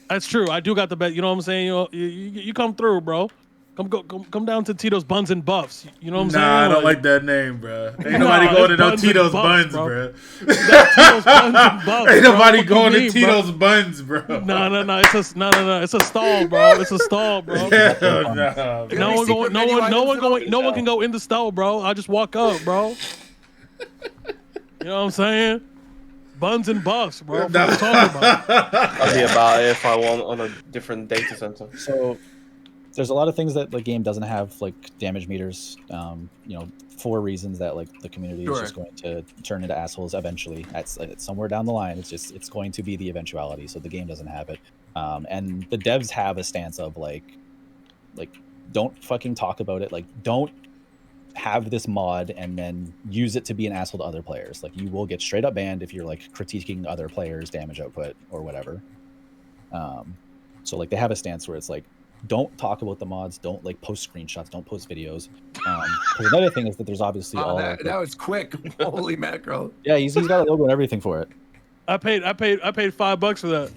Speaker 5: That's true. I do got the best. You know what I'm saying? You come through, bro. Come down to Tito's Buns and Buffs. You know what I'm saying?
Speaker 8: Nah, I don't like that name, bro. Ain't nobody going to no Tito's Buns, bro.
Speaker 5: Tito's Buns and Buffs.
Speaker 8: Ain't nobody going to Tito's Buns, bro.
Speaker 5: No. It's a stall, bro. It's a stall, bro. No one can go in the stall, bro. I just walk up, bro. You know what I'm saying? Buns and Buffs, bro. What I'm talking about.
Speaker 9: I'll be about it if I want on a different data center.
Speaker 1: So there's a lot of things that the game doesn't have, like damage meters, for reasons that like the community is just going to turn into assholes eventually. That's somewhere down the line. It's going to be the eventuality. So the game doesn't have it, and the devs have a stance of like don't fucking talk about it. Like don't have this mod and then use it to be an asshole to other players. Like you will get straight up banned if you're like critiquing other players' damage output or whatever. So like they have a stance where it's like, don't talk about the mods, don't like post screenshots, don't post videos. Because another thing is that there's obviously
Speaker 3: that was quick. Holy mackerel.
Speaker 1: Yeah, he's got a logo and everything for it.
Speaker 5: I paid $5 for that.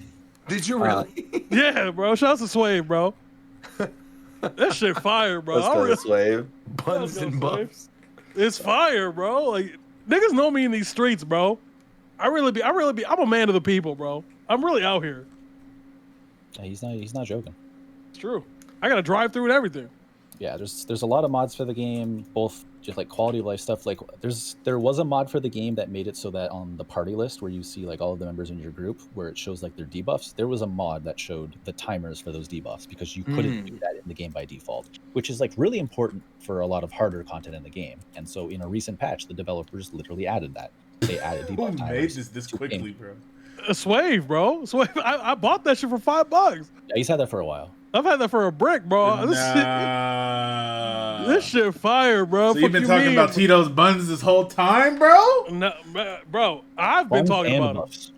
Speaker 3: Did you really?
Speaker 5: Yeah, bro. Shout out to Sway, bro. That shit fire, bro.
Speaker 9: Let's go Swave.
Speaker 3: Buns and Buffs.
Speaker 5: It's fire, bro. Like niggas know me in these streets, bro. I'm a man of the people, bro. I'm really out here.
Speaker 1: Yeah, he's not joking.
Speaker 5: It's true. I gotta drive through and everything.
Speaker 1: Yeah, there's a lot of mods for the game, both just like quality of life stuff. Like there was a mod for the game that made it so that on the party list where you see like all of the members in your group, where it shows like their debuffs, there was a mod that showed the timers for those debuffs because you couldn't do that in the game by default, which is like really important for a lot of harder content in the game. And so in a recent patch, the developers literally added that. They added debuff
Speaker 8: Who
Speaker 1: timers.
Speaker 8: made this quickly, bro?
Speaker 5: A Swave, bro. Swave. I bought that shit for $5.
Speaker 1: Yeah, he's had that for a while.
Speaker 5: I've had that for a brick, bro.
Speaker 8: Nah.
Speaker 5: This shit fire, bro.
Speaker 8: So you've been talking about Tito's buns this whole time, bro?
Speaker 5: No, bro. I've been talking about it.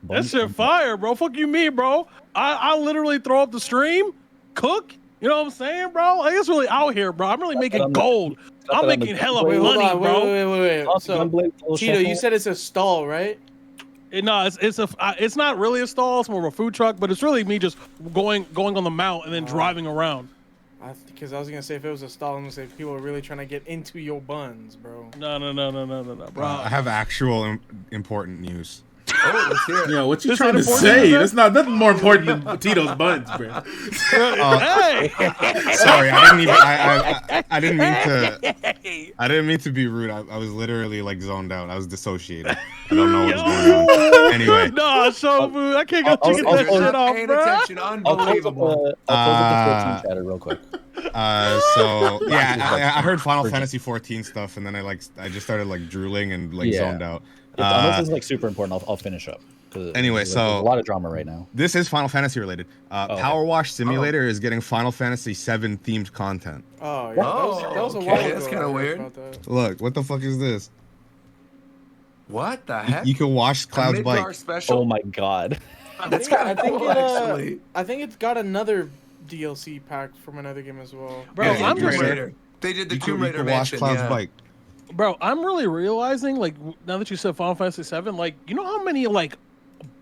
Speaker 5: That shit fire, bro. Fuck you, me, bro. I literally throw up the stream, cook. You know what I'm saying, bro? Like, it's really out here, bro. I'm really making gold. I'm making hella money, bro.
Speaker 4: Wait. So, Tito, you said it's a stall, right?
Speaker 5: No, it's not really a stall. It's more of a food truck, but it's really me just going on the mount and then driving around.
Speaker 4: Because I was gonna say if it was a stall, I'm gonna say people are really trying to get into your buns, bro.
Speaker 5: No, bro.
Speaker 2: I have actual important news.
Speaker 3: Oh, let's hear it.
Speaker 8: Yo, what you trying to say? That's not nothing more important than Tito's buns, bro.
Speaker 5: Hey!
Speaker 2: Sorry, I didn't mean to be rude. I was literally like zoned out. I was dissociated. I don't know what's going on. Anyway.
Speaker 5: No, shofu. I can't go get that shit off,
Speaker 3: paying
Speaker 5: bro.
Speaker 3: attention. Unbelievable.
Speaker 1: I'll close up the 14 chatter real quick.
Speaker 2: So yeah, I heard Final Fantasy 14 stuff, and then I just started like drooling and like zoned out.
Speaker 1: Unless this is like super important, I'll finish up.
Speaker 2: Anyway,
Speaker 1: there's
Speaker 2: so
Speaker 1: a lot of drama right now.
Speaker 2: This is Final Fantasy related. Power Wash Simulator is getting Final Fantasy 7 themed content.
Speaker 4: Oh, yeah. That was a while ago.
Speaker 3: That's kind of weird.
Speaker 2: Look, what the fuck is this?
Speaker 3: What the heck?
Speaker 2: You can wash Cloud's bike.
Speaker 3: Special?
Speaker 1: Oh my god.
Speaker 3: That's kind of cool, actually.
Speaker 4: I think it's got another DLC pack from another game as well.
Speaker 5: Bro, I'm just
Speaker 3: They did the Tomb Raider
Speaker 2: you can wash
Speaker 3: mansion,
Speaker 2: Cloud's bike.
Speaker 5: Bro, I'm really realizing, like, now that you said Final Fantasy 7, like, you know how many like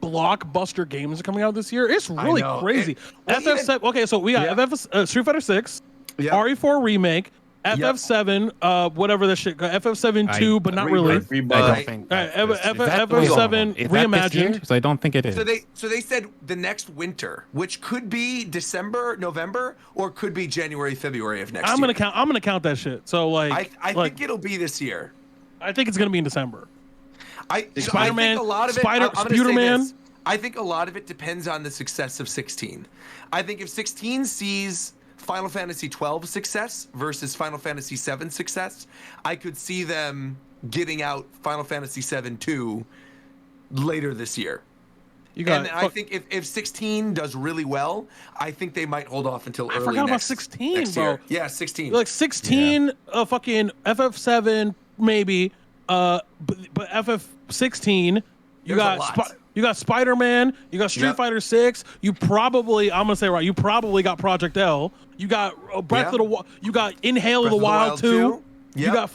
Speaker 5: blockbuster games are coming out this year? It's really crazy. FF7. Okay, so we got Street Fighter 6, RE4 remake, FF7, whatever that shit. FF7 2, but not really.
Speaker 7: I don't think.
Speaker 5: FF7 reimagined.
Speaker 7: So I don't think it is.
Speaker 3: So they said the next winter, which could be December, November, or could be January, February of next year.
Speaker 5: I'm gonna count that shit. So like,
Speaker 3: I think it'll be this year.
Speaker 5: I think it's gonna be in December.
Speaker 3: Spider-Man,
Speaker 5: a lot of it, Spider-Man.
Speaker 3: I think a lot of it depends on the success of 16. I think if 16 sees Final Fantasy 12 success versus Final Fantasy 7 success, I could see them getting out Final Fantasy 7 2 later this year. I think if 16 does really well, I think they might hold off until early
Speaker 5: forgot about 16,
Speaker 3: next
Speaker 5: bro.
Speaker 3: year. Yeah, 16.
Speaker 5: Like 16, fucking FF7 maybe, but FF16, you got Spider-Man, you got Street Fighter 6, you probably, I'm gonna say right, you probably got Project L, you got Breath of the Wild, you got Inhale of the Wild 2. You got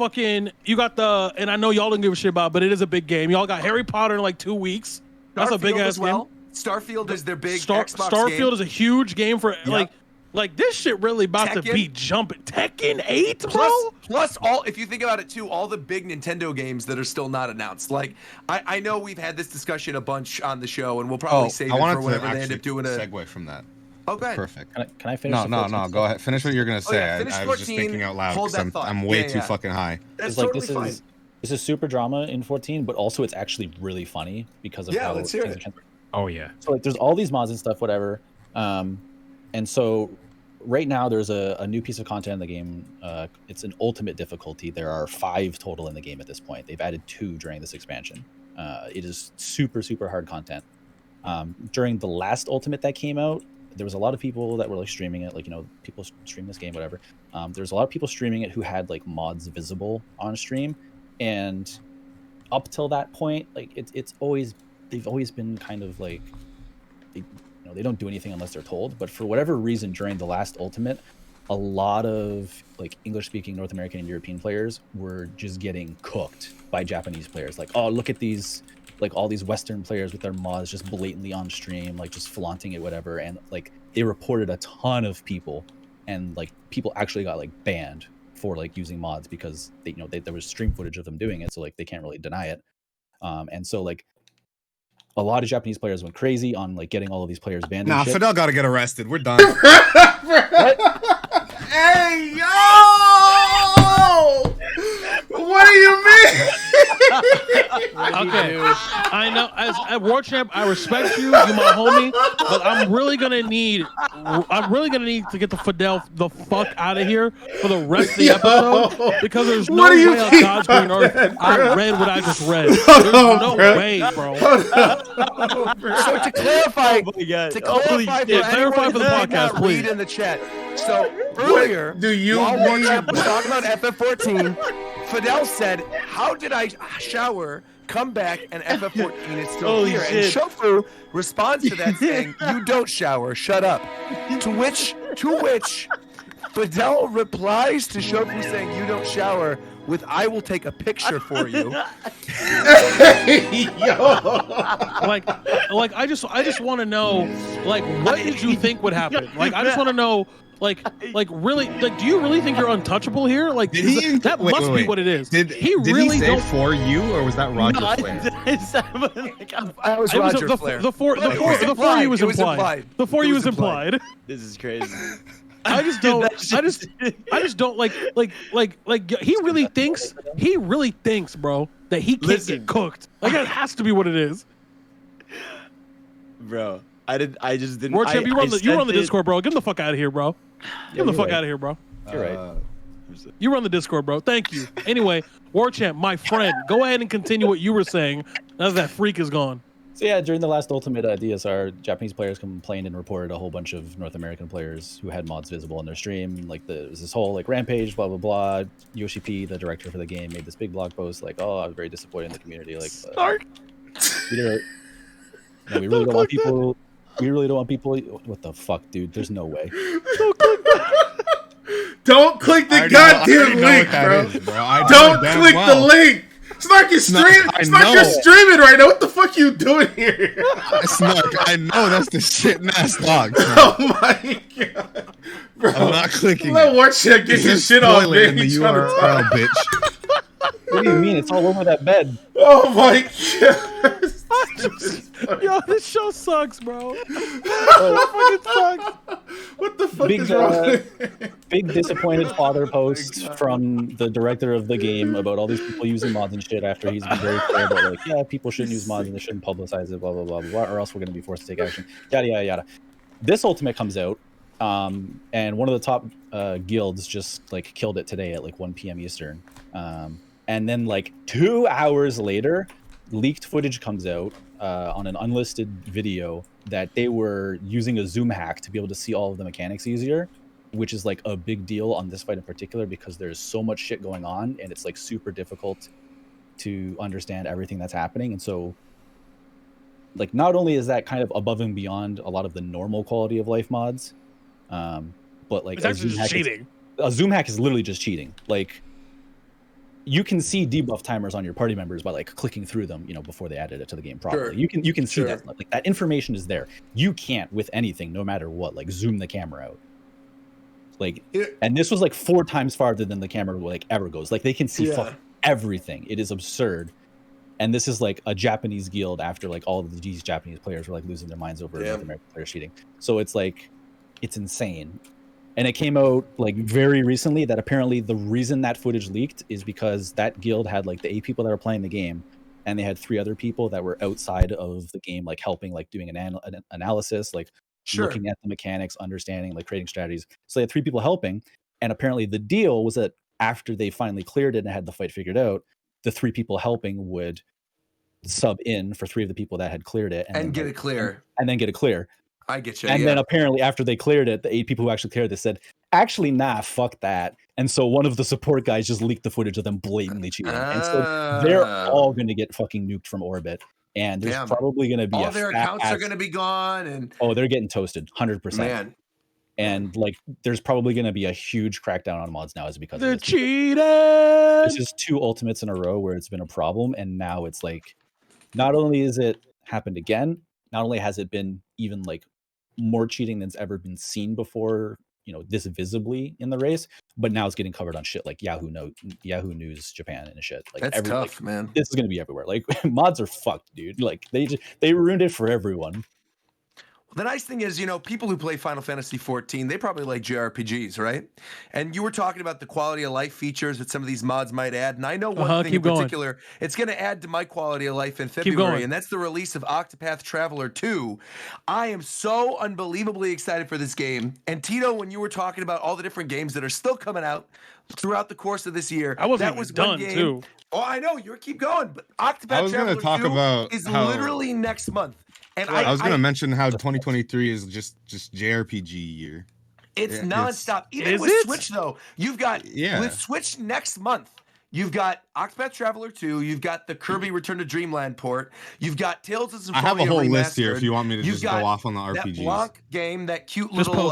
Speaker 5: the, and I know y'all don't give a shit about, but it is a big game. Y'all got Harry Potter in like 2 weeks. That's a big ass game.
Speaker 3: Starfield is their big Xbox
Speaker 5: Starfield
Speaker 3: game.
Speaker 5: is a huge game for like this shit really about to be jumping. Tekken 8, bro.
Speaker 3: Plus all, if you think about it too, all the big Nintendo games that are still not announced. Like I know we've had this discussion a bunch on the show, and we'll probably save it for whenever they end up doing a
Speaker 2: segue from that.
Speaker 3: Okay.
Speaker 2: Perfect.
Speaker 1: Can I finish?
Speaker 2: No. Go ahead. Finish what you're gonna say.
Speaker 3: Finish
Speaker 2: I was just
Speaker 3: 14,
Speaker 2: thinking out loud
Speaker 3: hold
Speaker 2: because
Speaker 3: that
Speaker 2: I'm way too fucking high.
Speaker 3: That's
Speaker 1: like
Speaker 3: totally fine.
Speaker 1: This is super drama in 14, but also it's actually really funny because of how
Speaker 3: let's hear it.
Speaker 7: Oh yeah.
Speaker 1: So like there's all these mods and stuff, whatever. And so right now there's a new piece of content in the game. It's an ultimate difficulty. There are 5 total in the game at this point. They've added 2 during this expansion. It is super hard content. During the last ultimate that came out, there was a lot of people that were like streaming it, like, you know, people stream this game, whatever. There's a lot of people streaming it who had like mods visible on stream, and up till that point, like they've always been kind of like, they don't do anything unless they're told. But for whatever reason, during the last ultimate, a lot of like English-speaking North American and European players were just getting cooked by Japanese players. Like, oh, look at these, like all these Western players with their mods just blatantly on stream, like just flaunting it, whatever. And like they reported a ton of people, and like people actually got like banned for like using mods because there was stream footage of them doing it, so like they can't really deny it. And so like a lot of Japanese players went crazy on like getting all of these players banned.
Speaker 2: Nah,
Speaker 1: and shit.
Speaker 2: Fidel got to get arrested. We're done.
Speaker 8: Hey, yo! What do you mean?
Speaker 5: Okay, I know. As a war champ, I respect you. You're my homie, but I'm really gonna need to get the Fidel the fuck out of here for the rest of the episode because there's no way on God's green earth I read what I just read. There's no way, bro.
Speaker 3: So to clarify, for the podcast, please read in the chat. So earlier, while War Champ was talking about FF14, Fidel said, "How did I shower, come back, and FF14 is still here?" And Shofu responds to that saying, "You don't shower, shut up." To which Fidel replies to Shofu saying, "You don't shower," with "I will take a picture for you."
Speaker 5: like I just want to know, like, what did you think would happen? Like, I just want to know. Like, really, like, do you really think you're untouchable here? Like, that must be what it is.
Speaker 2: Did he say for you, or was that Roger Flair?
Speaker 3: I was Roger Flair.
Speaker 5: The for you was implied. The for you was implied.
Speaker 10: This is crazy.
Speaker 5: I just don't. I just don't like. He really thinks, bro, that he can't get cooked. Like, that has to be what it is,
Speaker 10: bro. I just didn't.
Speaker 5: War Champ, you run the Discord, bro. Get him the fuck out of here, bro. Get him the fuck out of here, bro.
Speaker 1: You're right.
Speaker 5: You run the Discord, bro. Thank you. Anyway, War Champ, my friend, go ahead and continue what you were saying now that freak is gone.
Speaker 1: So yeah, during the last Ultimate DSR, Japanese players complained and reported a whole bunch of North American players who had mods visible in their stream. Like there was this whole like rampage, blah blah blah. Yoshi P, the director for the game, made this big blog post like, "Oh, I was very disappointed in the community." Like, we really don't want people. We really don't want people. What the fuck, dude? There's no way.
Speaker 8: Don't click the goddamn link, bro. Don't click the link. Snark is streaming. Snark, you're streaming right now. What the fuck you doing here?
Speaker 2: Snark, I know that's the shit ass dog.
Speaker 8: Oh my god, bro!
Speaker 2: I'm not clicking.
Speaker 8: Let Warcheck get his shit off, man.
Speaker 2: In the URL, bitch.
Speaker 1: What do you mean? It's all over that bed.
Speaker 8: Oh my god.
Speaker 5: Yo, this show sucks, bro.
Speaker 8: What the fuck is wrong?
Speaker 1: Big disappointed father post from the director of the game about all these people using mods and shit after he's been very clear about like, yeah, people shouldn't use mods and they shouldn't publicize it, blah blah blah blah, or else we're gonna be forced to take action. Yada yada yada. This Ultimate comes out, and one of the top guilds just like killed it today at like 1 p.m. Eastern. And then like 2 hours later, leaked footage comes out on an unlisted video that they were using a zoom hack to be able to see all of the mechanics easier, which is like a big deal on this fight in particular because there's so much shit going on and it's like super difficult to understand everything that's happening. And so like not only is that kind of above and beyond a lot of the normal quality of life mods, but like
Speaker 5: it's just cheating.
Speaker 1: A zoom hack is literally just cheating. Like you can see debuff timers on your party members by like clicking through them, you know, before they added it to the game properly.
Speaker 3: Sure.
Speaker 1: You can see that, like that information is there. You can't with anything, no matter what, like zoom the camera out. Like, and this was like 4 times farther than the camera like ever goes. Like they can see everything. It is absurd. And this is like a Japanese guild after like all of these Japanese players were like losing their minds over North American players cheating. So it's like, it's insane. And it came out like very recently that apparently the reason that footage leaked is because that guild had like the 8 people that were playing the game, and they had 3 other people that were outside of the game, like helping, like doing an analysis, like looking at the mechanics, understanding, like creating strategies. So they had 3 people helping, and apparently the deal was that after they finally cleared it and had the fight figured out, the 3 people helping would sub in for 3 of the people that had cleared it
Speaker 3: and get it clear.
Speaker 1: And then get it clear.
Speaker 3: I get you.
Speaker 1: And then apparently after they cleared it, the 8 people who actually cleared it said, actually, nah, fuck that. And so one of the support guys just leaked the footage of them blatantly cheating. And so they're all going to get fucking nuked from orbit. And there's probably going to be
Speaker 3: all their accounts are going to be gone. And
Speaker 1: they're getting toasted 100%.
Speaker 3: Man.
Speaker 1: And like, there's probably going to be a huge crackdown on mods now, is because
Speaker 5: they're
Speaker 1: of this.
Speaker 5: cheating.
Speaker 1: This is 2 ultimates in a row where it's been a problem, and now it's like, not only is it happened again, not only has it been even like more cheating than's ever been seen before this visibly in the race, but now it's getting covered on shit like Yahoo News Japan and shit. Like
Speaker 3: That's tough, man.
Speaker 1: This is gonna be everywhere. Like mods are fucked, dude. Like they ruined it for everyone.
Speaker 3: The nice thing is, people who play Final Fantasy 14, they probably like JRPGs, right? And you were talking about the quality of life features that some of these mods might add. And I know one thing in particular, it's going to add to my quality of life in February, and that's the release of Octopath Traveler 2. I am so unbelievably excited for this game. And Tito, when you were talking about all the different games that are still coming out throughout the course of this year, that was
Speaker 5: done
Speaker 3: one game.
Speaker 5: too.
Speaker 3: Oh, I know, you keep going, but Octopath Traveler 2 is literally next month. And
Speaker 2: I was going to mention how 2023 is just JRPG year.
Speaker 3: It's nonstop. Even with Switch, though, you've got with Switch next month. You've got Octopath Traveler 2. You've got the Kirby Return to Dreamland port. You've got Tales of Symphonia.
Speaker 2: I have a whole list here
Speaker 3: Remastered.
Speaker 2: if you want me to
Speaker 3: You've
Speaker 2: just go off on the RPGs.
Speaker 3: That Blanc game, that cute
Speaker 5: Just
Speaker 3: little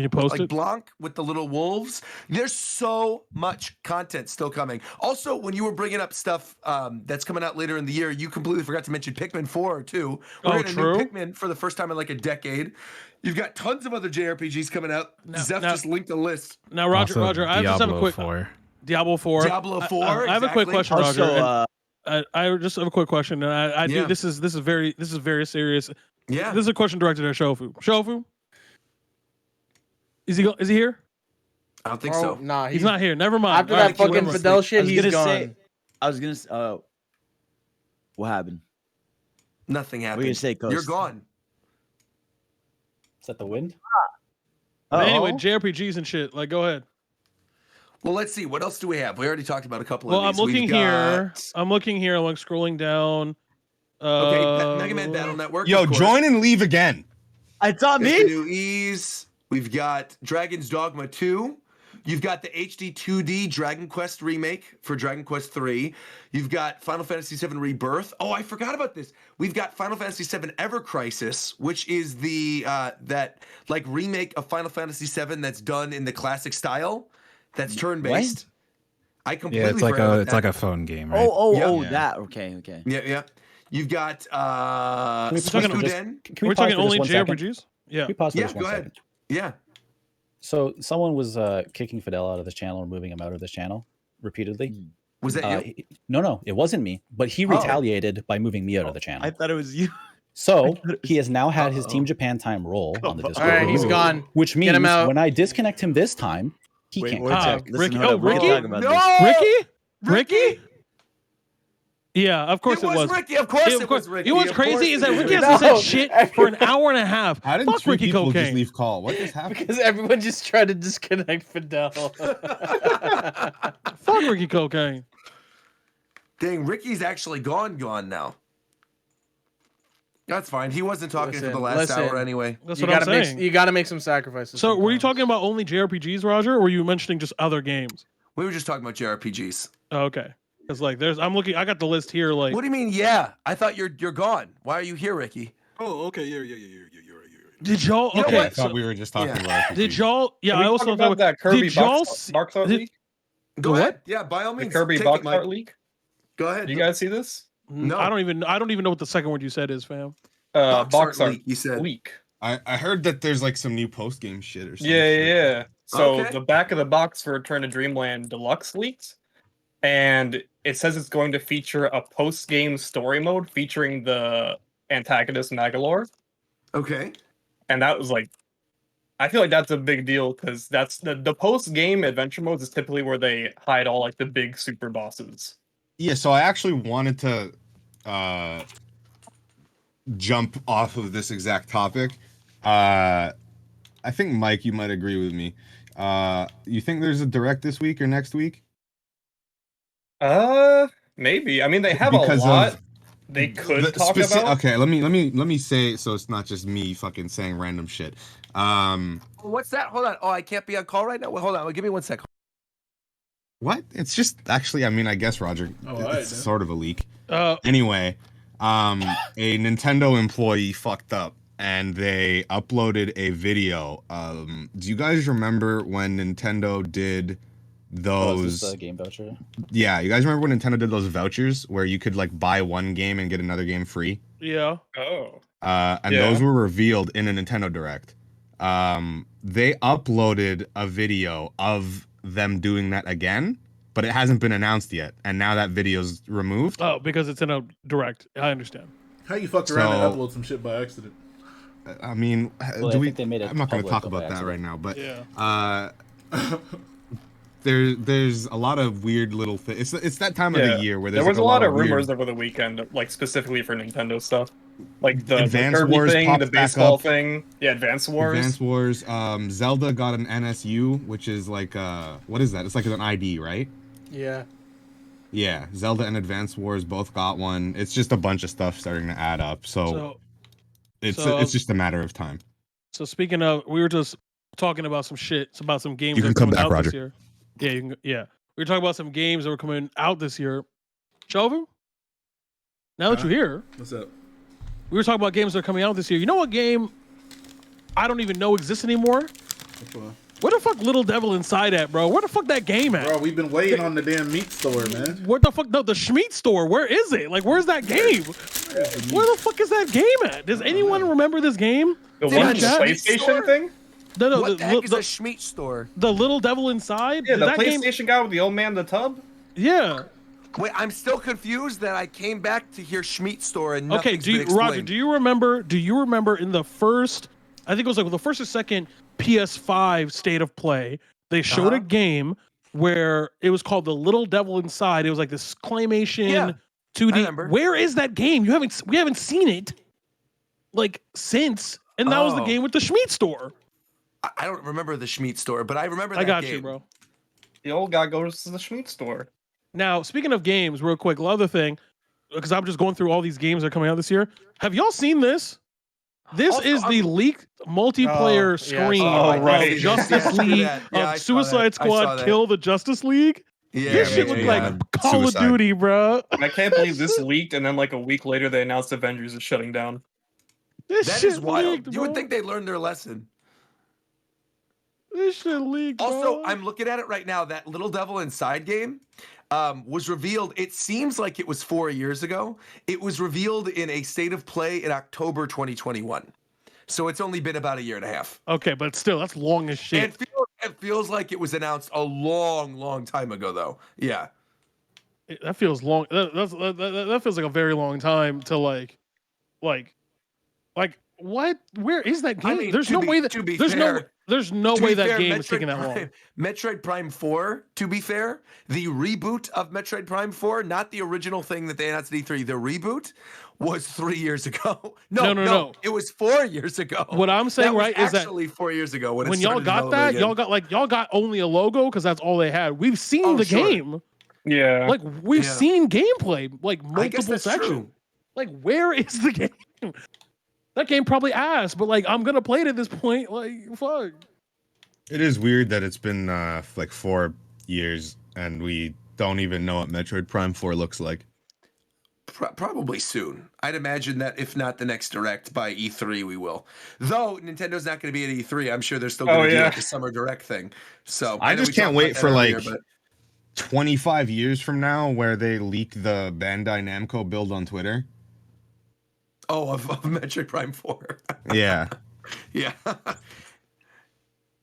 Speaker 5: post it.
Speaker 3: Blanc with the little wolves. There's so much content still coming. Also, when you were bringing up stuff that's coming out later in the year, you completely forgot to mention Pikmin 4 too. We're getting a new Pikmin for the first time in like a decade. You've got tons of other JRPGs coming out. Zeph just linked a list.
Speaker 5: Now, Roger, I just have a quick Diablo 4.
Speaker 3: Diablo 4.
Speaker 5: I have a quick question, Roger.
Speaker 10: Also,
Speaker 5: I just have a quick question, and I do. This is very serious.
Speaker 3: Yeah.
Speaker 5: This is a question directed at Shofu. Shofu, is he here?
Speaker 3: I don't think so.
Speaker 4: Nah,
Speaker 5: he's not here. Never mind.
Speaker 4: After that fucking Fidel shit, he's gone.
Speaker 10: I was gonna say, what happened?
Speaker 3: Nothing happened.
Speaker 10: What are you gonna say, Coast?
Speaker 3: You're gone.
Speaker 1: Is that the wind?
Speaker 5: But anyway, JRPGs and shit. Like, go ahead.
Speaker 3: Well, let's see. What else do we have? We already talked about a couple
Speaker 5: of
Speaker 3: these.
Speaker 5: I'm looking here. I'm like scrolling down.
Speaker 3: Okay, Mega Man Battle Network.
Speaker 2: Yo, join and leave again.
Speaker 10: It's not me.
Speaker 3: New Ease. We've got Dragon's Dogma 2. You've got the HD 2D Dragon Quest remake for Dragon Quest 3. You've got Final Fantasy 7 Rebirth. Oh, I forgot about this. We've got Final Fantasy 7 Ever Crisis, which is the that like remake of Final Fantasy 7 that's done in the classic style. That's turn-based. I completely
Speaker 7: it's like a phone game, right?
Speaker 10: That. Okay.
Speaker 3: Yeah. You've got
Speaker 5: we're talking only JRPGs? Yeah.
Speaker 1: Can we pause for
Speaker 3: Yeah,
Speaker 1: just one
Speaker 3: go ahead.
Speaker 1: second?
Speaker 3: Yeah.
Speaker 1: So someone was kicking Fidel out of this channel or moving him out of this channel repeatedly.
Speaker 3: Was that you?
Speaker 1: No, it wasn't me. But he retaliated by moving me out of the channel.
Speaker 10: I thought it was you.
Speaker 1: So he has now had his Team Japan time role on the Discord.
Speaker 4: All right, he's gone.
Speaker 1: Which means when I disconnect him this time, he can't.
Speaker 5: Ricky?
Speaker 10: Ricky?
Speaker 5: Ricky? Yeah, of course it was.
Speaker 3: Ricky. Of course it was Ricky.
Speaker 5: You know what's crazy is that Ricky hasn't said shit for an hour and a half.
Speaker 2: How did
Speaker 5: Fuck Ricky
Speaker 2: people
Speaker 5: Cocaine.
Speaker 2: just leave call? What just happened?
Speaker 4: Because everyone just tried to disconnect Fidel.
Speaker 5: Fuck Ricky Cocaine.
Speaker 3: Dang, Ricky's actually gone now. That's fine. He wasn't talking for the last hour anyway.
Speaker 5: That's what I'm saying.
Speaker 4: You got to make some sacrifices.
Speaker 5: So, were you talking about only JRPGs, Roger, or were you mentioning just other games?
Speaker 3: We were just talking about JRPGs.
Speaker 5: Oh, okay. Because I'm looking. I got the list here. Like,
Speaker 3: what do you mean? Yeah, I thought you're gone. Why are you here, Ricky?
Speaker 6: Oh, okay. You're right.
Speaker 5: Did y'all?
Speaker 3: You know
Speaker 5: okay.
Speaker 3: what?
Speaker 2: I thought we were just talking about.
Speaker 5: Did y'all? Yeah,
Speaker 11: Can we
Speaker 5: I also
Speaker 11: talk about that Kirby
Speaker 5: did y'all?
Speaker 11: box art leak?
Speaker 3: Go ahead. Yeah, by all means.
Speaker 11: The Kirby box art leak.
Speaker 3: Go ahead.
Speaker 11: Do you guys see this?
Speaker 3: No.
Speaker 5: I don't even know what the second word you said is, fam.
Speaker 11: Box art
Speaker 3: leak. You said
Speaker 11: leak.
Speaker 2: I heard that there's like some new post game shit or something.
Speaker 11: Yeah. So
Speaker 3: Okay.
Speaker 11: the back of the box for Return to Dreamland Deluxe leaked, and it says it's going to feature a post game story mode featuring the antagonist Magalore.
Speaker 3: Okay.
Speaker 11: And that was like, I feel like that's a big deal because that's the post game adventure modes is typically where they hide all like the big super bosses.
Speaker 2: Yeah, so I actually wanted to jump off of this exact topic. I think Mike, you might agree with me. You think there's a direct this week or next week?
Speaker 11: Maybe. I mean, they have
Speaker 2: Because
Speaker 11: a lot
Speaker 2: of
Speaker 11: they could talk about.
Speaker 2: Okay, let me say so it's not just me fucking saying random shit.
Speaker 3: What's that? Hold on. Oh, I can't be on call right now. Well, hold on. Give me 1 second.
Speaker 2: What? It's just actually, I mean, I guess Roger, it's sort of a leak. Anyway, a Nintendo employee fucked up and they uploaded a video. Do you guys remember when Nintendo did those
Speaker 1: game voucher?
Speaker 2: Yeah, you guys remember when Nintendo did those vouchers where you could like buy one game and get another game free?
Speaker 5: Yeah.
Speaker 11: Oh.
Speaker 2: And those were revealed in a Nintendo Direct. they uploaded a video of them doing that again, but it hasn't been announced yet, and now that video's removed.
Speaker 5: Oh, because it's in a direct. I understand.
Speaker 8: How you fucked around and upload some shit by accident?
Speaker 2: I mean,
Speaker 1: Well,
Speaker 2: do
Speaker 1: I
Speaker 2: we?
Speaker 1: think they made it
Speaker 2: I'm not going to
Speaker 1: public
Speaker 2: talk
Speaker 1: by
Speaker 2: about that right
Speaker 1: accident.
Speaker 2: now, but there's a lot of weird little things. It's that time of the year where
Speaker 11: there was
Speaker 2: like
Speaker 11: a lot of
Speaker 2: weird...
Speaker 11: rumors over the weekend, like specifically for Nintendo stuff, like the
Speaker 2: Advance
Speaker 11: Kirby
Speaker 2: Wars
Speaker 11: thing,
Speaker 2: popped
Speaker 11: the
Speaker 2: back
Speaker 11: baseball
Speaker 2: up.
Speaker 11: thing. Yeah, Advance Wars.
Speaker 2: Advance Wars. Zelda got an NSU, which is like what is that? It's like an ID, right?
Speaker 4: Yeah.
Speaker 2: Yeah, Zelda and Advance Wars both got one. It's just a bunch of stuff starting to add up. So it's just a matter of time.
Speaker 5: So speaking of, we were just talking about some shit, about some games
Speaker 2: You
Speaker 5: that
Speaker 2: can
Speaker 5: are
Speaker 2: come
Speaker 5: coming
Speaker 2: back,
Speaker 5: out
Speaker 2: Roger.
Speaker 5: this year. Yeah, yeah. We were talking about some games that were coming out this year. Shofu, now that you're here,
Speaker 8: what's up?
Speaker 5: We were talking about games that are coming out this year. You know what game I don't even know exists anymore?
Speaker 8: Which one?
Speaker 5: Where the fuck Little Devil Inside at, bro? Where the fuck that game at?
Speaker 8: Bro, we've been waiting on the damn meat store, man.
Speaker 5: What the fuck? No, the Schmeat store. Where is it? Like, where's that game? Where the fuck is that game at? Does anyone remember this game?
Speaker 11: The one in the PlayStation thing?
Speaker 5: No,
Speaker 3: what the heck is a Schmeat store?
Speaker 5: The Little Devil Inside?
Speaker 11: Yeah, the
Speaker 5: that
Speaker 11: PlayStation guy with the old man in the tub?
Speaker 5: Yeah.
Speaker 3: Wait, I'm still confused that I came back to hear Schmeat store and
Speaker 5: Okay,
Speaker 3: nothing's been explained.
Speaker 5: Roger, do you remember in the first, I think it was like the first or second PS5 State of Play, they showed a game where it was called The Little Devil Inside. It was like this claymation 2D.
Speaker 3: I remember.
Speaker 5: Where is that game? We haven't seen it like since, and that was the game with the Schmeat store.
Speaker 3: I don't remember the Schmeat store, but I remember that
Speaker 5: I got
Speaker 3: game.
Speaker 5: you, bro.
Speaker 11: The old guy goes to the Schmeat store.
Speaker 5: Now, speaking of games, real quick, other thing, because I'm just going through all these games that are coming out this year. Have y'all seen this? This is the leaked multiplayer screen of Justice League, of Suicide Squad Kill the Justice League.
Speaker 3: Yeah,
Speaker 5: this shit looked like Call of Duty, bro.
Speaker 11: I can't believe this leaked, and then like a week later they announced Avengers is shutting down.
Speaker 3: That is wild. You would think they learned their lesson.
Speaker 5: This shit leaked.
Speaker 3: Also,
Speaker 5: bro.
Speaker 3: I'm looking at it right now. That Little Devil Inside game was revealed. It seems like it was 4 years ago. It was revealed in a State of Play in October 2021. So it's only been about a year and a half.
Speaker 5: Okay, but still, that's long as shit.
Speaker 3: It feels like it was announced a long, long time ago, though. Yeah.
Speaker 5: That feels long. That feels like a very long time to like what? Where is that game?
Speaker 3: I mean,
Speaker 5: there's no way that there's no way that game is taking that long.
Speaker 3: Metroid Prime 4, to be fair, the reboot of Metroid Prime 4, not the original thing that they announced at E3, the reboot was 3 years ago. No. It was 4 years ago.
Speaker 5: What I'm saying, right, is that
Speaker 3: actually 4 years ago when
Speaker 5: y'all got that, y'all got only a logo because that's all they had. We've seen the game.
Speaker 11: Yeah.
Speaker 5: Like we've seen gameplay, like multiple sections.
Speaker 3: True.
Speaker 5: Like where is the game? That game probably ass, but like I'm gonna play it at this point. Like fuck.
Speaker 2: It is weird that it's been like 4 years and we don't even know what Metroid Prime 4 looks like.
Speaker 3: Probably soon. I'd imagine that if not the next Direct by E3, we will. Though Nintendo's not going to be at E3, I'm sure they're still going to do like a summer Direct thing. So
Speaker 2: I just can't wait for like 25 years from now where they leak the Bandai Namco build on Twitter.
Speaker 3: Oh, of Metroid Prime 4.
Speaker 2: Yeah.
Speaker 3: Yeah.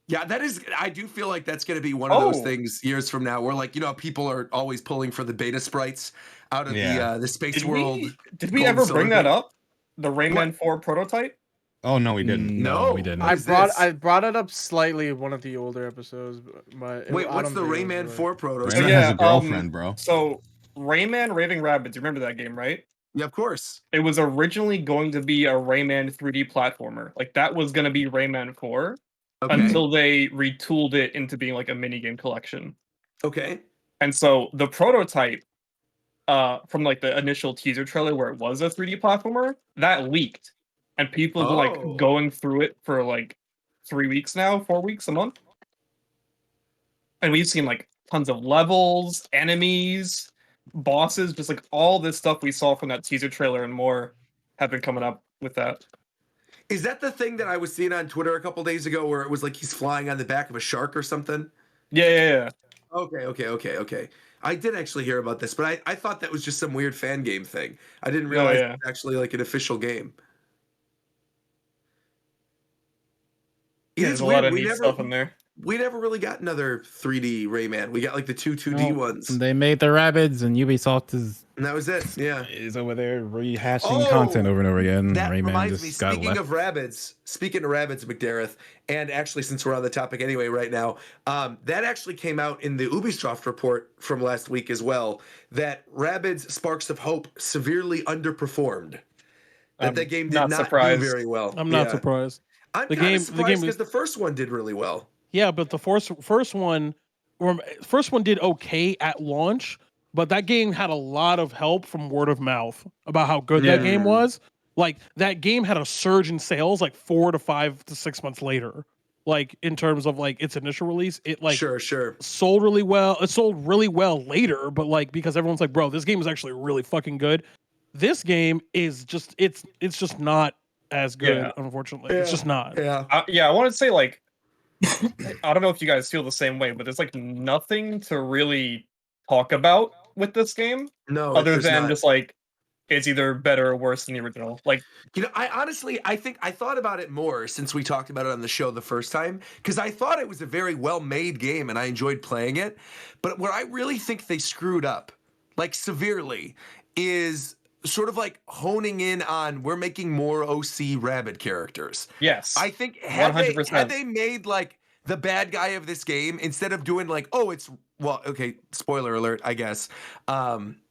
Speaker 3: Yeah, that is. I do feel like that's going to be one of those things years from now, where like people are always pulling for the beta sprites out of the Space World.
Speaker 11: Did we ever bring that up? The Rayman 4 prototype?
Speaker 2: Oh no, we didn't.
Speaker 3: No,
Speaker 7: we didn't.
Speaker 4: I brought it up slightly in one of the older episodes. But
Speaker 3: wait, what's the Rayman 4 prototype?
Speaker 2: Rayman has a girlfriend, bro.
Speaker 11: So Rayman Raving Rabbids, you remember that game, right?
Speaker 3: Yeah, of course.
Speaker 11: It was originally going to be a Rayman 3D platformer. Like that was going to be Rayman 4 until they retooled it into being like a minigame collection.
Speaker 3: Okay.
Speaker 11: And so the prototype from like the initial teaser trailer where it was a 3D platformer, that leaked. And people have been like going through it for like 3 weeks now, 4 weeks, a month. And we've seen like tons of levels, enemies, bosses, just like all this stuff we saw from that teaser trailer and more have been coming up with that.
Speaker 3: Is that the thing that I was seeing on Twitter a couple days ago where it was like he's flying on the back of a shark or something?
Speaker 11: Yeah.
Speaker 3: Okay. I did actually hear about this, but I thought that was just some weird fan game thing. I didn't realize it was actually like an official game. Yeah,
Speaker 11: There's
Speaker 3: it's
Speaker 11: a
Speaker 3: weird.
Speaker 11: lot of neat stuff in there.
Speaker 3: We never really got another 3D Rayman. We got like the 2D ones.
Speaker 7: They made the Rabbids, and Ubisoft
Speaker 3: And that was it. Yeah.
Speaker 7: is over there rehashing content over and over again.
Speaker 3: That
Speaker 7: Rayman
Speaker 3: reminds me,
Speaker 7: just got
Speaker 3: speaking
Speaker 7: left.
Speaker 3: of rabbits, McDareth, and actually since we're on the topic anyway right now, that actually came out in the Ubisoft report from last week as well, that Rabbids Sparks of Hope severely underperformed. That game did not do very well.
Speaker 5: I'm not surprised.
Speaker 3: I'm kind of surprised because the first one did really well.
Speaker 5: Yeah, but the first one did okay at launch, but that game had a lot of help from word of mouth about how good that game was. Like that game had a surge in sales like 4 to 5 to 6 months later. Like in terms of like its initial release, it like sold really well. It sold really well later, but like because everyone's like, bro, this game is actually really fucking good. This game is just it's just not as good, unfortunately. It's just not.
Speaker 11: I want to say like I don't know if you guys feel the same way, but there's like nothing to really talk about with this game.
Speaker 3: No,
Speaker 11: other than just like it's either better or worse than the original. Like,
Speaker 3: you know, I honestly, I think I thought about it more since we talked about it on the show the first time, because I thought it was a very well-made game and I enjoyed playing it. But where I really think they screwed up, like severely, is sort of like honing in on we're making more OC Rabbit characters.
Speaker 11: Yes.
Speaker 3: I think
Speaker 11: 100%.
Speaker 3: had they made like the bad guy of this game, instead of doing like, oh, it's okay, spoiler alert, I guess.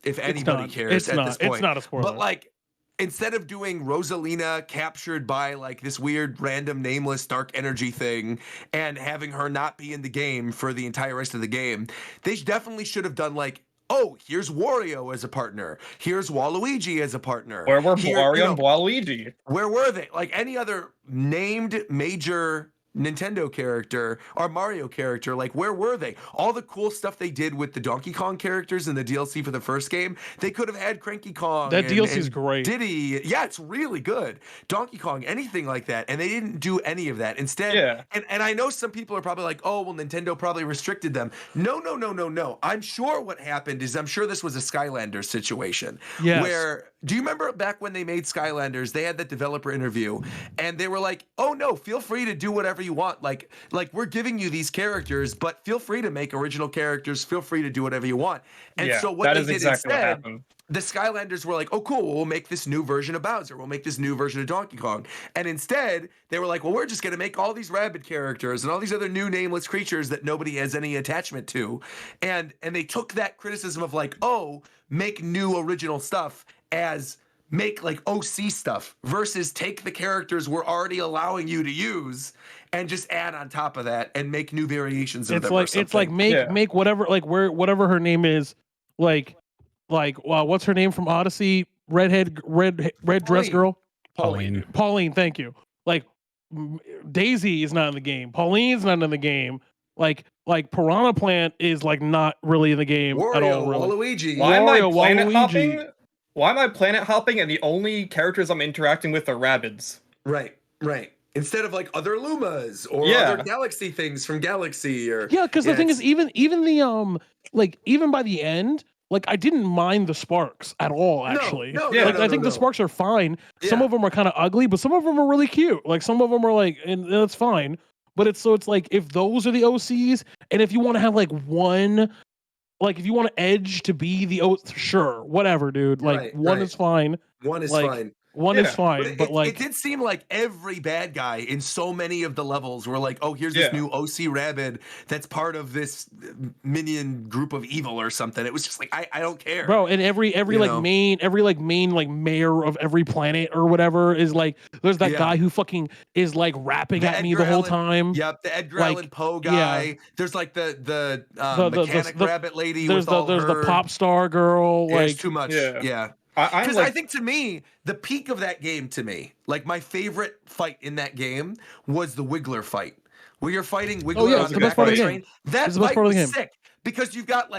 Speaker 3: If anybody cares at this point.
Speaker 5: It's not a spoiler.
Speaker 3: But like, instead of doing Rosalina captured by like this weird random nameless dark energy thing and having her not be in the game for the entire rest of the game, they definitely should have done like, oh, here's Wario as a partner. Here's Waluigi as a partner.
Speaker 11: Where were Wario and Waluigi?
Speaker 3: Where were they? Like any other named major Nintendo character or Mario character, like where were they? All the cool stuff they did with the Donkey Kong characters in the DLC for the first game, they could have had Cranky Kong.
Speaker 5: That DLC is great.
Speaker 3: Diddy, yeah, it's really good. Donkey Kong, anything like that, and they didn't do any of that. Instead, and I know some people are probably like, oh, well, Nintendo probably restricted them. No. I'm sure what happened is I'm sure this was a Skylanders situation.
Speaker 5: Yes.
Speaker 3: Where do you remember back when they made Skylanders, they had that developer interview and they were like, oh no, feel free to do whatever you want. Like we're giving you these characters, but feel free to make original characters. Feel free to do whatever you want. And so what they did instead, the Skylanders were like, oh cool, we'll make this new version of Bowser. We'll make this new version of Donkey Kong. And instead they were like, well, we're just going to make all these rabbit characters and all these other new nameless creatures that nobody has any attachment to. And they took that criticism of like, oh, make new original stuff as make like OC stuff versus take the characters we're already allowing you to use and just add on top of that and make new variations of them.
Speaker 5: It's like make whatever whatever her name is, like what's her name from Odyssey? Red dress girl. Pauline, thank you. Like Daisy is not in the game. Pauline's not in the game. Like Piranha Plant is like not really in the game at all. Really.
Speaker 3: Waluigi.
Speaker 11: Why am I planet hopping? Why am I planet hopping and the only characters I'm interacting with are Rabbids?
Speaker 3: Right. Instead of like other Lumas or other Galaxy things from Galaxy or
Speaker 5: because the thing is even the even by the end, like I didn't mind the sparks at all. Actually, I think the sparks are fine. Some of them are kind of ugly, but some of them are really cute. Like some of them are like, and that's fine. But it's like if those are the OCs, and if you want to have like one. Like, if you want Edge to be the sure, whatever, dude. Like, one is fine.
Speaker 3: One is fine.
Speaker 5: One is fine, but like
Speaker 3: it did seem like every bad guy in so many of the levels were like, oh, here's this new OC Rabbid that's part of this minion group of evil or something. It was just like I don't care,
Speaker 5: bro. And every main mayor of every planet or whatever is like, there's that guy who fucking is like rapping at me the whole time.
Speaker 3: Yep, the Edgar Allan Poe guy. Yeah. There's like the mechanic rabbit lady. There's
Speaker 5: the pop star girl.
Speaker 3: Yeah,
Speaker 5: like
Speaker 3: it's too much. Yeah. Because I think to me, the peak of that game to me, like my favorite fight in that game was the Wiggler fight. Where you're fighting Wiggler on the back of the train. That fight was sick. because you've got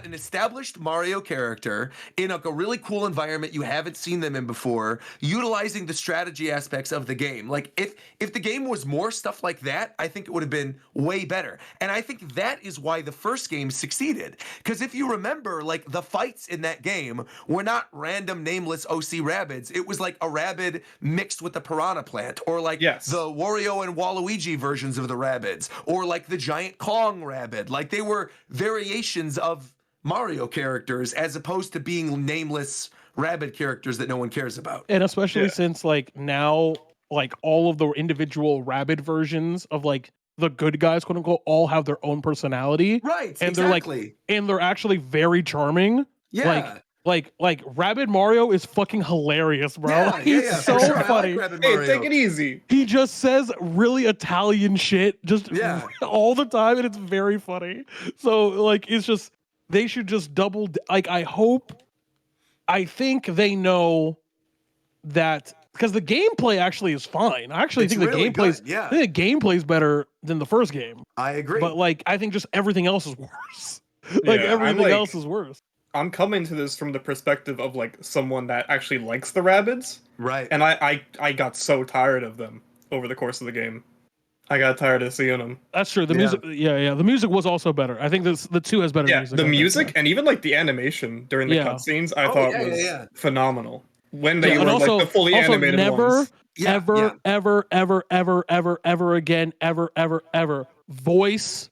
Speaker 3: an established Mario character in like a really cool environment you haven't seen them in before, utilizing the strategy aspects of the game. Like if the game was more stuff like that, I think it would have been way better. And I think that is why the first game succeeded. Because if you remember, like the fights in that game were not random nameless OC Rabbids. It was like a Rabbid mixed with the Piranha Plant, or like the Wario and Waluigi versions of the Rabbids, or like the giant Kong Rabbid. Like they were variations of Mario characters as opposed to being nameless Rabbid characters that no one cares about.
Speaker 5: And especially since like now, like all of the individual Rabbid versions of like the good guys, quote unquote, all have their own personality.
Speaker 3: Right.
Speaker 5: And
Speaker 3: exactly.
Speaker 5: they're like, and they're actually very charming.
Speaker 3: Yeah.
Speaker 5: Like Rabbid Mario is fucking hilarious, bro.
Speaker 3: Yeah,
Speaker 5: He's so
Speaker 3: for sure.
Speaker 5: funny.
Speaker 3: I like Rabbid
Speaker 11: Hey,
Speaker 3: Mario.
Speaker 11: take it easy.
Speaker 5: He just says really Italian shit just all the time, and it's very funny. So like it's just they should just double like I think they know that because the gameplay actually is fine. I actually think
Speaker 3: really
Speaker 5: the gameplay's
Speaker 3: good, yeah.
Speaker 5: I think the gameplay's better than the first game.
Speaker 3: I agree.
Speaker 5: But like I think just everything else is worse. Like everything else is worse.
Speaker 11: I'm coming to this from the perspective of like someone that actually likes the Rabbids.
Speaker 3: Right.
Speaker 11: And I got so tired of them over the course of the game. I got tired of seeing them.
Speaker 5: That's true. The music, the music was also better. I think the 2 has better music.
Speaker 11: The music and even like the animation during the cutscenes, I thought was phenomenal. When they were
Speaker 5: also,
Speaker 11: like the fully
Speaker 5: also
Speaker 11: animated
Speaker 5: never,
Speaker 11: ones.
Speaker 5: ever again, ever voice.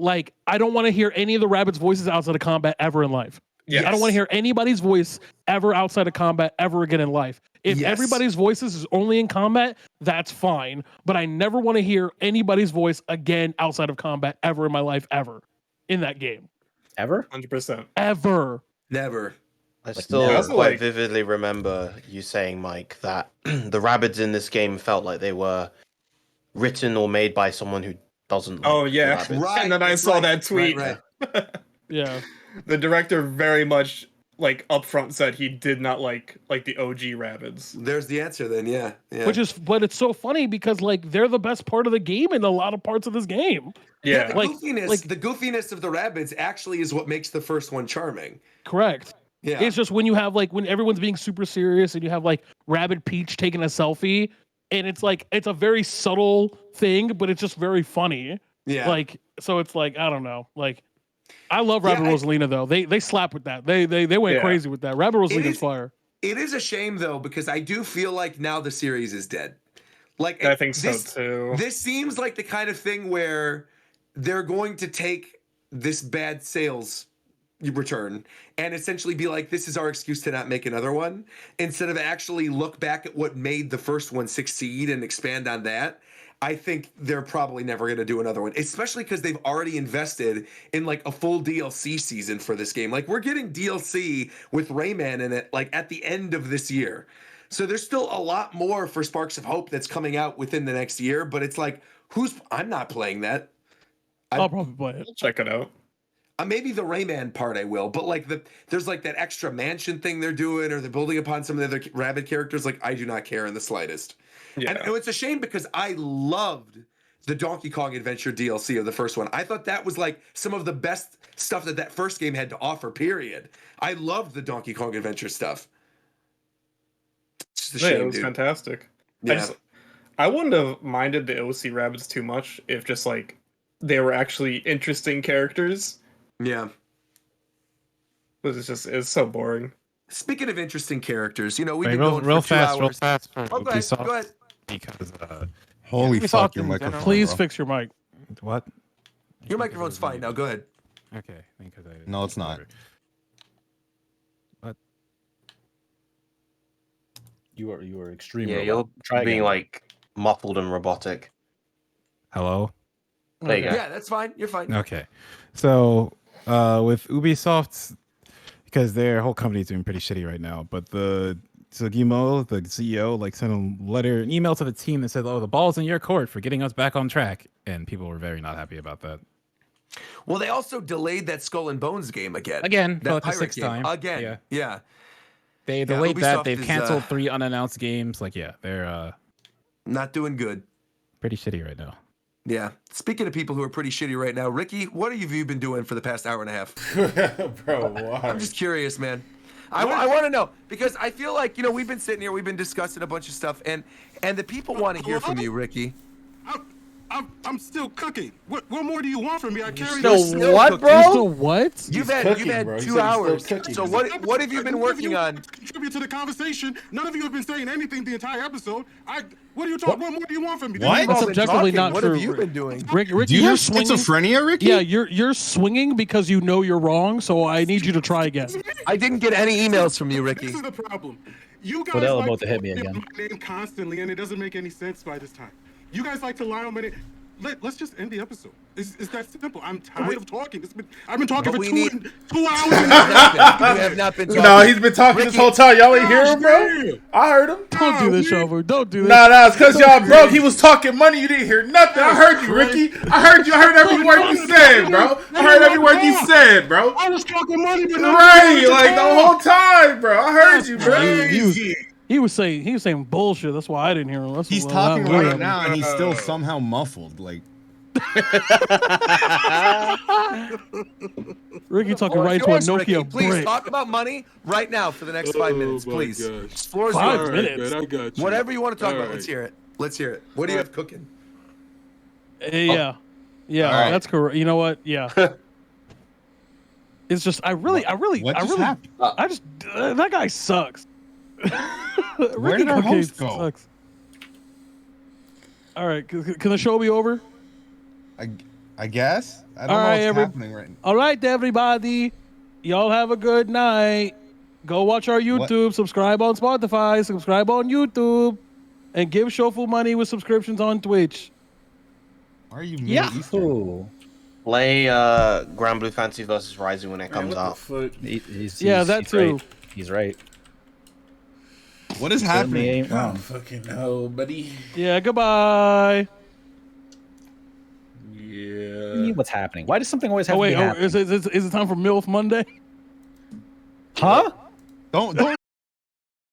Speaker 5: Like I don't want to hear any of the Rabbids' voices outside of combat ever in life.
Speaker 11: Yes.
Speaker 5: I don't want to hear anybody's voice ever outside of combat ever again in life. If everybody's voices is only in combat, that's fine. But I never want to hear anybody's voice again outside of combat ever in my life, ever in that game.
Speaker 1: Ever?
Speaker 11: 100%.
Speaker 5: Ever.
Speaker 3: Never.
Speaker 9: I still quite vividly remember you saying, Mike, that the Rabbids in this game felt like they were written or made by someone who doesn't like the Rabbids.
Speaker 11: Right. And then I saw that tweet.
Speaker 3: Right.
Speaker 5: Yeah.
Speaker 11: The director very much like upfront said he did not like the OG Rabbids.
Speaker 3: There's the answer then, yeah.
Speaker 5: But it's so funny because like they're the best part of the game in a lot of parts of this game.
Speaker 11: Yeah.
Speaker 3: The goofiness of the Rabbids actually is what makes the first one charming.
Speaker 5: Correct.
Speaker 3: Yeah.
Speaker 5: It's just when you have like when everyone's being super serious and you have like Rabbid Peach taking a selfie and it's like it's a very subtle thing, but it's just very funny.
Speaker 3: Yeah.
Speaker 5: Like so it's like I don't know. Like I love Rabbid Rosalina though. They slap with that. They went crazy with that. Rabbid Rosalina's fire.
Speaker 3: It is a shame though because I do feel like now the series is dead. Like
Speaker 11: I think so too.
Speaker 3: This seems like the kind of thing where they're going to take this bad sales return and essentially be like, this is our excuse to not make another one, instead of actually look back at what made the first one succeed and expand on that. I think they're probably never going to do another one, especially because they've already invested in like a full DLC season for this game. Like we're getting DLC with Rayman in it, like at the end of this year. So there's still a lot more for Sparks of Hope that's coming out within the next year, but it's like, I'm not playing that.
Speaker 5: I'll probably play it.
Speaker 11: I'll check it out.
Speaker 3: Maybe the Rayman part I will, but like there's like that extra mansion thing they're doing, or they're building upon some of the other Rabbid characters. Like I do not care in the slightest. Yeah. And it's a shame because I loved the Donkey Kong Adventure DLC of the first one. I thought that was like some of the best stuff that first game had to offer, period. I loved the Donkey Kong Adventure stuff. It's just a shame,
Speaker 11: it was fantastic.
Speaker 3: Yeah.
Speaker 11: I wouldn't have minded the OC Rabbids too much if just like they were actually interesting characters.
Speaker 3: Yeah.
Speaker 11: But it's so boring.
Speaker 3: Speaking of interesting characters, you know, we've been
Speaker 7: real,
Speaker 3: going
Speaker 7: real
Speaker 3: for 2
Speaker 7: fast,
Speaker 3: hours.
Speaker 7: real fast.
Speaker 3: Oh, go ahead.
Speaker 7: Because
Speaker 2: holy fuck, your microphone.
Speaker 5: Please
Speaker 2: bro.
Speaker 5: fix your mic.
Speaker 7: What?
Speaker 3: Your microphone's fine now. Go ahead.
Speaker 7: Okay, because
Speaker 2: No, it's not.
Speaker 7: What?
Speaker 1: You are extremely.
Speaker 9: Yeah, you're being like muffled and robotic.
Speaker 7: Hello.
Speaker 9: There you go.
Speaker 3: Yeah, that's fine. You're fine.
Speaker 7: Okay, so with Ubisoft, because their whole company is doing pretty shitty right now, but Guillemot, the CEO, like sent an email to the team that said, "Oh, the ball's in your court for getting us back on track," and people were very not happy about that.
Speaker 3: Well, they also delayed that Skull and Bones game again.
Speaker 7: Again,
Speaker 3: that
Speaker 7: the
Speaker 3: pirate
Speaker 7: sixth
Speaker 3: game.
Speaker 7: time.
Speaker 3: Again, yeah.
Speaker 7: They delayed that.
Speaker 3: Ubisoft
Speaker 7: They've
Speaker 3: is,
Speaker 7: canceled 3 unannounced games. Like, yeah, they're
Speaker 3: not doing good.
Speaker 7: Pretty shitty right now.
Speaker 3: Yeah. Speaking of people who are pretty shitty right now, Ricky, what have you been doing for the past hour and a half?
Speaker 8: Bro, why?
Speaker 3: I'm just curious, man. I want to know because I feel like we've been sitting here, we've been discussing a bunch of stuff, and the people want to hear from you, Ricky.
Speaker 6: I'm still cooking. What more do you want from me? I carry
Speaker 4: still what, bro?
Speaker 5: You still what?
Speaker 3: You've had 2 hours. So what have you been working on?
Speaker 6: Contribute to the conversation. None of you have been saying anything the entire episode. What are you talking? What more do you want from me?
Speaker 2: What?
Speaker 5: That's objectively not
Speaker 3: what
Speaker 5: true.
Speaker 3: What have you been doing?
Speaker 5: Ricky,
Speaker 2: Do you
Speaker 5: you're
Speaker 2: have
Speaker 5: swinging.
Speaker 2: schizophrenia, Ricky?
Speaker 5: Yeah, you're swinging because you know you're wrong. So I need you to try again.
Speaker 3: I didn't get any emails from you, Ricky.
Speaker 6: This is the problem. You guys
Speaker 1: Fidel
Speaker 6: like
Speaker 1: about to hit me again.
Speaker 6: my name constantly, and it doesn't make any sense by this time. You guys like to lie on my name. Let's just end the episode. It's that simple. I'm tired of talking. I've been talking for 2 hours.
Speaker 3: You have not been talking.
Speaker 8: No, he's been talking this whole time. Y'all ain't hear him, bro? I heard him.
Speaker 5: Don't do this, Shofu. Don't do this.
Speaker 8: Nah, it's because y'all broke. He was talking money. You didn't hear nothing. I heard you, Ricky. I heard you. I heard every word you said, bro. I heard every word you said, bro.
Speaker 6: I was talking money, but
Speaker 8: right, like the whole time, bro. I heard you, bro.
Speaker 5: He was saying bullshit. That's why I didn't hear him.
Speaker 2: He's talking right now, and he's still somehow muffled. Like
Speaker 5: Ricky talking right to a Nokia
Speaker 3: Ricky, please
Speaker 5: brick.
Speaker 3: talk about money right now for the next 5 minutes, please. Floor's
Speaker 5: 5
Speaker 3: yours.
Speaker 5: minutes.
Speaker 6: I got you.
Speaker 3: Whatever you want to talk about,
Speaker 6: All
Speaker 3: let's hear it. Let's hear it. What do you have cooking?
Speaker 5: Yeah,
Speaker 2: right.
Speaker 5: that's correct. You know what? Yeah. It's just I really
Speaker 2: happened?
Speaker 5: that guy sucks.
Speaker 2: Where did our host go?
Speaker 5: Sucks. All right, can the show be over?
Speaker 2: I guess. I don't
Speaker 5: All
Speaker 2: know
Speaker 5: right,
Speaker 2: what's happening right now.
Speaker 5: All right, everybody. Y'all have a good night. Go watch our YouTube. Subscribe on Spotify. Subscribe on YouTube. And give Shofu money with subscriptions on Twitch.
Speaker 2: Why are you Middle Eastern?
Speaker 9: Play Grand Blue Fantasy versus Rising when it comes out.
Speaker 1: He's
Speaker 5: that too.
Speaker 1: Right. He's right.
Speaker 2: What is happening?
Speaker 1: Ain't wrong.
Speaker 8: Fucking hell, buddy.
Speaker 5: Yeah, goodbye.
Speaker 8: Yeah.
Speaker 1: What's happening? Why does something always have
Speaker 5: Oh wait,
Speaker 1: to be happening?
Speaker 5: is it time for MILF Monday?
Speaker 1: Huh?
Speaker 2: Don't